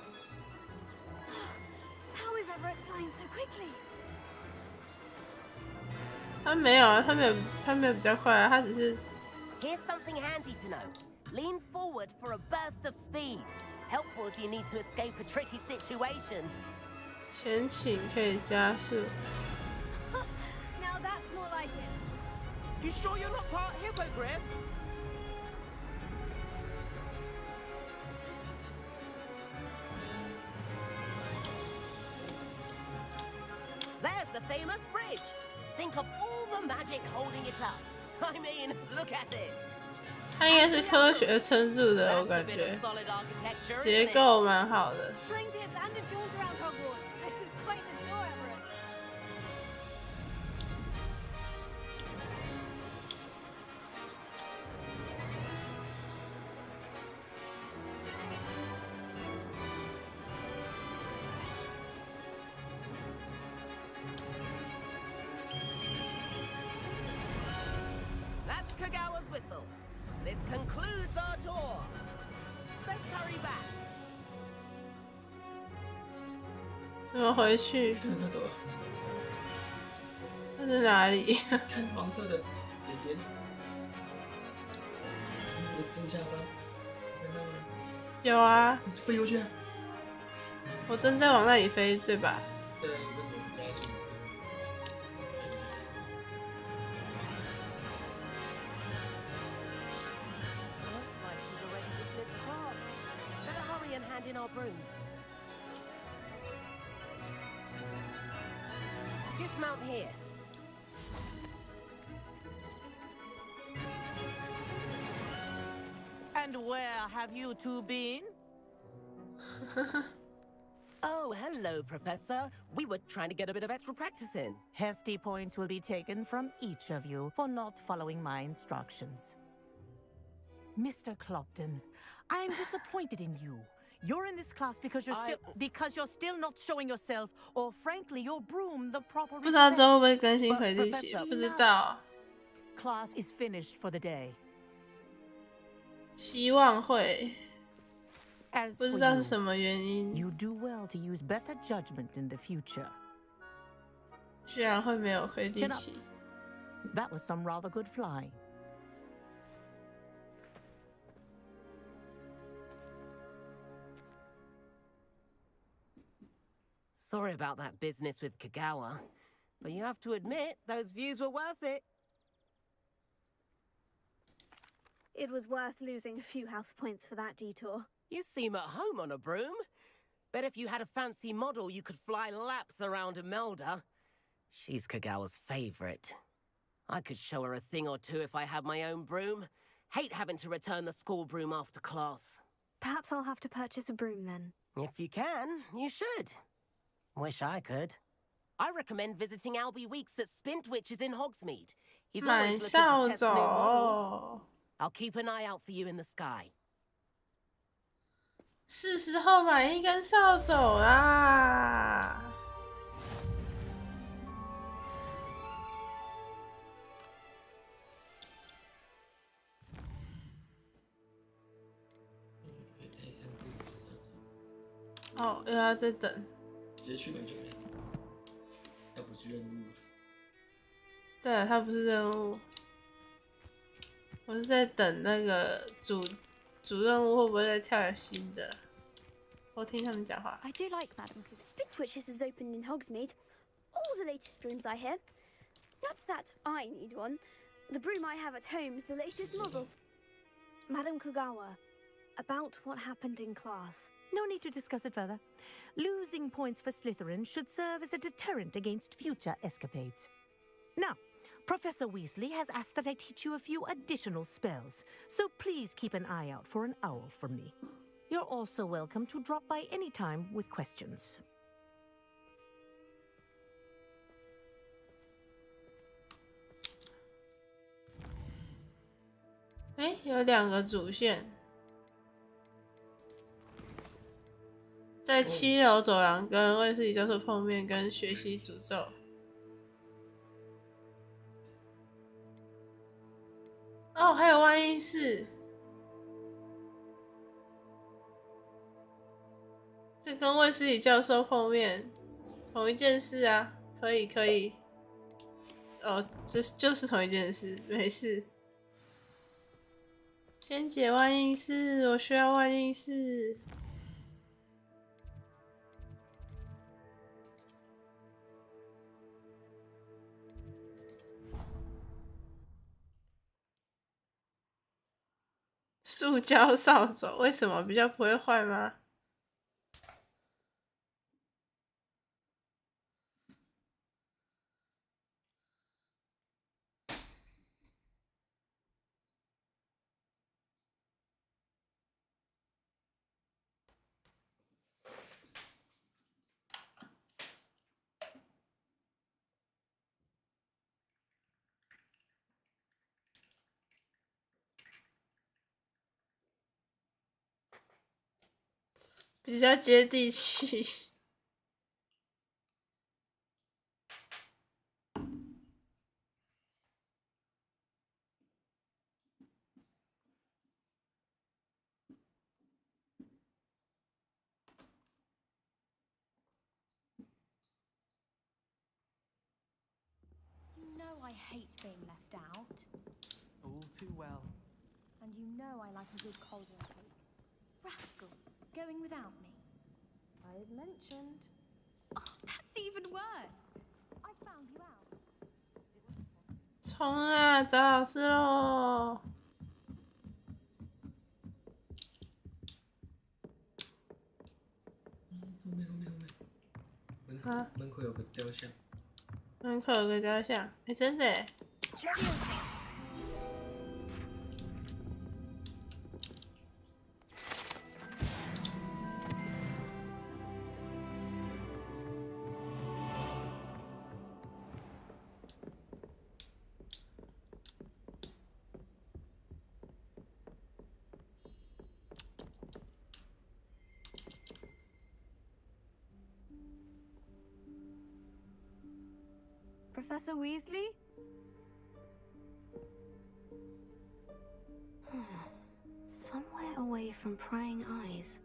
How is Everett flying so quickly? 他没有啊，他没有比较快啊，他只是。Here's something handy to know. Lean forward for a burst of speed. Helpful if you need to escape a tricky situation. 前倾可以加速。Now that's more like it. You sure you're not part hippogriff? There's the famous bridge. Think of all the magic holding it up. I mean, look at it. 它应该是科学撑住的，我感觉结构蛮好的。Flying tips and a jaunt around Hogwarts. This is quite the tour, Everett. That's Kagawa's whistle. This concludes our tour. Let's hurry back. 怎么回去？看他走了。他在哪里？看黄色的点点。有指甲吗？看到吗？有啊。你飞过去啊？我正在往那里飞，对吧？对，那个加速。Better hurry and hand in our brooms. Dismount here. And where have you two been? Oh, hello, Professor. We were trying to get a bit of extra practice in. Hefty points will be taken from each of you for not following my instructions. Mr. Clopton, I'm disappointed in you. You're in this class because you're still not showing yourself, or frankly, your broom the proper 不知道 respect. 之后会不会更新回日期，不知道。Class is finished for the day. 希望会， As 不 for 知道是 you, 什么原因， you do well to use better judgment in the future. 居然会没有回日 Chin up. 期。 That was some rather good flying. Sorry about that business with Kagawa, but you have to admit those views were worth it. It was worth losing a few house points for that detour. You seem at home on a broom. Bet if you had a fancy model, you could fly laps around Imelda. She's Kagawa's favorite. I could show her a thing or two if I had my own broom. Hate having to return the school broom after class. Perhaps I'll have to purchase a broom then. If you can, you should. Wish I could. I recommend visiting Albie Weeks at Spintwitches in Hogsmeade. He's always looking to test new models. I'll keep an eye out for you in the sky. 是时候买一根扫帚啦！哦，又要再等。直接去买就好了，要不是任务。对了，它不是任务，我是在等那个主任务会不会再跳有新的？我听他们讲话。 I do like Madam Cook. Spintwitches has opened in Hogsmeade. All the latest brooms, I hear. Not that I need one. The broom I have at home is the latest model. Madam Kugawa, about what happened in class. No need to discuss it further. Losing points for Slytherin should serve as a deterrent against future escapades. Now, Professor Weasley has asked that I teach you a few additional spells, so please keep an eye out for an owl from me. You're also welcome to drop by any time with questions. 哎，有2个主线，在7楼走廊跟卫斯理教授碰面，跟学习诅咒。哦，还有万应室。这跟卫斯理教授碰面同一件事啊，可以。哦，就是同一件事，没事。先解万应室，我需要万应室。塑胶扫帚为什么比较不会坏吗？比较接地气。You know I hate being left out. All too well. And you know I like a good cauldron cake. Rascals, going without me. I've mentioned. Oh, that's even worse. I found you out. 冲啊，找老师喽！门口有个雕像。门口有个雕像，哎，真的耶。Professor Weasley? Somewhere away from prying eyes.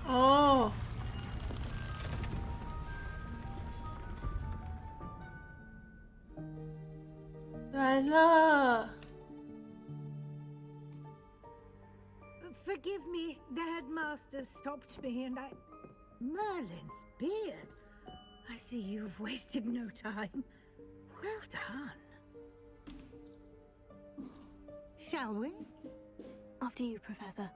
Oh. 来了。 Forgive me, the headmaster stopped me and I... Merlin's beard. I see you've wasted no time. Well done. Shall we? After you, Professor.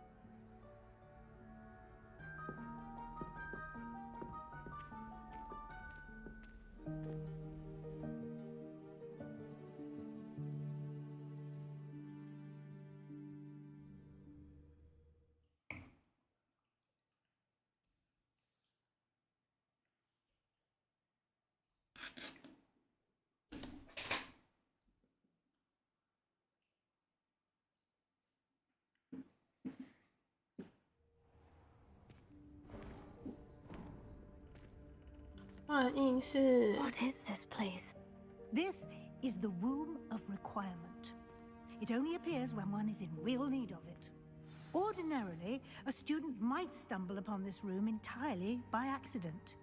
What is this place? This is the Room of Requirement. It only appears when one is in real need of it. Ordinarily, a student might stumble upon this room entirely by accident.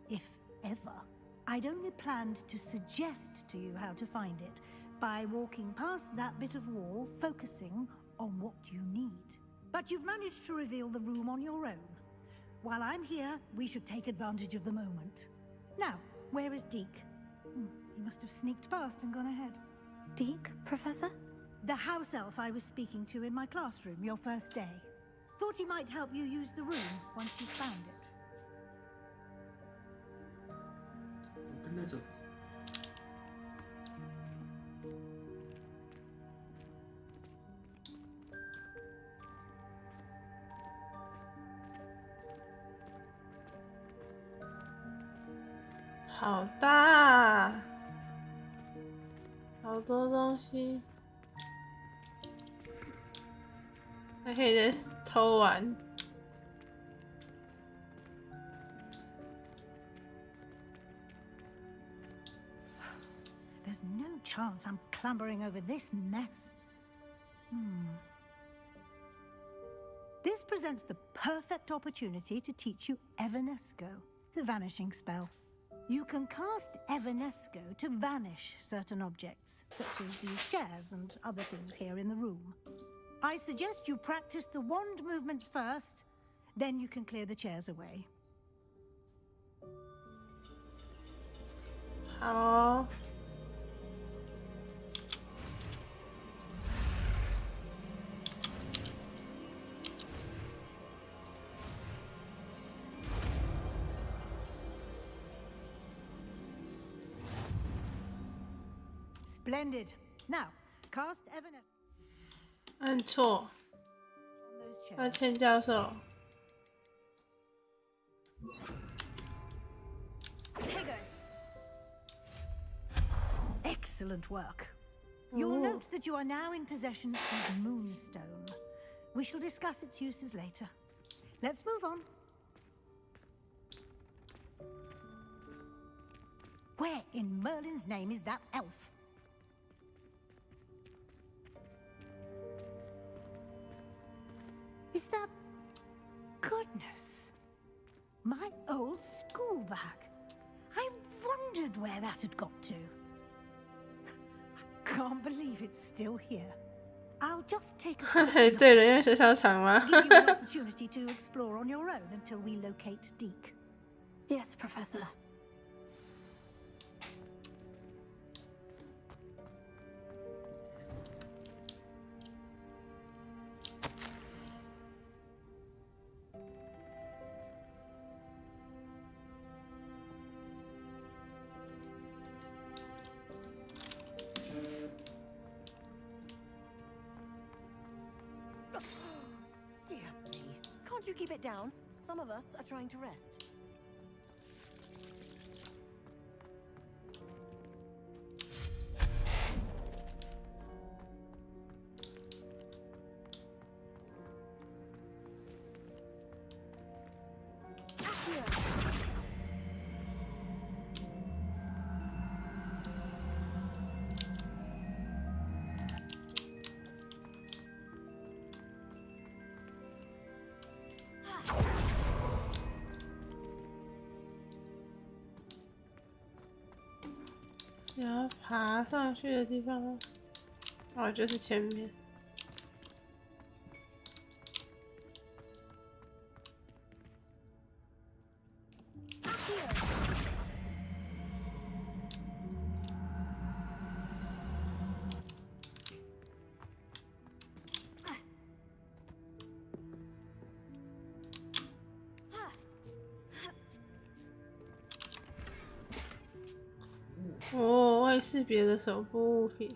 If ever. I'd only planned to suggest to you how to find it by walking past that bit of wall, focusing on what you need. But you've managed to reveal the room on your own. While I'm here, we should take advantage of the moment. Now, where is Deke? He must have sneaked past and gone ahead. Deke, Professor? The house elf I was speaking to in my classroom your first day. Thought he might help you use the room once you found it. 跟那种。好大，好多东西，还可以再偷玩。There's There's no chance I'm clambering over this mess. This presents the perfect opportunity to teach you Evanesco, the vanishing spell. You can cast Evanesco to vanish certain objects, such as these chairs and other things here in the room. I suggest you practice the wand movements first, then you can clear the chairs away. 好。Splendid. Now, cast Evanesco. 按错。抱歉，教授。Excellent work. You'll note that you are now in possession of Moonstone. We shall discuss its uses later. Let's move on. Where in Merlin's name is that elf? Is that... Goodness. My old school bag. I wondered where that had got to. I can't believe it's still here. I'll just take a 对了，因为身上长吗？ give you an opportunity to explore on your own until we locate Deke. Yes, Professor. Dear me. Can't you keep it down? Some of us are trying to rest.你要爬上去的地方吗？哦，就是前面。哦，会识别的手部物品，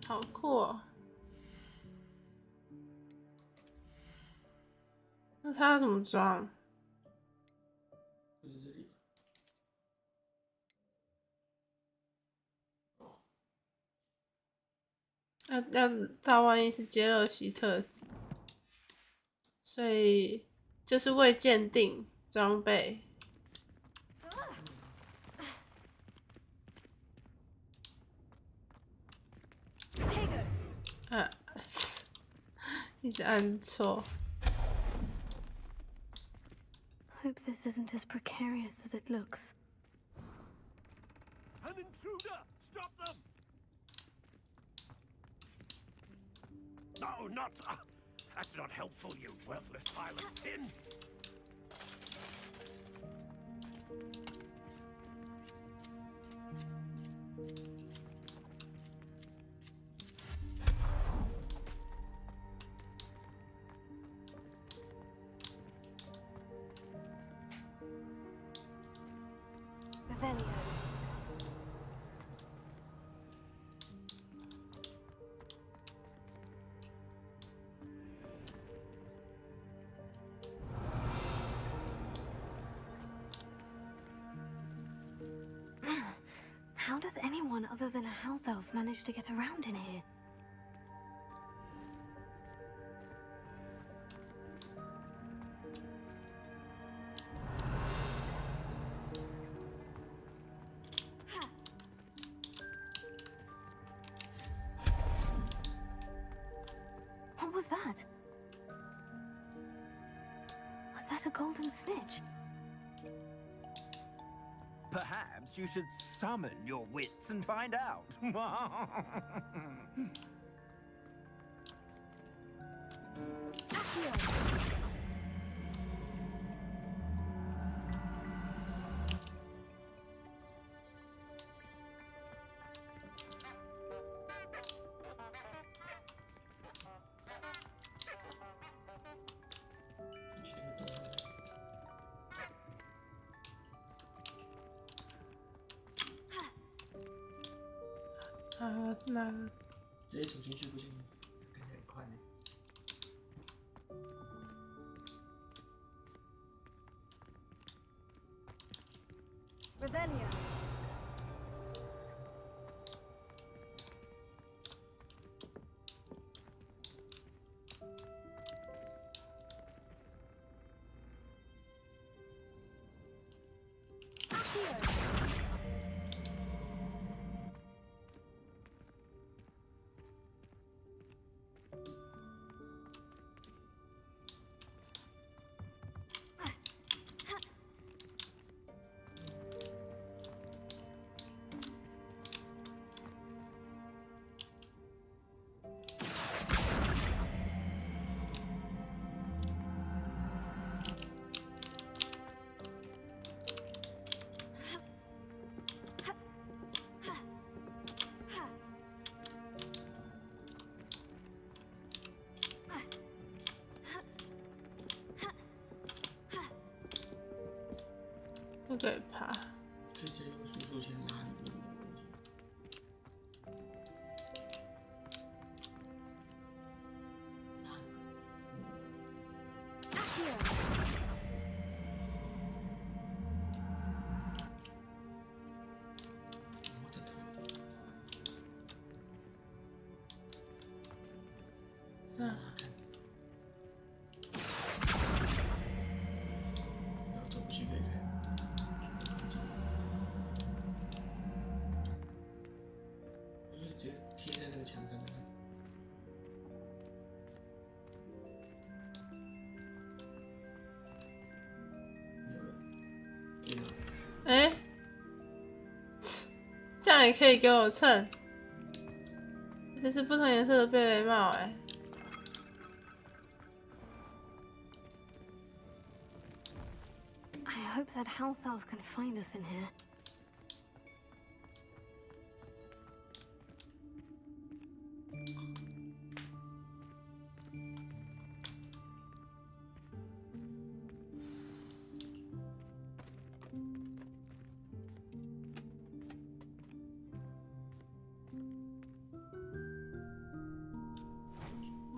好酷哦！那它要怎么装？就是这里。它万一是杰洛西特质，所以就是未鉴定装备。一直按错。Hope this isn't as precarious as it looks. An intruder! Stop them! No, not... that's not helpful, you worthless pile of tin! How does anyone other than a house elf manage to get around in here? that? Was that a golden snitch? Perhaps you should summon your wits and find out.那直接走进去不行吗？看起来很快呢。Revelio.不可以爬。可以直接用速度先拉你。哎，这样也可以给我蹭，这是不同颜色的贝雷帽哎。I hope that house elf can find us in here.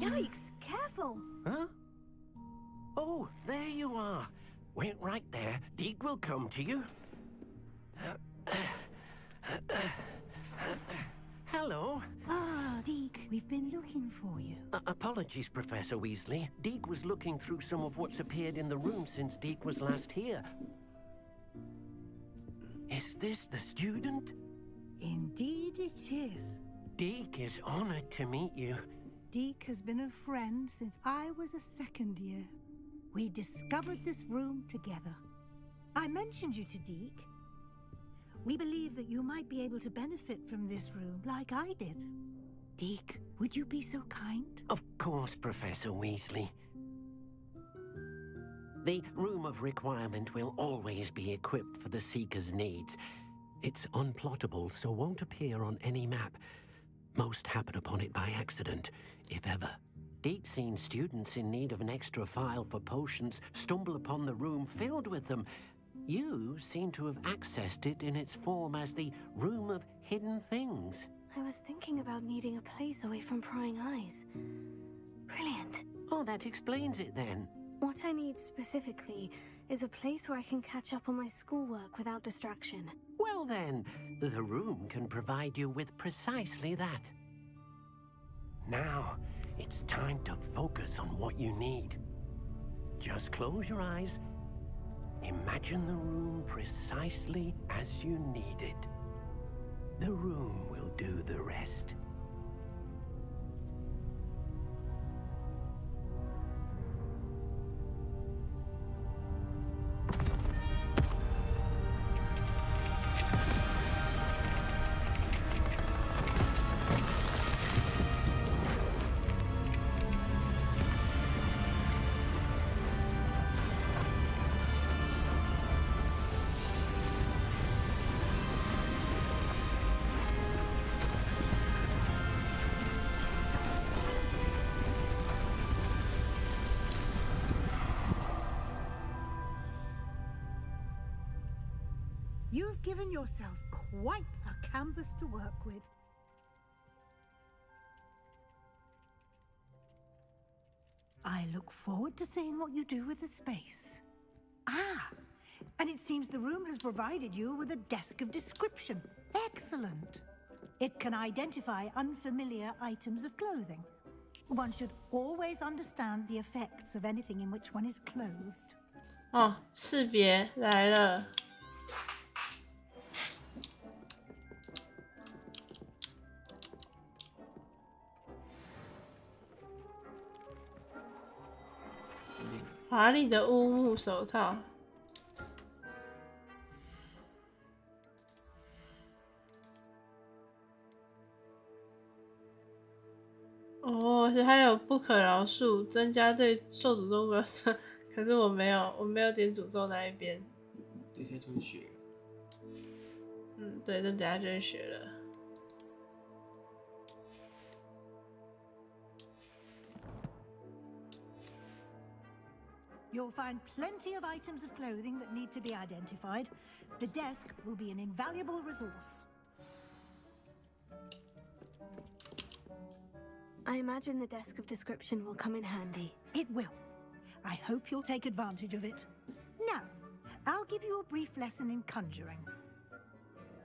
Yikes! Careful! Huh? Oh, there you are. Wait right there. Deke will come to you. Hello. Ah, Deke, we've been looking for you. Apologies, Professor Weasley. Deke was looking through some of what's appeared in the room since Deke was last here. Is this the student? Indeed it is. Deke is honored to meet you. Deke has been a friend since I was a second year. We discovered this room together. I mentioned you to Deke. We believe that you might be able to benefit from this room like I did. Deke, would you be so kind? Of course, Professor Weasley. The Room of Requirement will always be equipped for the Seeker's needs. It's unplottable, so won't appear on any map. Most happen upon it by accident, if ever. Deke's seen students in need of an extra file for potions stumble upon the room filled with them. You seem to have accessed it in its form as the Room of Hidden Things. I was thinking about needing a place away from prying eyes. Brilliant. Oh, that explains it then. What I need specifically is a place where I can catch up on my schoolwork without distraction. Well then, the room can provide you with precisely that. Now, it's time to focus on what you need. Just close your eyes. Imagine the room precisely as you need it. The room will do the rest. You've given yourself quite a canvas to work with. I look forward to seeing what you do with the space. Ah, and it seems the room has provided you with a desk of description. Excellent. It can identify unfamiliar items of clothing. One should always understand the effects of anything in which one is clothed. 哦，识别来了。华丽的乌木手套。哦，而且还有不可饶恕，增加对受诅咒目标。可是我没有点诅咒那一边。等一下就会学。嗯，对，那等下就会学了。You'll find plenty of items of clothing that need to be identified. The desk will be an invaluable resource. I imagine the desk of description will come in handy. It will. I hope you'll take advantage of it. Now, I'll give you a brief lesson in conjuring.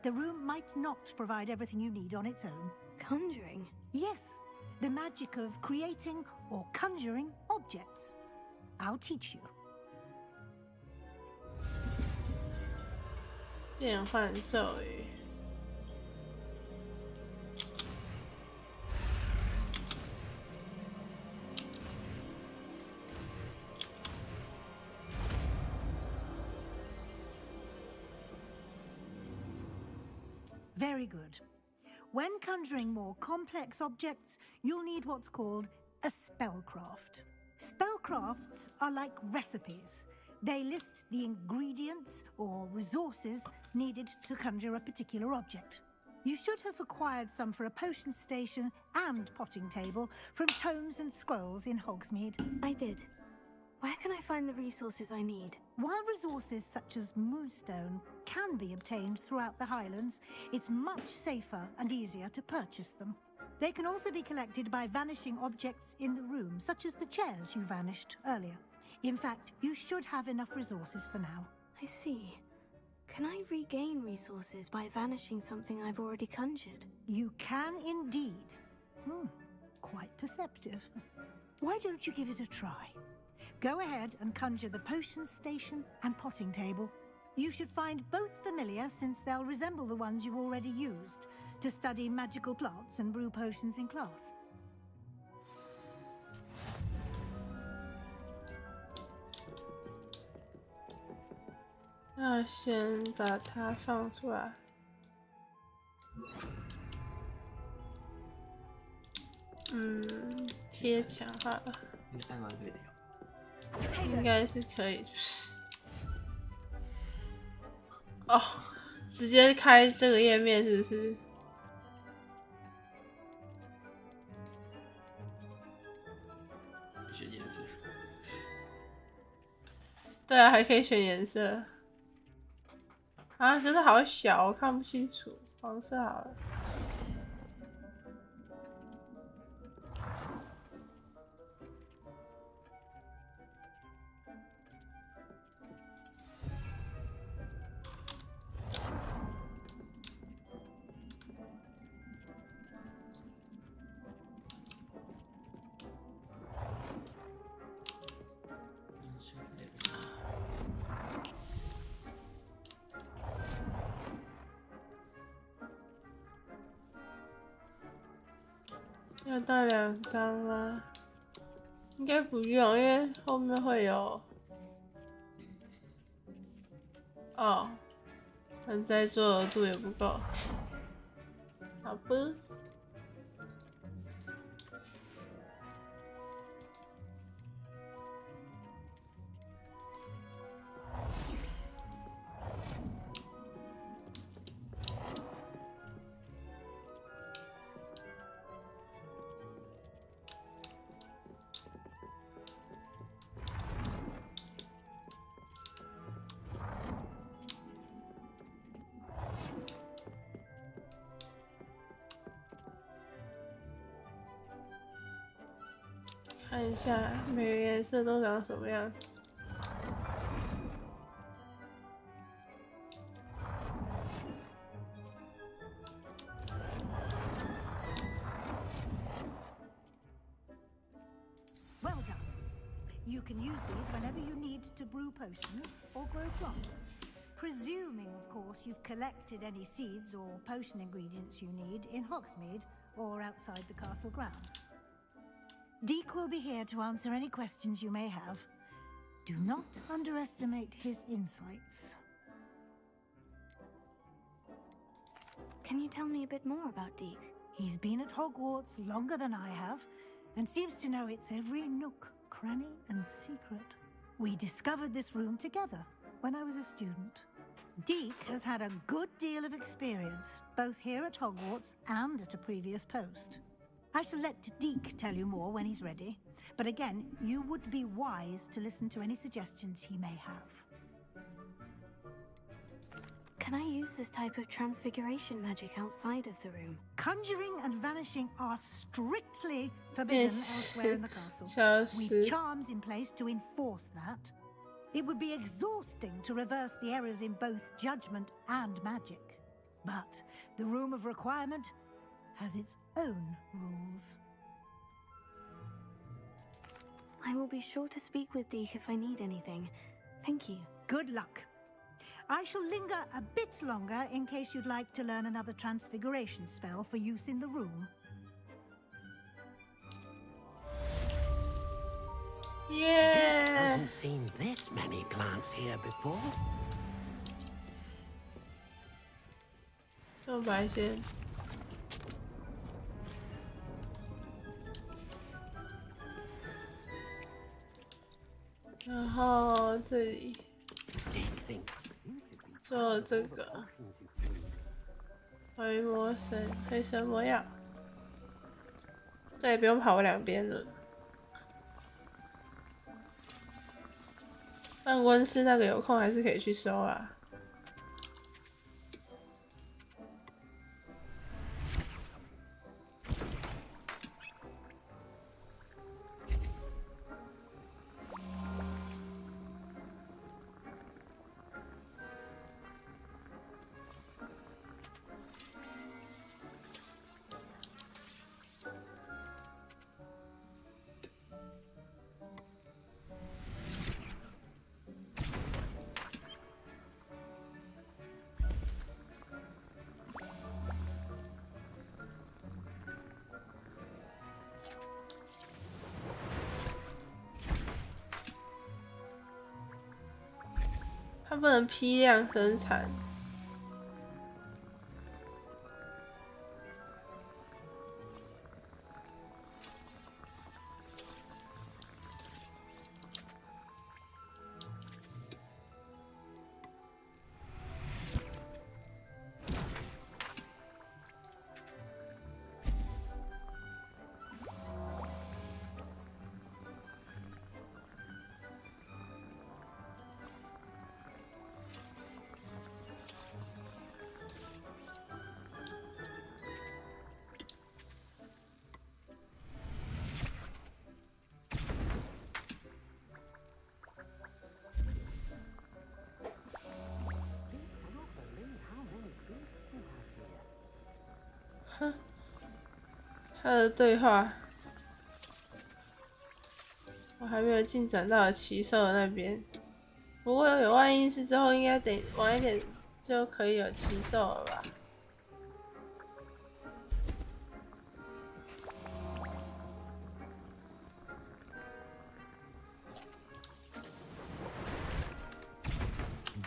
The room might not provide everything you need on its own. Conjuring? Yes, the magic of creating or conjuring objects. I'll teach you. 变换咒语。Very good. When conjuring more complex objects, you'll need what's called a spellcraft. Spellcrafts are like recipes. They list the ingredients or resources needed to conjure a particular object. You should have acquired some for a potion station and potting table from tomes and scrolls in Hogsmeade. I did. Where can I find the resources I need? While resources such as moonstone can be obtained throughout the Highlands, it's much safer and easier to purchase them. They can also be collected by vanishing objects in the room, such as the chairs you vanished earlier. In fact, you should have enough resources for now. I see. Can I regain resources by vanishing something I've already conjured? You can indeed. Quite perceptive. Why don't you give it a try? Go ahead and conjure the potion station and potting table. You should find both familiar, since they'll resemble the ones you've already used to study magical plants and brew potions in class. 那先把它放出来。贴墙好了。你按完可以调。应该是可以。哦，直接开这个页面是不是？选颜色。对啊，还可以选颜色。啊，可是好小，我看不清楚。黄色好了。要到2张吗？应该不用，因为后面会有。哦，能再做额度也不够。好吧。看一下每个颜色都长什么样。Well done. You can use these whenever you need to brew potions or grow plants. Presuming, of course, you've collected any seeds or potion ingredients you need in Hogsmeade or outside the castle grounds. Deek will be here to answer any questions you may have. Do not underestimate his insights. Can you tell me a bit more about Deek? He's been at Hogwarts longer than I have, and seems to know its every nook, cranny, and secret. We discovered this room together when I was a student. Deek has had a good deal of experience, both here at Hogwarts and at a previous post. I shall let Deek tell you more when he's ready, but again, you would be wise to listen to any suggestions he may have. Can I use this type of transfiguration magic outside of the room? Conjuring and vanishing are strictly forbidden elsewhere in the castle. We've charms in place to enforce that. It would be exhausting to reverse the errors in both judgment and magic. But the Room of Requirement has its own rules. I will be sure to speak with Deek if I need anything. Thank you. Good luck. I shall linger a bit longer in case you'd like to learn another transfiguration spell for use in the room. Dick hasn't seen this many plants here before. 用白线。然后这里做这个回魔神黑神魔药，再也不用跑两边了。但温室那个有空还是可以去收啊。它不能批量生产。哼，他的对话，我还没有进展到骑兽的那边。不过有万应室之后，应该得晚一点就可以有骑兽了吧？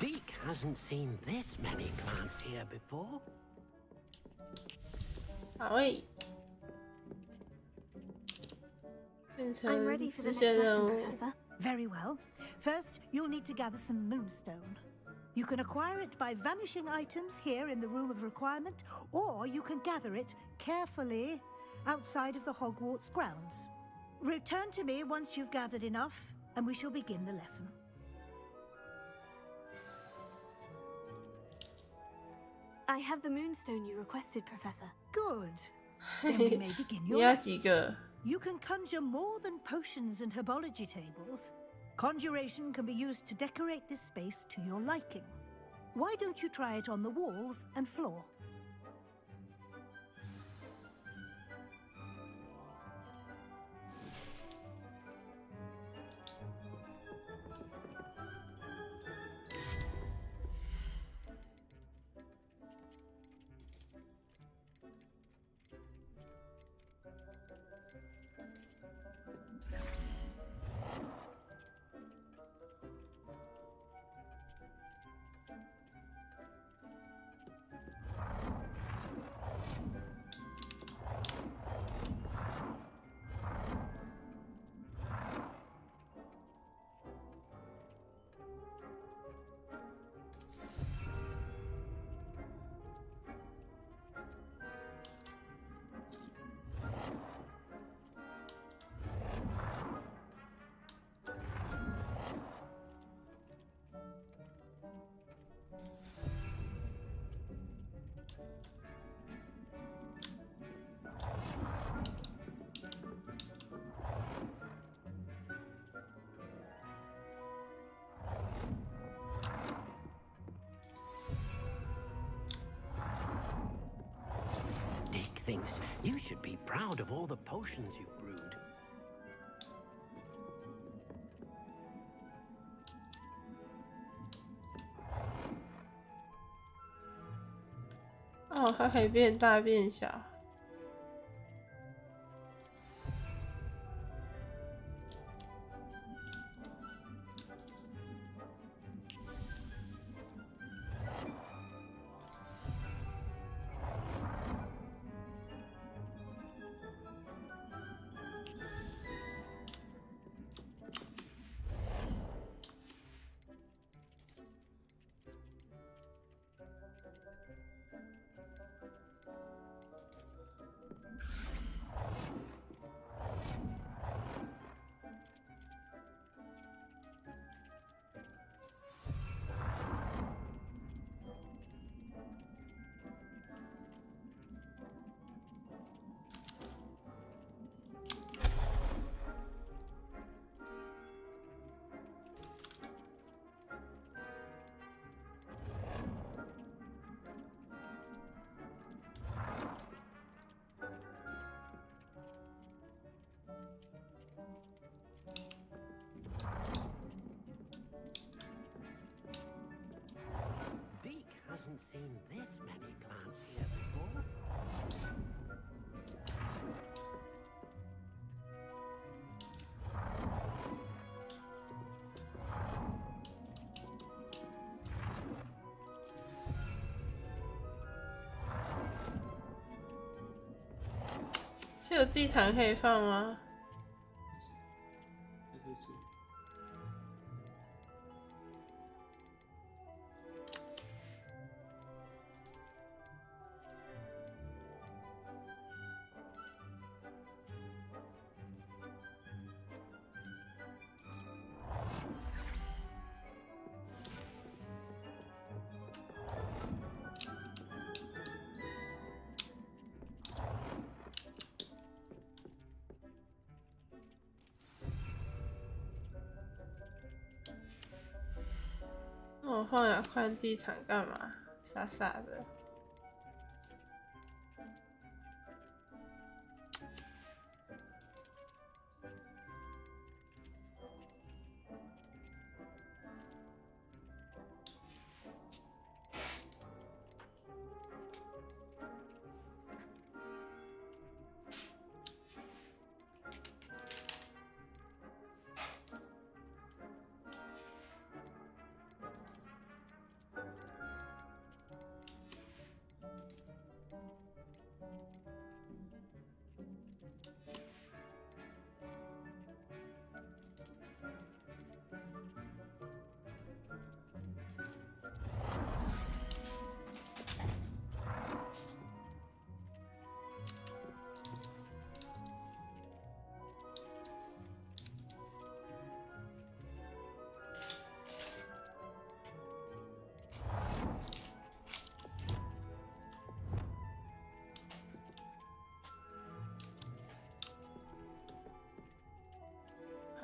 Deek hasn't seen this many plants here before. 好诶，变 I'm ready 成 for the 支 next 线任 lesson, 务。 Professor. Very well. First, you'll need to gather some moonstone. You can acquire it by vanishing items here in the Room of Requirement, or you can gather it carefully outside of the Hogwarts grounds. Return to me once you've gathered enough, and we shall begin the lesson. I have the moonstone you requested, Professor. Good. Then we may begin 你 your 要 lesson. 几个？ You can conjure more than potions and herbology tables. Conjuration can be used to decorate this space to your liking. Why don't you try it on the walls and floor? Thinks you should be proud of all the potions you've brewed.哦，它可以变大变小。Hasn't seen this many plants here before.是有地毯可以放吗？那我放两块地毯干嘛？傻傻的。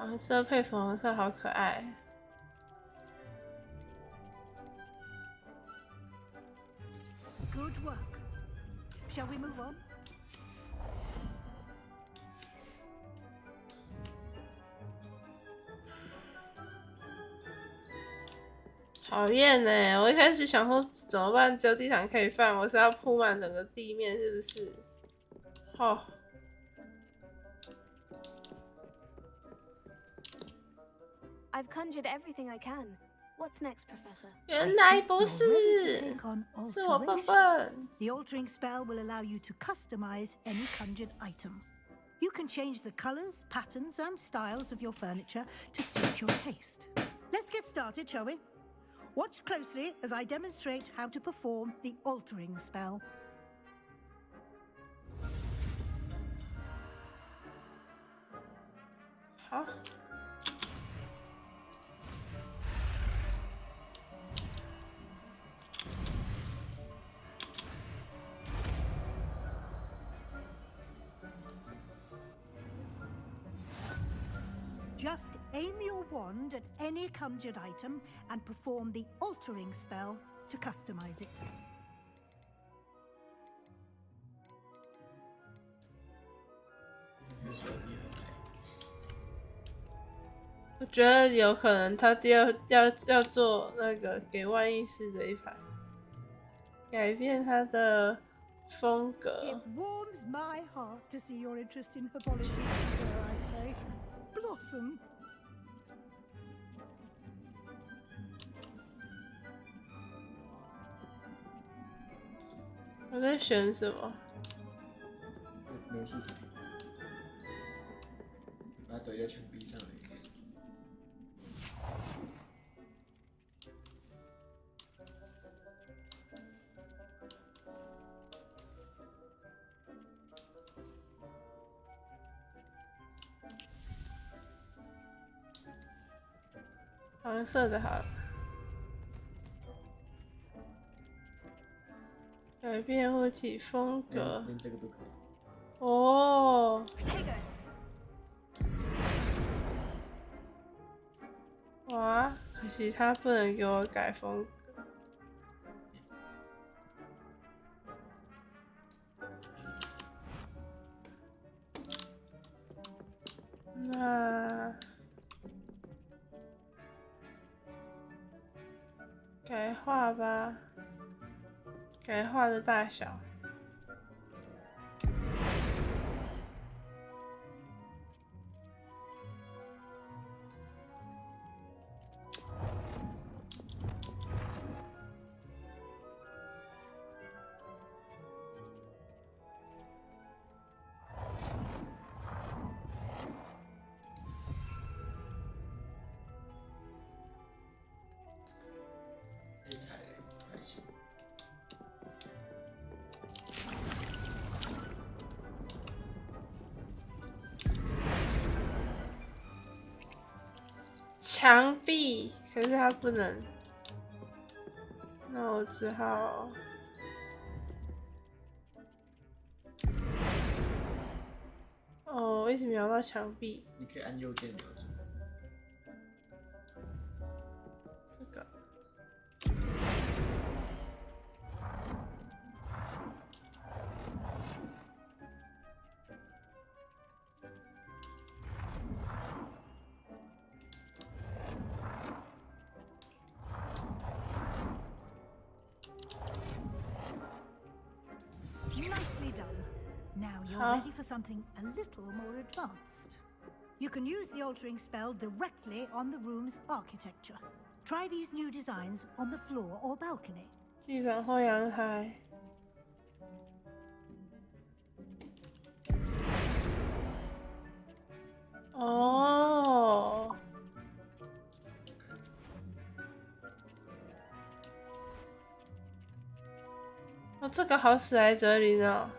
黄色配粉红色，好可爱。Good work. Shall we move on? 讨厌呢！我一开始想说怎么办，只有地毯可以放，我是要铺满整个地面，是不是？哦。I've conjured everything I can. What's next, Professor? 原来不是，是我笨笨。 The altering spell will allow you to customize any conjured item. You can change the colors, patterns, and styles of your furniture to suit your taste. Let's get started, shall we? Watch closely as I demonstrate how to perform the altering spell. 好。 Just aim your wand at any conjured item and perform the altering spell to customize it. 我觉得有可能他第二要做那个给万意识的一盘，改变他的风格。 It warms my heart to see your interest in herbology, dare I say. Blossom. 我在选什么？描述题，把它怼在墙壁上而已。黄色的好了。改变物体风格。连这个都可以。哦。哇，可惜他不能给我改风格。那。 改画吧，改画的大小。墙壁，可是它不能，那我只好，哦，一直瞄到墙壁。你可以按右键瞄准。这个。 Nicely done. Now you're ready for something a little more advanced. You can use the altering spell directly on the room's architecture. Try these new designs on the floor or balcony. 地板或阳台。哦。哦，这个好使来这里呢。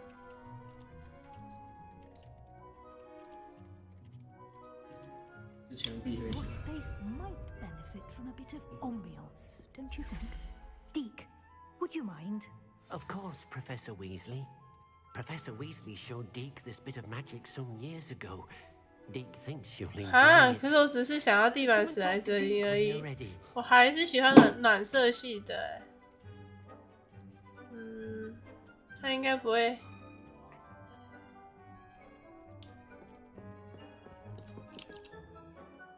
墙壁会。 Your space might benefit from a bit of ambiance, don't you think? Deke, would you mind? Of course, Professor Weasley. Professor Weasley showed Deke this bit of magic some years ago. Dick thinks you'll enjoy 啊， it. 可是我只是想要地板史莱哲林而 When 已 you're ready. 我还是喜欢暖色系的欸。他应该不会。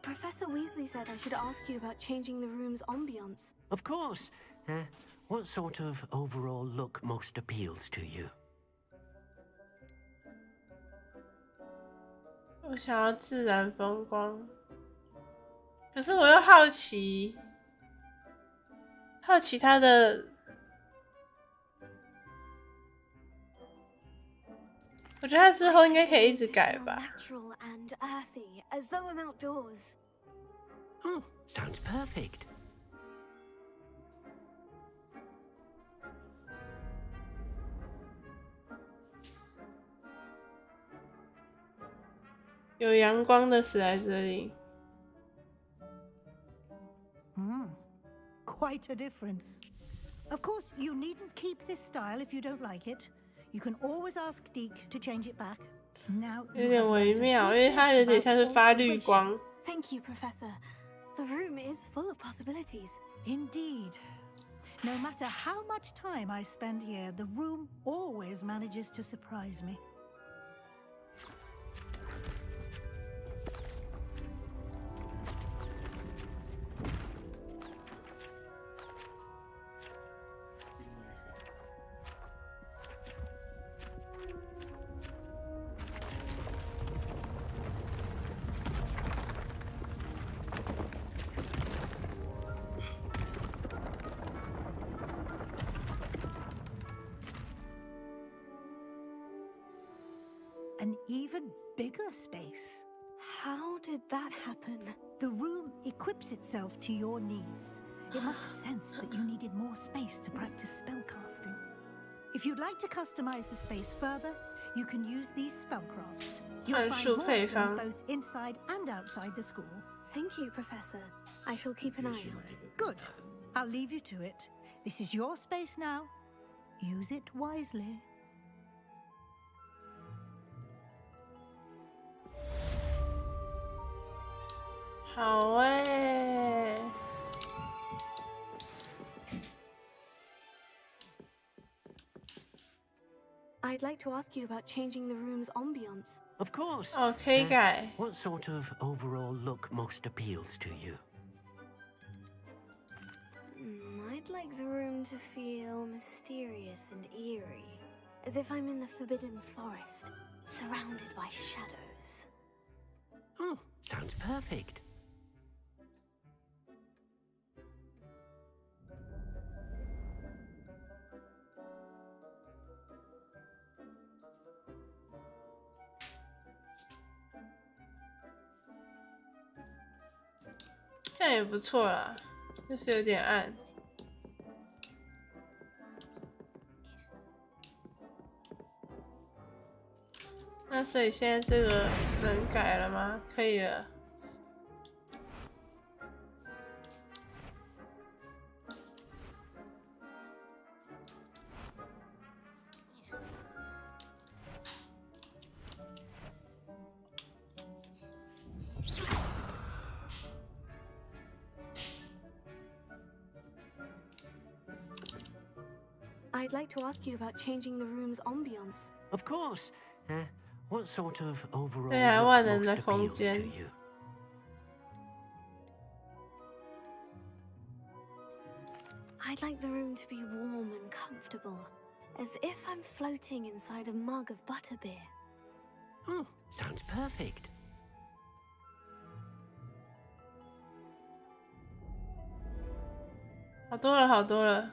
Professor Weasley said I should ask you about changing the room's ambiance. Of course. What sort of overall look most appeals to you? 我想要自然风光，可是我又好奇他的，我觉得他之后应该可以一直改吧。Natural and earthy, as though I'm outdoors. Oh, sounds perfect. 有阳光的史莱哲林。Quite a difference. Of course, you needn't keep this style if you don't like it. You can always ask Deke to change it back. Now 有点微妙，因为它有点像是发绿光。Thank you, Professor. The room is full of possibilities. Indeed. No matter how much time I spend here, the room always manages to surprise me. An even bigger space. How did that happen? The room equips itself to your needs. It must have sensed that you needed more space to practice spellcasting. If you'd like to customize the space further, you can use these spellcrafts. You'll find more of them both inside and outside the school. Thank you, Professor. I shall keep an eye out. Good. I'll leave you to it. This is your space now. Use it wisely. 好欸。I'd like to ask you about changing the room's ambiance. Of course. 哦，可以改。 What sort of overall look most appeals to you? I'd like the room to feel mysterious and eerie, as if I'm in the Forbidden Forest, surrounded by shadows. Oh, sounds perfect. 这样也不错啦，就是有点暗。那所以现在这个能改了吗？可以了。I'd like to ask you about changing the room's ambiance. Of course. What sort of overall 对啊， look 万能 most 的空 appeals 间 to。you? I'd like the room to be warm and comfortable, as if I'm floating inside a mug of butterbeer. Oh, sounds perfect. 好多了，好多了。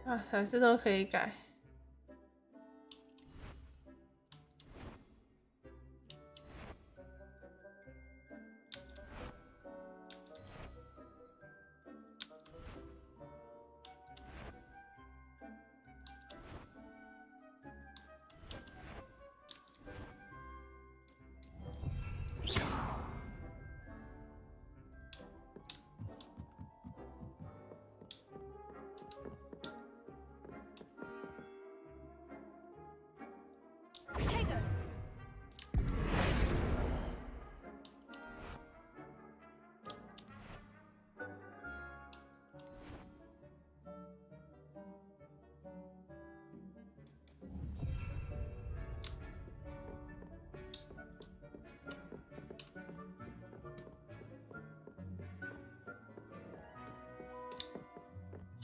啊，凡事都可以改。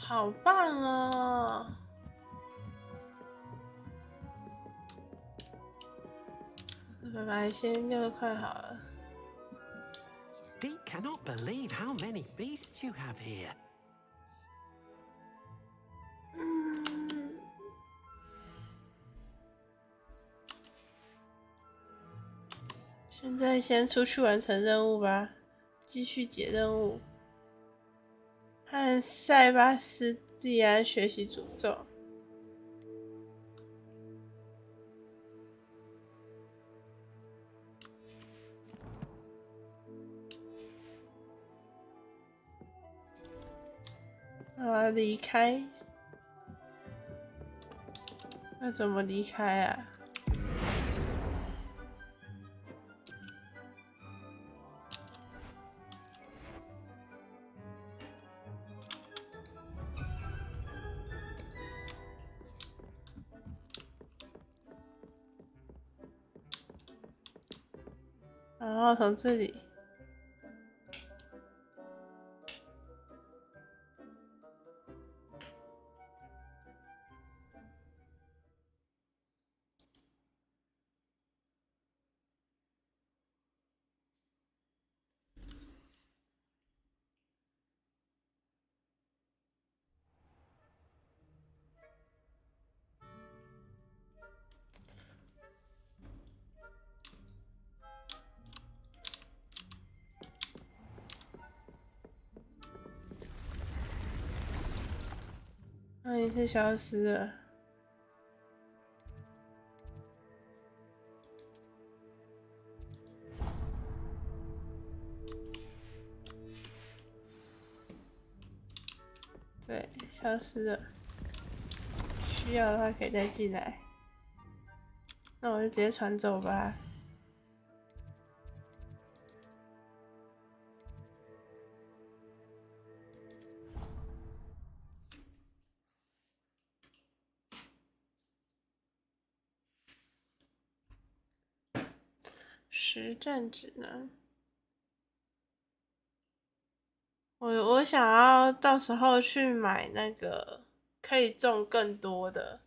好棒哦！来先6块好了。 He cannot believe how many beasts you have here. 现在先出去完成任务吧，继续解任务。和塞巴斯蒂安学习诅咒。离开。那怎么离开啊？然后从这里。 那也是消失了。对，消失了。需要的话可以再进来。那我就直接传走吧。 实战指南。我想要到时候去买那个可以种更多的，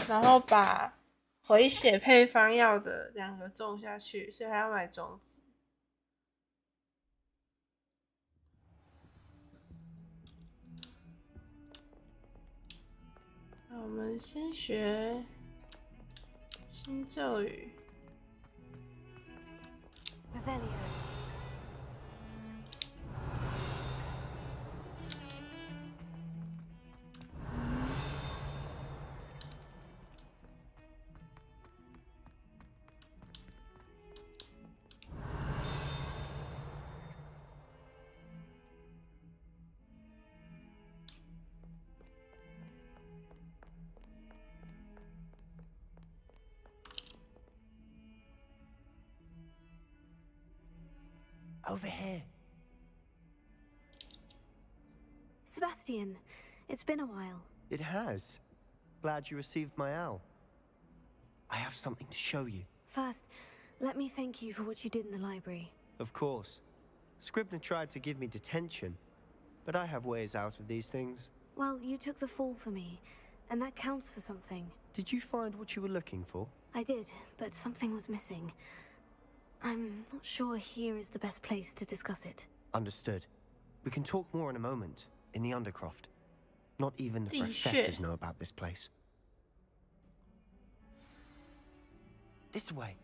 然后把回血配方药的2个种下去，所以还要买种子。那我们先学新咒语。 Over here. Sebastian, it's been a while. It has. Glad you received my owl. I have something to show you. First, let me thank you for what you did in the library. Of course. Scribner tried to give me detention, but I have ways out of these things. Well, you took the fall for me, and that counts for something. Did you find what you were looking for? I did, but something was missing. I'm not sure here is the best place to discuss it. Understood. We can talk more in a moment, in the Undercroft. Not even the professors know about this place. This way.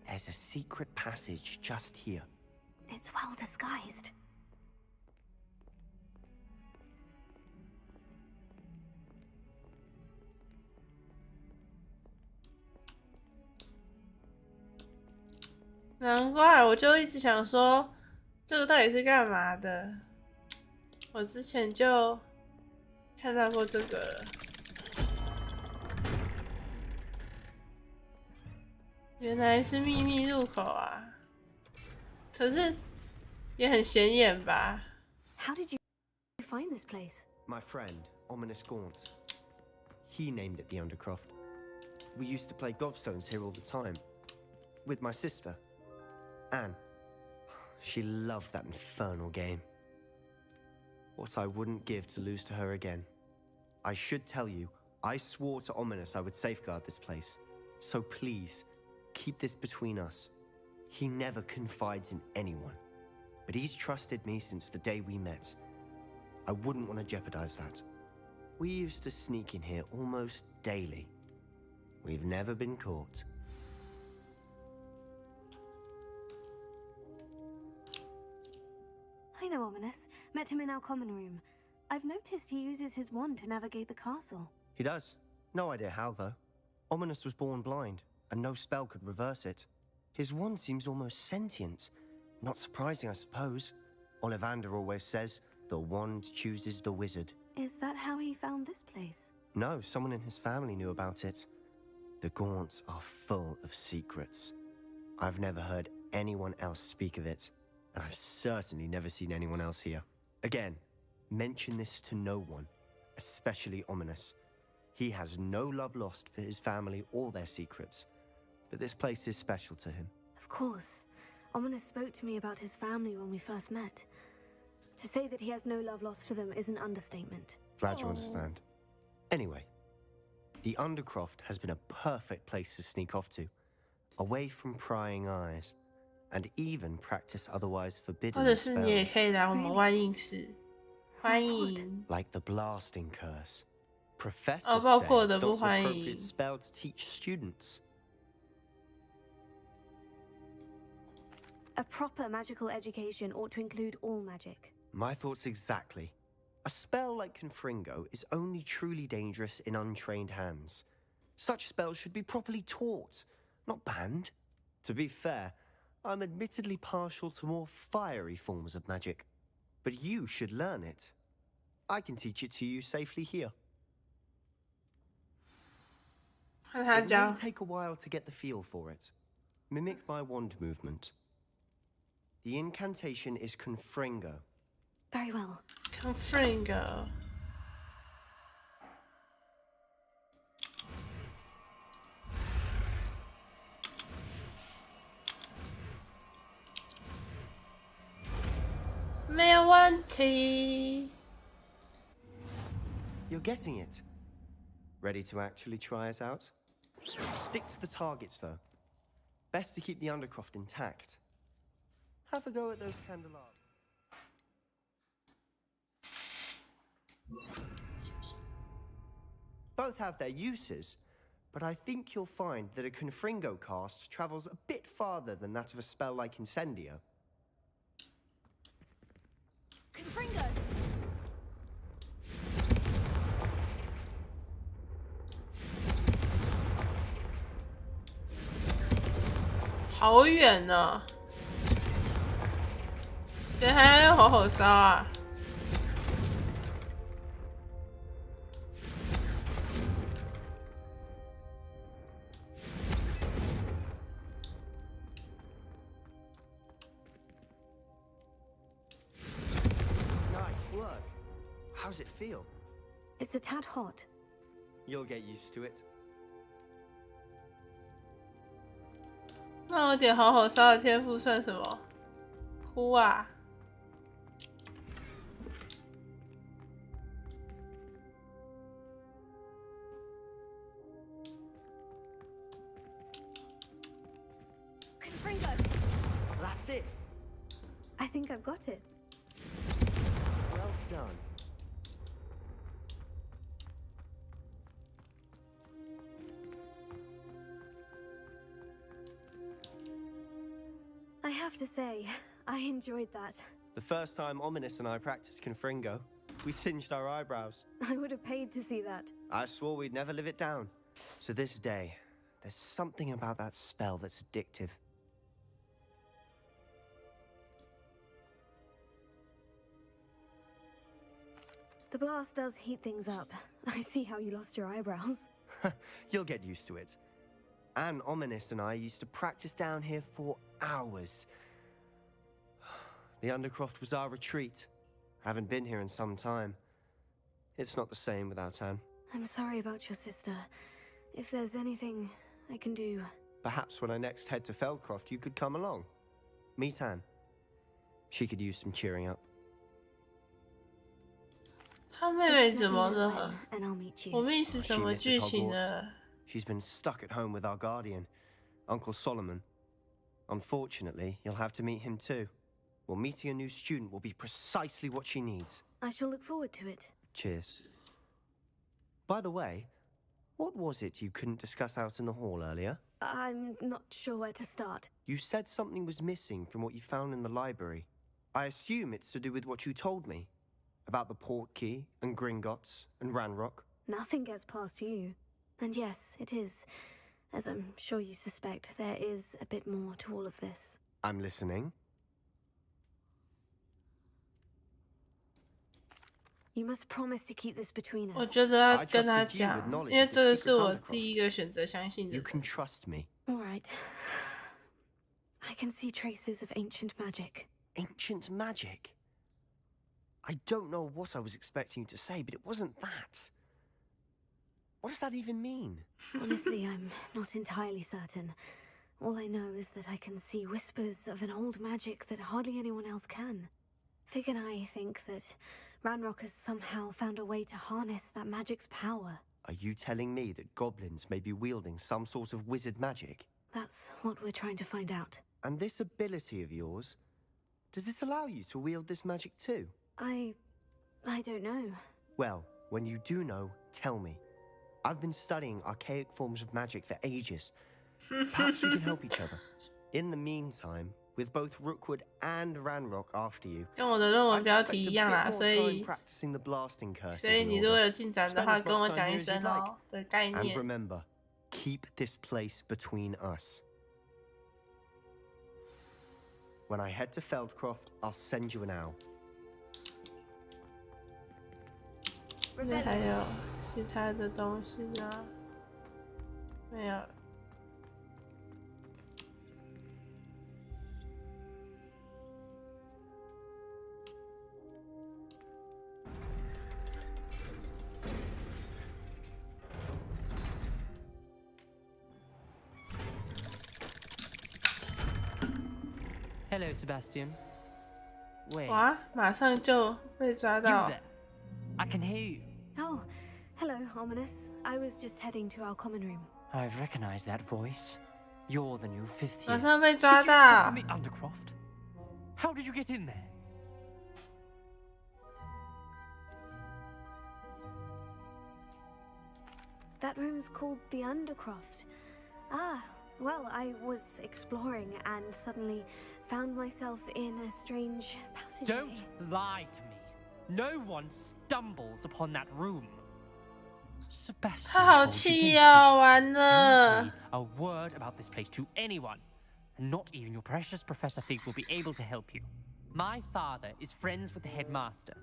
There's a secret passage just here. It's well disguised. “难怪，我就一直想说，这个到底是干嘛的？我之前就看到过这个了。原来是秘密入口啊！可是也很显眼吧 ？How did you find this place? My friend, Ominous Gaunt. He named it the Undercroft. We used to play gobstones here all the time. With my sister, Anne. she loved that infernal game. What I wouldn't give to lose to her again. I should tell you, I swore to Ominous I would safeguard this place. So please, keep this between us. He never confides in anyone. But he's trusted me since the day we met. I wouldn't want to jeopardize that. We used to sneak in here almost daily. We've never been caught. I know Ominous. Met him in our common room. I've noticed he uses his wand to navigate the castle. He does. No idea how, though. Ominous was born blind, and no spell could reverse it. His wand seems almost sentient. Not surprising, I suppose. Ollivander always says, the wand chooses the wizard. Is that how he found this place? No, someone in his family knew about it. The Gaunts are full of secrets. I've never heard anyone else speak of it, and I've certainly never seen anyone else here. Again, mention this to no one, especially Ominous. He has no love lost for his family or their secrets, but this place is special to him. Of course. Ominous spoke to me about his family when we first met. To say that he has no love lost for them is an understatement. Glad you understand. Anyway, the Undercroft has been a perfect place to sneak off to, away from prying eyes, and even practice otherwise forbidden 或者是你也 spells. 可以来我们万应室，欢迎。 Like the blasting curse. Professors 哦， say 包括我的 it's 不 not an 欢迎。 appropriate spell to teach students. A proper magical education ought to include all magic. My thoughts exactly. A spell like Confringo is only truly dangerous in untrained hands. Such spells should be properly taught, not banned. To be fair, I'm admittedly partial to more fiery forms of magic. But you should learn it. I can teach it to you safely here. 看他 It 教 may。take a while to get the feel for it. Mimic my wand movement. The incantation is Confringo. Very well. Confringo。没有问题。 You're getting it. Ready to actually try it out? Stick to the targets, though. Best to keep the Undercroft intact. Have a go at those candelabras. Both have their uses, but I think you'll find that a Confringo cast travels a bit farther than that of a spell like Incendio. Confringo! 好远呢、谁还要用火火烧啊？ Nice work. How's it feel? It's a tad hot. You'll get used to it. 那我点好火烧的天赋算什么？哭啊！ Confringo! That's it. I think I've got it. Well done. I have to say, I enjoyed that. The first time Ominous and I practiced Confringo, we singed our eyebrows. I would have paid to see that. I swore we'd never live it down. To this day, there's something about that spell that's addictive. The blast does heat things up. I see how you lost your eyebrows. You'll get used to it. Anne, Ominous and I used to practice down here for hours. The Undercroft was our retreat. Haven't been here in some time. It's not the same without Anne. I'm sorry about your sister. If there's anything I can do... Perhaps when I next head to Feldcroft, you could come along. Meet Anne. She could use some cheering up. 他妹妹怎么 Just let me know 了？ when, and I'll meet you. 我 miss 什 She 么 misses 剧情 Hogwarts. 了？ She's been stuck at home with our guardian, Uncle Solomon. Unfortunately, you'll have to meet him too. Well, meeting a new student will be precisely what she needs. I shall look forward to it. Cheers. By the way, what was it you couldn't discuss out in the hall earlier? I'm not sure where to start. You said something was missing from what you found in the library. I assume it's to do with what you told me. About the port key, and Gringotts, and Ranrock. Nothing gets past you. And yes, it is. As I'm sure you suspect, there is a bit more to all of this. I'm listening. You must promise to keep this between us. 我觉得要跟他讲，因为这个是我第一个选择相信的 You 人。 can trust me. All right. I can see traces of ancient magic. Ancient magic? I don't know what I was expecting you to say, but it wasn't that. What does that even mean? Honestly, I'm not entirely certain. All I know is that I can see whispers of an old magic that hardly anyone else can. Fig and I think that Ranrock has somehow found a way to harness that magic's power. Are you telling me that goblins may be wielding some sort of wizard magic? That's what we're trying to find out. And this ability of yours, does it allow you to wield this magic too? I don't know. Well, when you do know, tell me. I've been studying archaic forms of magic for ages. Perhaps we can help each other. In the meantime, with both Rookwood and Ranrock after you, 跟我的论文标题一样啦， I 所 spent a bit more 以 time practicing the blasting curses 所以 and 你 all 如果 that. 有进展的 Spend 话， as 跟我 much 讲 time 一 here as 声 you'd 哦的概 And 念。 remember, keep this place between us. When I head to Feldcroft, I'll send you an owl. 那还有其他的东西吗？没有。Hello, Sebastian. Wait. 哇，马上就被抓 You 到。 there? I can hear you. Oh, hello, Ominous. I was just heading to our common room. I've recognized that voice. You're the new fifth year. 马上被抓 Did you escape 到 from。the Undercroft? How did you get in there? That room's called the Undercroft. Ah, well, I was exploring and suddenly found myself in a strange passageway. Don't lie to me. No one stumbles upon that room. Sebastian 他好 told you, 气 didn't 哦，完 you? 了 Don't breathe a word about this place to anyone. And not even your precious Professor Fig will be able to help you. My father is friends with the headmaster.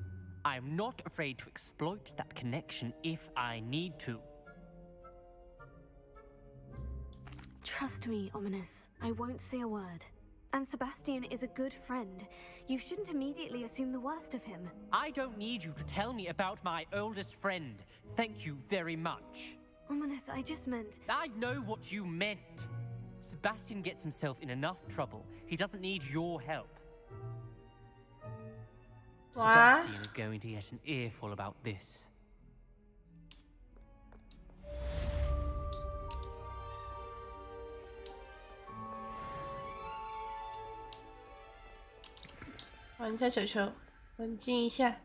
I am not afraid to exploit that connection if I need to. Trust me, Ominous. I won't say a word. And Sebastian is a good friend. You shouldn't immediately assume the worst of him. I don't need you to tell me about my oldest friend. Thank you very much. Ominous, I just meant... I know what you meant. Sebastian gets himself in enough trouble. He doesn't need your help. What? Sebastian is going to get an earful about this. 玩一下球球，冷静一下，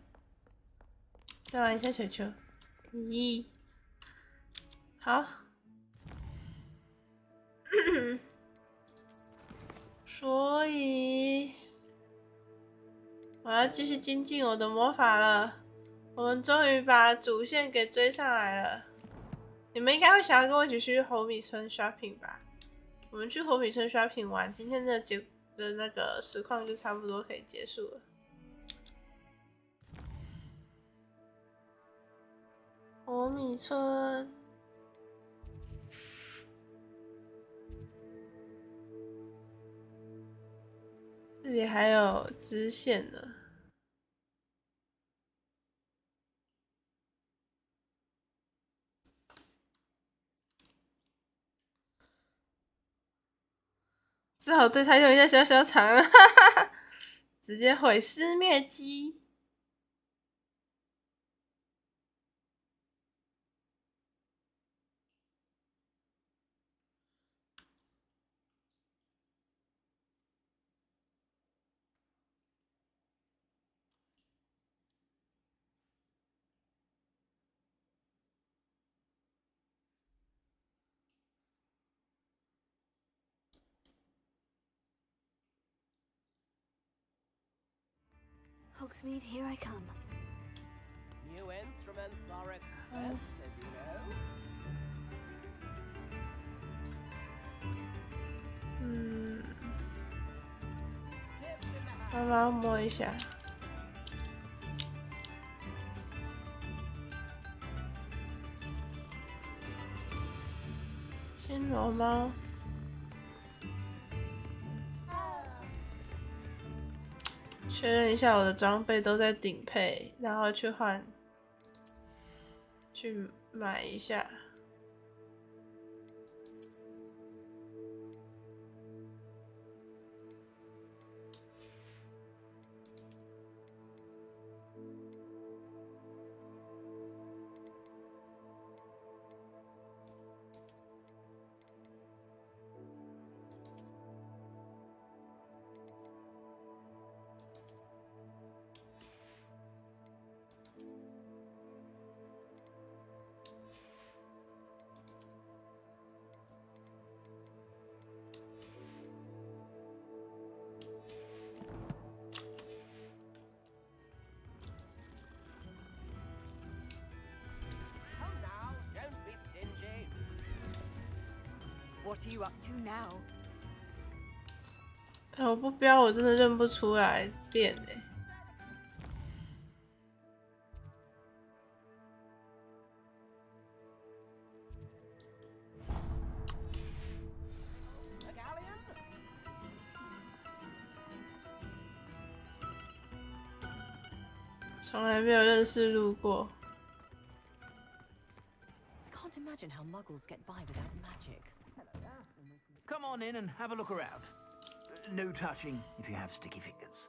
再玩一下球球。咦，好。所以我要继续精进我的魔法了。我们终于把主线给追上来了。你们应该会想要跟我一起去火米村 shopping 吧？我们去火米村 shopping 完，今天的那个实况就差不多可以结束了。火米村，这里还有支线呢。只好对他用一下小小肠了，直接毁尸灭迹。Hogsmeade, here I come. New instruments are expensive, you know. 妈妈摸一下。金龙猫。确认一下我的装备都在顶配，然后去换，去买一下。What are you up to now? 我不标，我真的认不出来店欸。从来没有认识路过。 Can't imagine how muggles get by without magic. Come on in and have a look around. No touching if you have sticky fingers.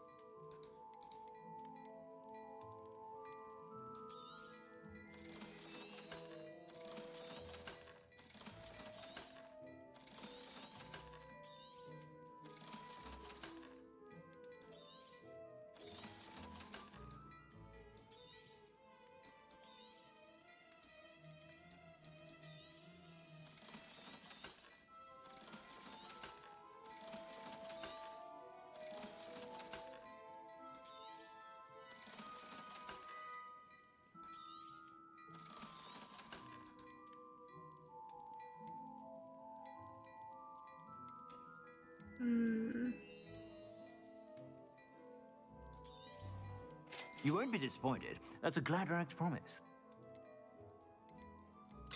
You won't be disappointed. That's a Gladrag's promise.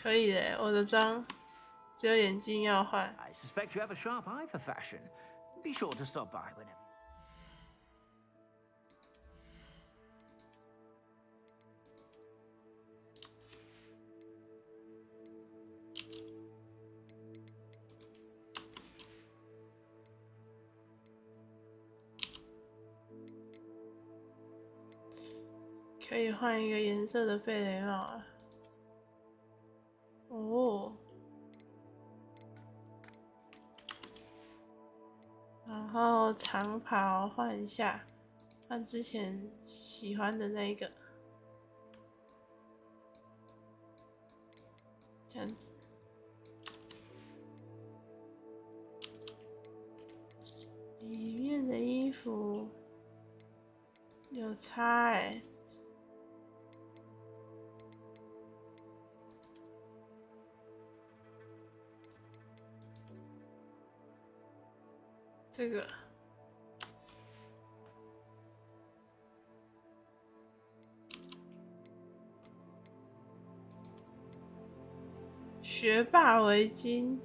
可以的，我的妆只有眼镜要换。I suspect you have a sharp eye for fashion. Be sure to stop by whenever. 可以换一个颜色的贝雷帽啊！哦，然后长袍换一下，换之前喜欢的那一个，这样子。里面的衣服有差欸。 这个学霸围巾，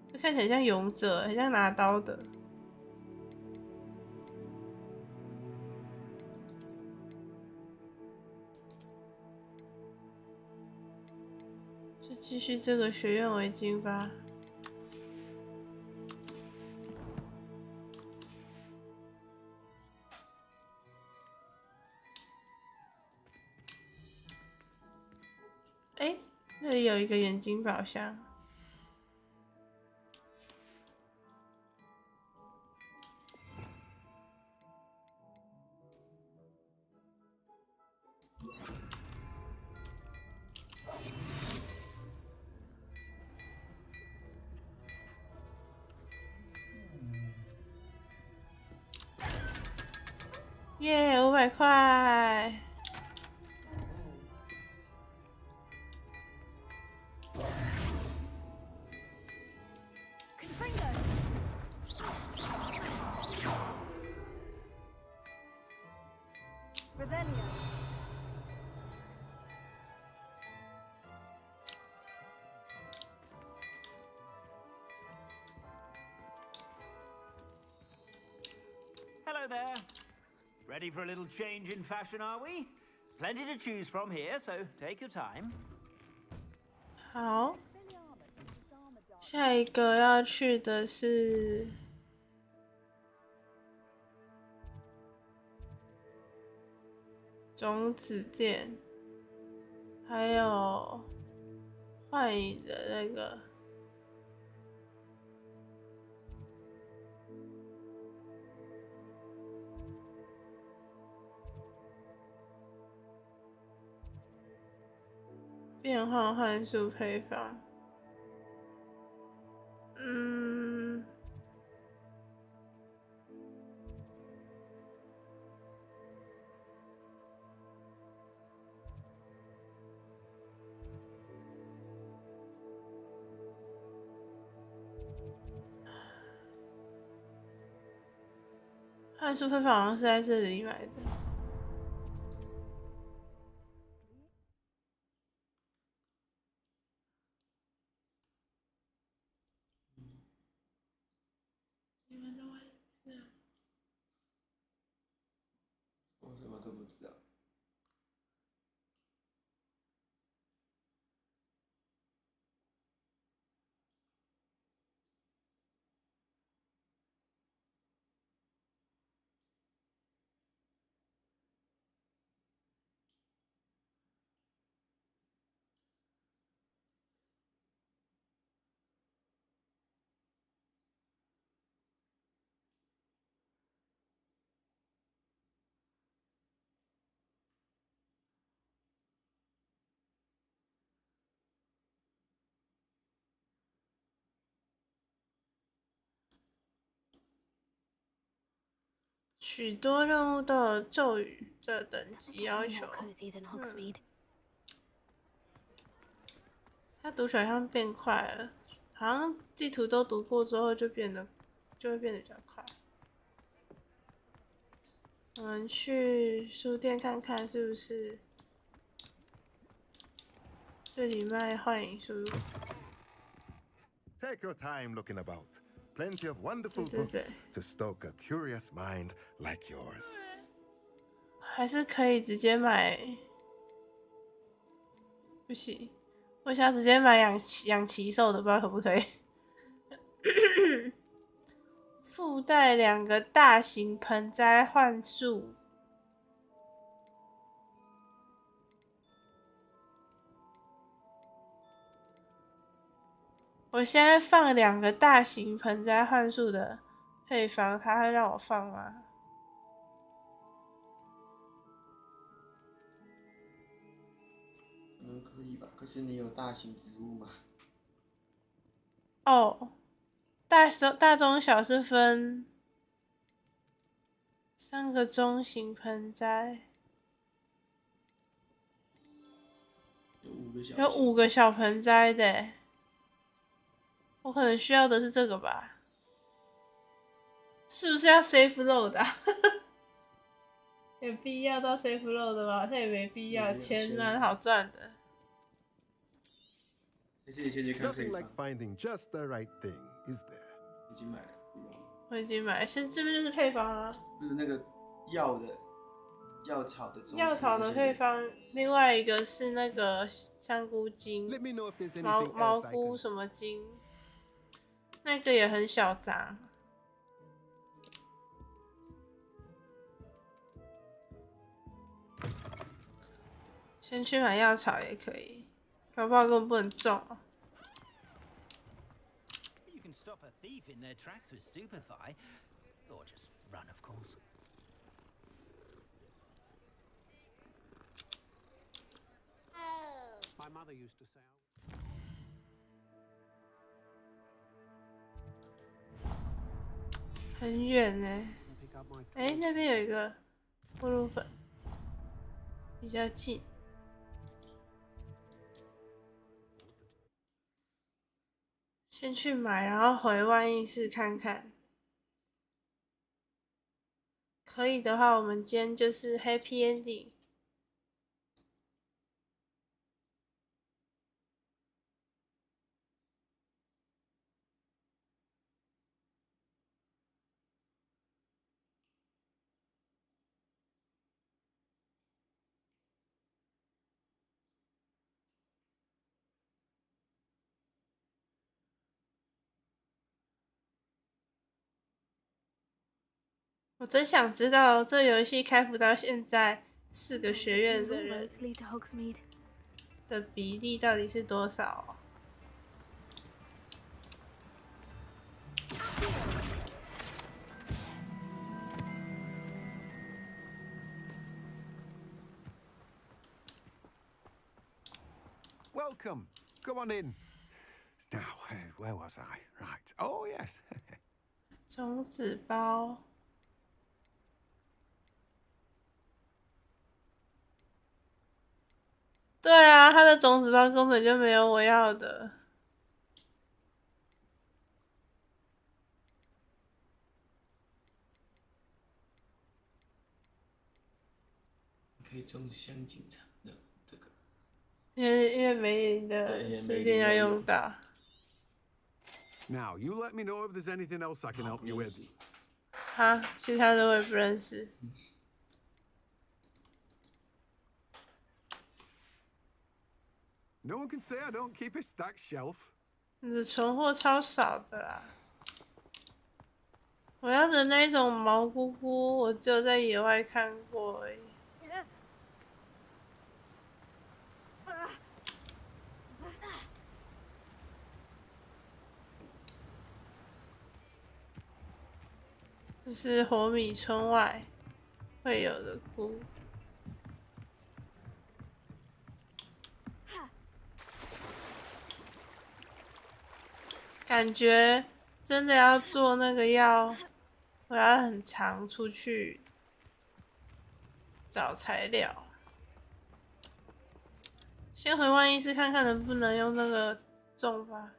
这看起来像勇者，很像拿刀的。就继续这个学院围巾吧。这里有一个眼睛宝箱。耶，500块！Hello there. Ready for a little change in fashion, are we? Plenty to choose from here, so take your time. 好，下一个要去的是种子店，还有幻影的那个。变换幻术配方，幻术配方好像是在这里买的。我什么都不知道。许多任务都有咒语的等级要求。它读起来像变快了，好像地图都读过之后就会变得比较快。我们去书店看看是不是这里卖幻影书。Take your time looking about. Plenty of wonderful books to stoke a curious mind like yours. 还是可以直接买，不行，我想直接买养奇兽的，不知道可不可以。附带2个大型盆栽幻术。我现在放2个大型盆栽幻术的配方，它会让我放吗？可以吧？可是你有大型植物吗？哦，大中小是分3个中型盆栽，有5个小盆栽的。我可能需要的是这个吧？是不是要 save load 啊？有必要到 save load 吗？好像也没必要，钱蛮好赚的。Nothing like finding just the right thing, is there? 已经买了，我已经买了，这边就是配方啊。就是那个药草的种子。药草的配方，另外一个是那个香菇精、蘑菇什么精，那个也很小杂。先去买药草也可以。搞不好根本不能中啊。You can stop a thief in their tracks with stupefy, or just run, of course. My mother used to say. 很远呢。哎，那边有一个呼噜粉，比较近。先去买，然后回万应室看看。可以的话，我们今天就是 happy ending。我真想知道这游戏开服到现在4个学院的人的比例到底是多少啊？Welcome. Come on in. Now, where was I? Right. Oh yes. 种子包。对啊，它的种子包根本就没有我要的。可以种香警察的这个。因为梅林的时间要用到。Now, you let me know if there's anything else I can help you with. 哈，其他的我也不认识。No one can say I don't keep a stacked shelf. 你的存货超少的啦。我要的那一种毛菇菇，我只有在野外看过而已。这是火米村外会有的菇。感觉真的要做那个我要很常出去找材料。先回万应室看看能不能用那个种吧。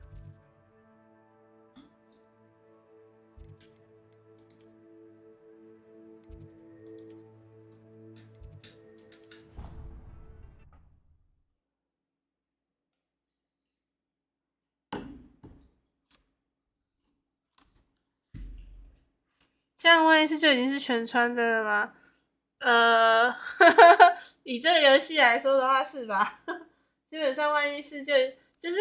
这样万应室就已经是全川的了吗？以这个游戏来说的话是吧？基本上万应室就是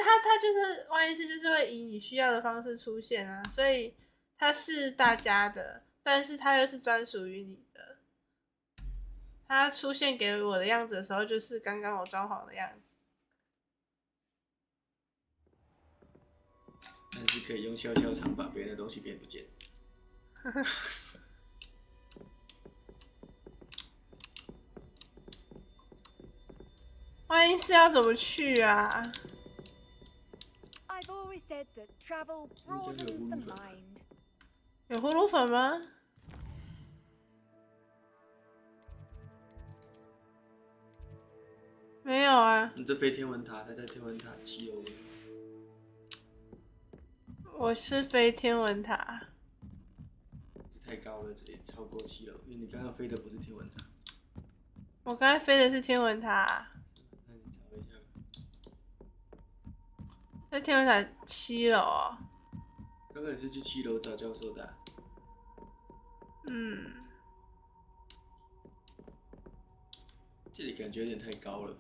它就是万应室就是会以你需要的方式出现啊，所以它是大家的，但是它又是专属于你的。它出现给我的样子的时候，就是刚刚我装潢的样子。但是可以用消消长把别人的东西变不见。万应室要怎么去啊？ I've always said that travel broadens the mind. 有呼噜粉吗？没有啊。你这飞天文塔，它在天文塔7楼。我是飞天文塔。太高了，这里超过7楼，因为你刚刚飞的不是天文塔。我刚才飞的是天文塔。那你找一下吧。在天文塔7楼哦。刚刚你是去7楼找教授的、啊。嗯。这里感觉有点太高了。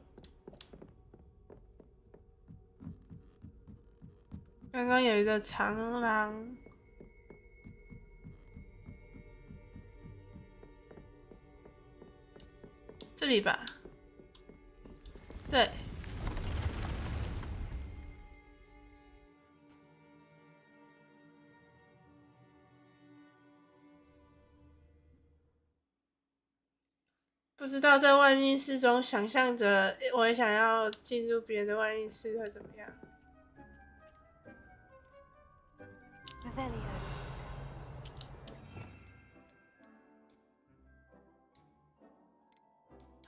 刚刚有一个长廊。这里吧，对，不知道在万应室中想象着我也想要进入别的万应室会怎么样。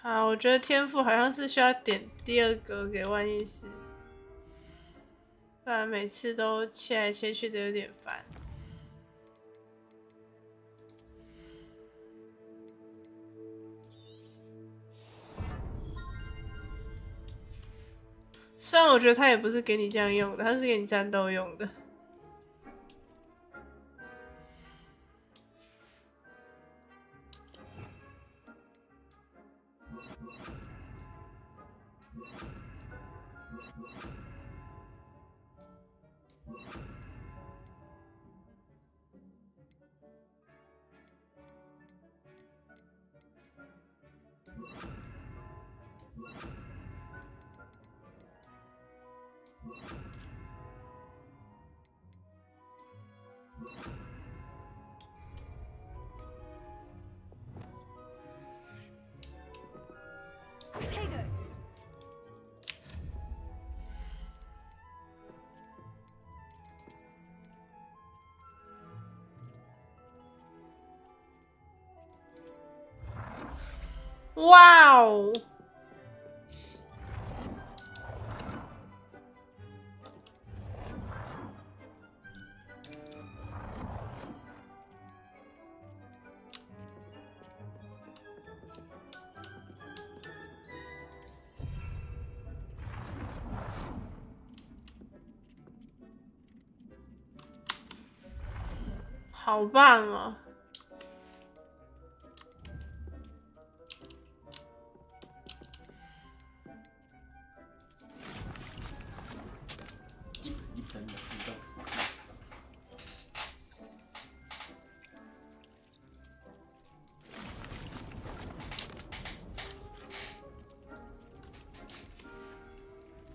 好，我觉得天赋好像是需要点第2格给万应室，不然每次都切来切去的有点烦。虽然我觉得它也不是给你这样用的，它是给你战斗用的。哇哦！好棒哦！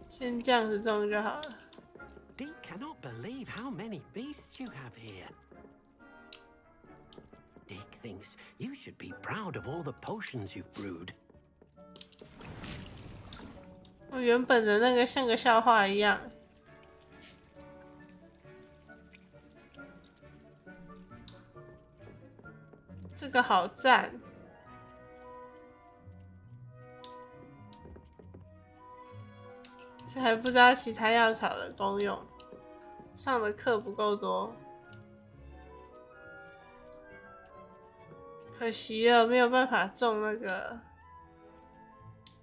先这样子种就好了。Dee cannot believe how many beasts you have here. Dick thinks you should be proud of all the potions you've brewed. 我原本的那个像个笑话一样。这个好赞。还不知道其他药草的功用，上的课不够多，可惜了，没有办法种那个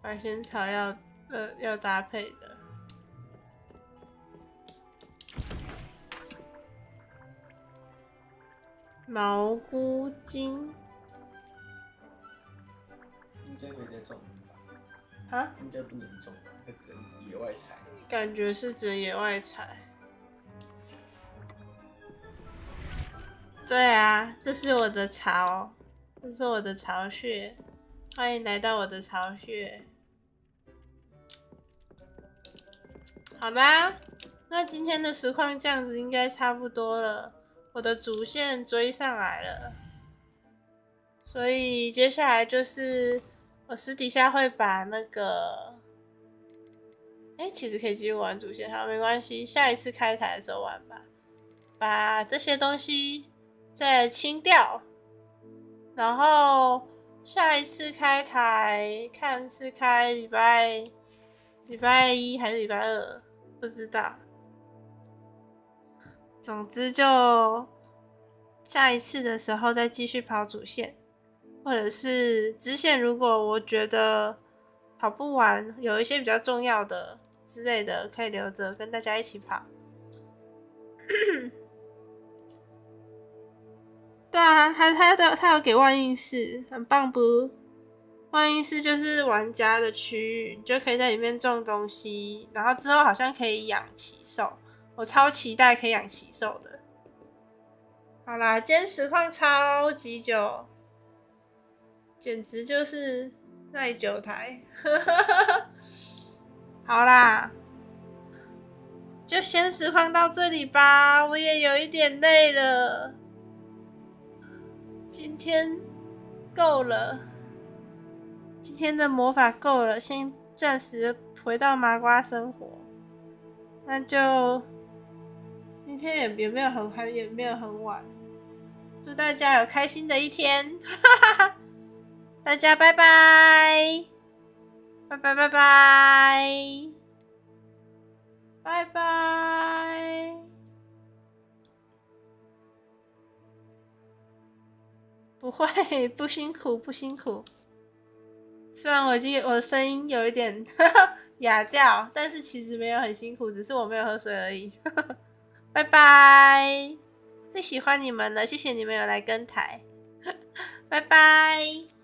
白仙草要搭配的。蘑菇精，应该没在种啊？应该不能种，它只能野外采。感觉是指野外采。对啊，这是我的巢，这是我的巢穴，欢迎来到我的巢穴。好吧，那今天的实况这样子应该差不多了，我的主线追上来了，所以接下来就是我私底下会把那个。其实可以继续玩主线，好，没关系，下一次开台的时候玩吧。把这些东西再清掉，然后下一次开台看是开礼拜1还是礼拜2，不知道。总之就下一次的时候再继续跑主线，或者是支线，如果我觉得跑不完，有一些比较重要的之类的，可以留着跟大家一起跑。对啊，他有给万应室，很棒不？万应室就是玩家的区域，你就可以在里面种东西，然后之后好像可以养奇兽，我超期待可以养奇兽的。好啦，今天实况超级久，简直就是耐久台。好啦，就先实况到这里吧，我也有一点累了，今天够了。今天的魔法够了，先暂时回到麻瓜生活。那就今天也没有很晚，祝大家有开心的一天，大家拜拜，拜拜拜拜，拜拜。不会，不辛苦，不辛苦。虽然我的声音有一点哑掉，但是其实没有很辛苦，只是我没有喝水而已。拜拜，最喜欢你们了，谢谢你们有来跟台，拜拜。